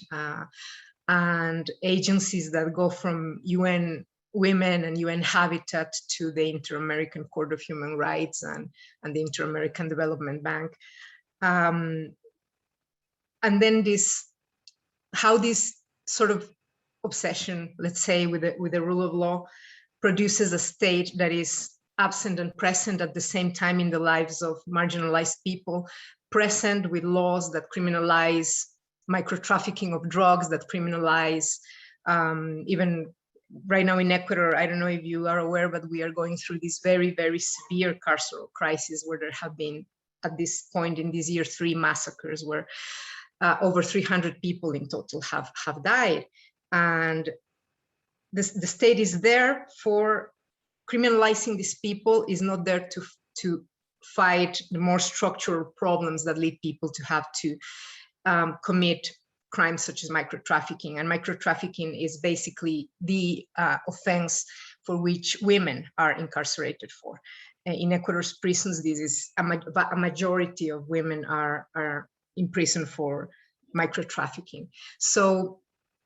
and agencies that go from UN Women and UN Habitat to the Inter-American Court of Human Rights and the Inter-American Development Bank. And then how this sort of obsession, let's say, with the rule of law produces a state that is absent and present at the same time in the lives of marginalized people, present with laws that criminalize micro-trafficking of drugs, that criminalize, even right now in Ecuador, I don't know if you are aware, but we are going through this very, very severe carceral crisis, where there have been, at this point in this year, 3 massacres where over 300 people in total have died. and the state is there for criminalizing these people, is not there to fight the more structural problems that lead people to have to commit crimes such as micro-trafficking. And micro-trafficking is basically the offense for which women are incarcerated for. In Ecuador's prisons, this is a majority of women are in prison for micro-trafficking. So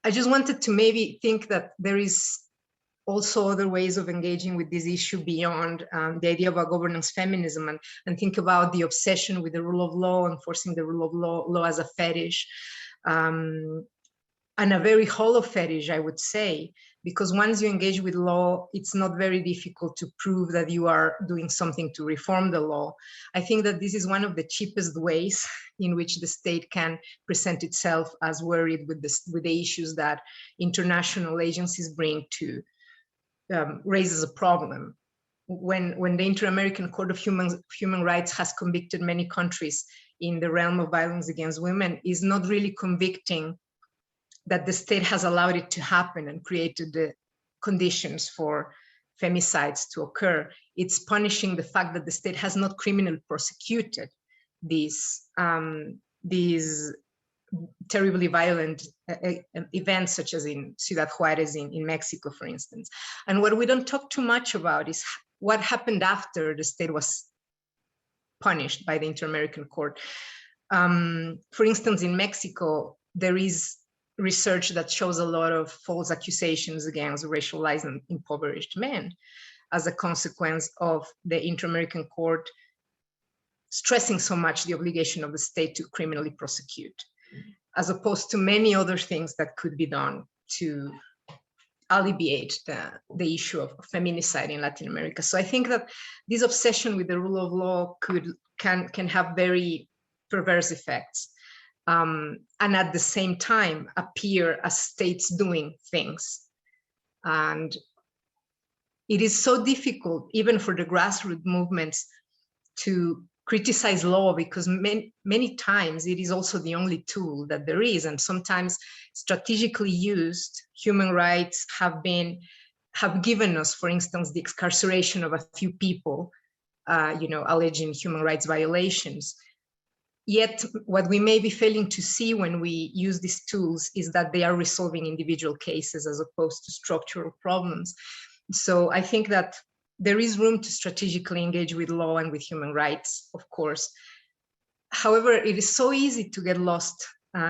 I just wanted to maybe think that there is also other ways of engaging with this issue beyond the idea of a governance feminism, and think about the obsession with the rule of law, enforcing the rule of law as a fetish, and a very hollow fetish, I would say, because once you engage with law, it's not very difficult to prove that you are doing something to reform the law. I think that this is one of the cheapest ways in which the state can present itself as worried with the issues that international agencies bring to raises a problem. When the Inter-American Court of Human Rights has convicted many countries in the realm of violence against women, is not really convicting that the state has allowed it to happen and created the conditions for femicides to occur. It's punishing the fact that the state has not criminally prosecuted these terribly violent events, such as in Ciudad Juarez in Mexico, for instance. And what we don't talk too much about is what happened after the state was punished by the Inter-American Court. For instance, in Mexico, there is research that shows a lot of false accusations against racialized and impoverished men as a consequence of the Inter-American Court stressing so much the obligation of the state to criminally prosecute, as opposed to many other things that could be done to alleviate the issue of feminicide in Latin America. So I think that this obsession with the rule of law can have very perverse effects, and at the same time appear as states doing things. And it is so difficult, even for the grassroots movements, to criticize law, because many times it is also the only tool that there is, and sometimes strategically used. Human rights have given us, for instance, the excarceration of a few people, alleging human rights violations. Yet what we may be failing to see when we use these tools is that they are resolving individual cases as opposed to structural problems. So I think that there is room to strategically engage with law and with human rights, of course. However, it is so easy to get lost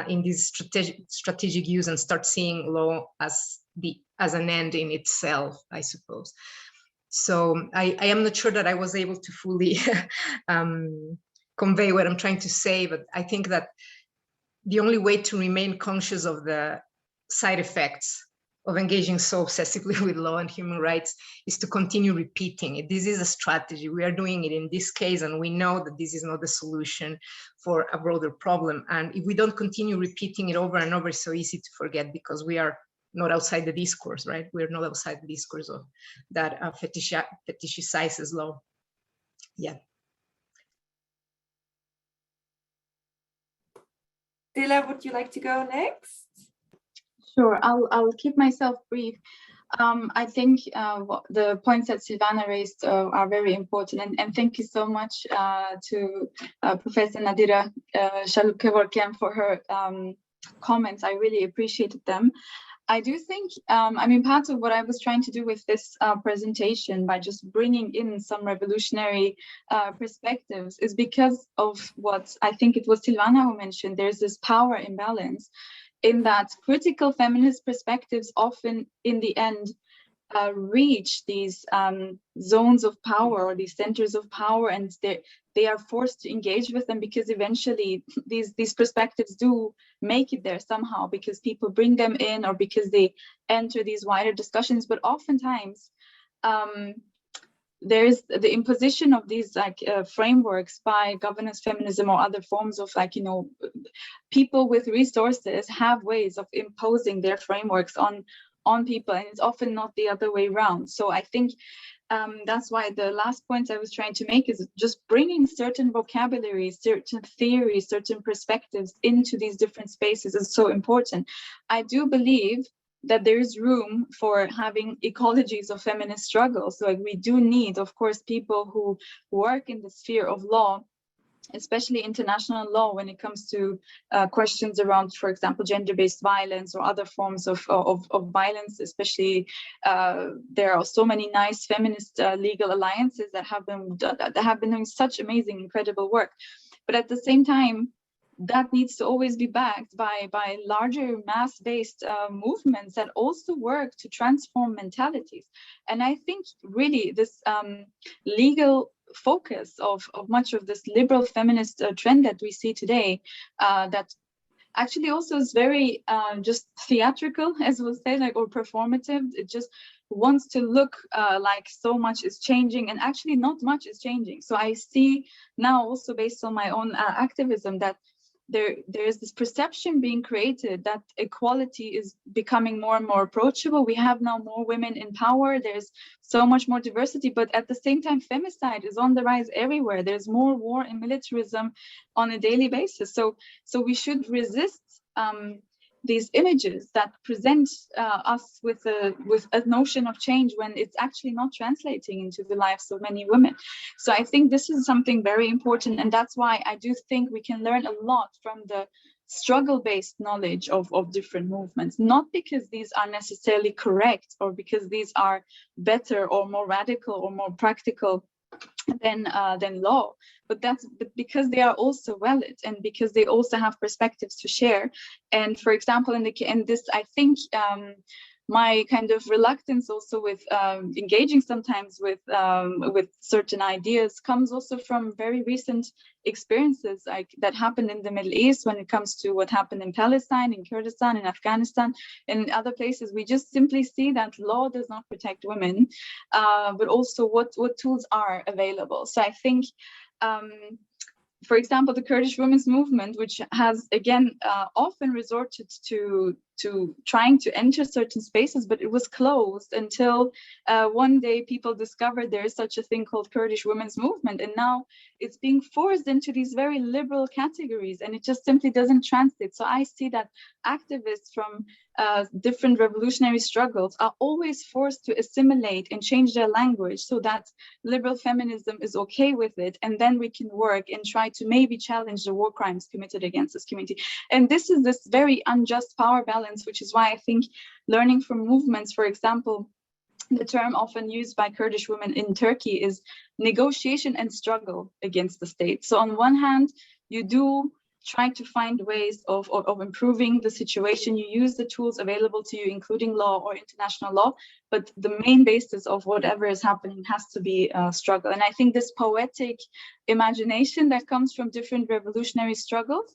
in this strategic use and start seeing law as an end in itself, I suppose. So I am not sure that I was able to fully convey what I'm trying to say, but I think that the only way to remain conscious of the side effects of engaging so obsessively with law and human rights is to continue repeating it. This is a strategy. We are doing it in this case, and we know that this is not the solution for a broader problem. And if we don't continue repeating it over and over, it's so easy to forget, because we are not outside the discourse, right? We're not outside the discourse of that fetishizes law. Yeah. Dila, would you like to go next? Sure, I'll keep myself brief. I think the points that Silvana raised are very important, and thank you so much to Professor Nadira Shalukevorkian for her comments. I really appreciated them. I do think, part of what I was trying to do with this presentation by just bringing in some revolutionary perspectives is because of what I think it was Silvana who mentioned. There's this power imbalance in that critical feminist perspectives often in the end reach these zones of power or these centers of power, and they are forced to engage with them, because eventually these perspectives do make it there somehow, because people bring them in or because they enter these wider discussions. But oftentimes there's the imposition of these frameworks by governance feminism or other forms of people with resources have ways of imposing their frameworks on people, and it's often not the other way around. So I think that's why the last point I was trying to make is just bringing certain vocabulary, certain theories, certain perspectives into these different spaces is so important. I do believe that there is room for having ecologies of feminist struggles. So like, we do need, of course, people who work in the sphere of law, especially international law, when it comes to questions around, for example, gender-based violence or other forms of violence. Especially, there are so many nice feminist legal alliances that have been doing such amazing, incredible work. But at the same time, that needs to always be backed by larger mass-based movements that also work to transform mentalities. And I think really this legal focus of much of this liberal feminist trend that we see today, that actually also is very just theatrical, as we'll say, like, or performative. It just wants to look like so much is changing, and actually not much is changing. So I see now, also based on my own activism, that there's this perception being created that equality is becoming more and more approachable. We have now more women in power. There's so much more diversity, but at the same time, femicide is on the rise everywhere. There's more war and militarism on a daily basis. So we should resist these images that present us with a notion of change when it's actually not translating into the lives of many women. So I think this is something very important, and that's why I do think we can learn a lot from the struggle-based knowledge of different movements, not because these are necessarily correct or because these are better or more radical or more practical than law, but because they are also valid and because they also have perspectives to share. And for example, in this, I think my kind of reluctance also with engaging sometimes with certain ideas comes also from very recent experiences that happened in the Middle East, when it comes to what happened in Palestine, in Kurdistan, in Afghanistan, and in other places. We just simply see that law does not protect women, but also what tools are available. So I think, for example, the Kurdish women's movement, which has again often resorted to trying to enter certain spaces, but it was closed until one day people discovered there is such a thing called Kurdish women's movement, and now it's being forced into these very liberal categories, and it just simply doesn't translate. So I see that activists from different revolutionary struggles are always forced to assimilate and change their language so that liberal feminism is okay with it, and then we can work and try to maybe challenge the war crimes committed against this community. And this is this very unjust power balance, which is why I think learning from movements, for example, the term often used by Kurdish women in Turkey is negotiation and struggle against the state. So on one hand, you do try to find ways of improving the situation. You use the tools available to you, including law or international law, but the main basis of whatever is happening has to be struggle. And I think this poetic imagination that comes from different revolutionary struggles,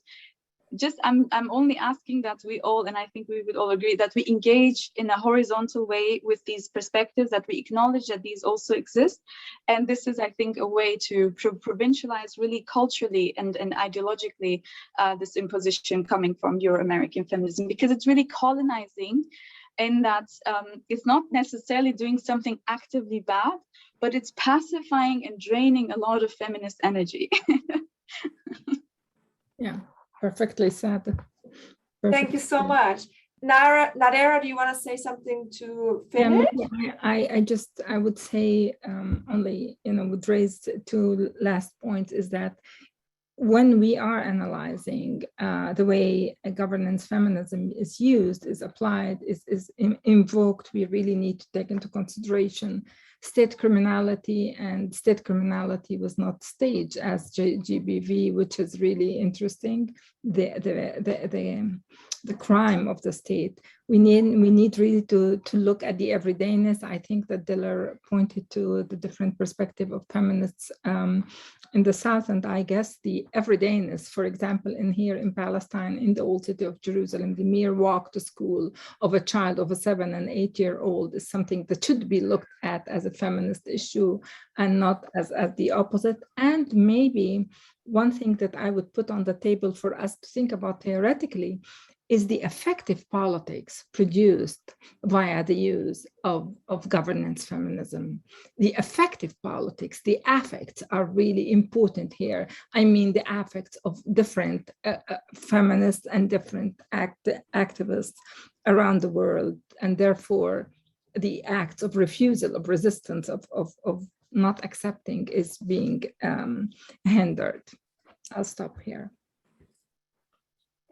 I'm only asking that we all, and I think we would all agree, that we engage in a horizontal way with these perspectives, that we acknowledge that these also exist. And this is, I think, a way to provincialize really culturally and ideologically this imposition coming from Euro-American feminism, because it's really colonizing in that it's not necessarily doing something actively bad, but it's pacifying and draining a lot of feminist energy. Yeah. Perfectly said. Thank you so much. Nadera, do you want to say something to finish? I would say only, would raise two last points, is that when we are analyzing the way a governance feminism is used, is applied, is invoked, we really need to take into consideration state criminality, and state criminality was not staged as GBV, which is really interesting. The crime of the state. We need really to look at the everydayness. I think that Diller pointed to the different perspective of feminists in the South, and I guess the everydayness, for example, here in Palestine, in the old city of Jerusalem, the mere walk to school of a child of a 7 and 8 year old is something that should be looked at as a feminist issue and not as the opposite. And maybe one thing that I would put on the table for us to think about theoretically is the effective politics produced via the use of governance feminism. The effective politics, the affects are really important here. I mean, the affects of different feminists and different activists around the world, and therefore the acts of refusal, of resistance, of not accepting is being hindered. I'll stop here.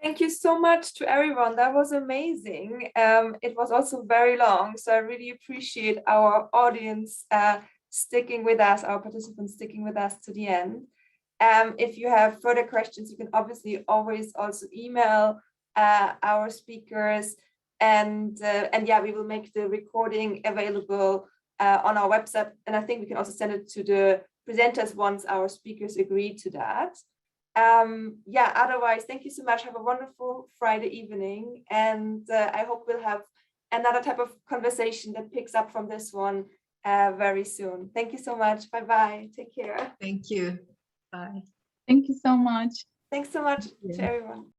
Thank you so much to everyone. That was amazing. It was also very long, so I really appreciate our audience sticking with us, our participants sticking with us to the end. If you have further questions, you can obviously always also email our speakers, and yeah, we will make the recording available on our website, and I think we can also send it to the presenters once our speakers agree to that. Yeah, otherwise, thank you so much. Have a wonderful Friday evening. And I hope we'll have another type of conversation that picks up from this one very soon. Thank you so much. Bye-bye. Take care. Thank you. Bye. Thank you so much. Thanks so much to everyone.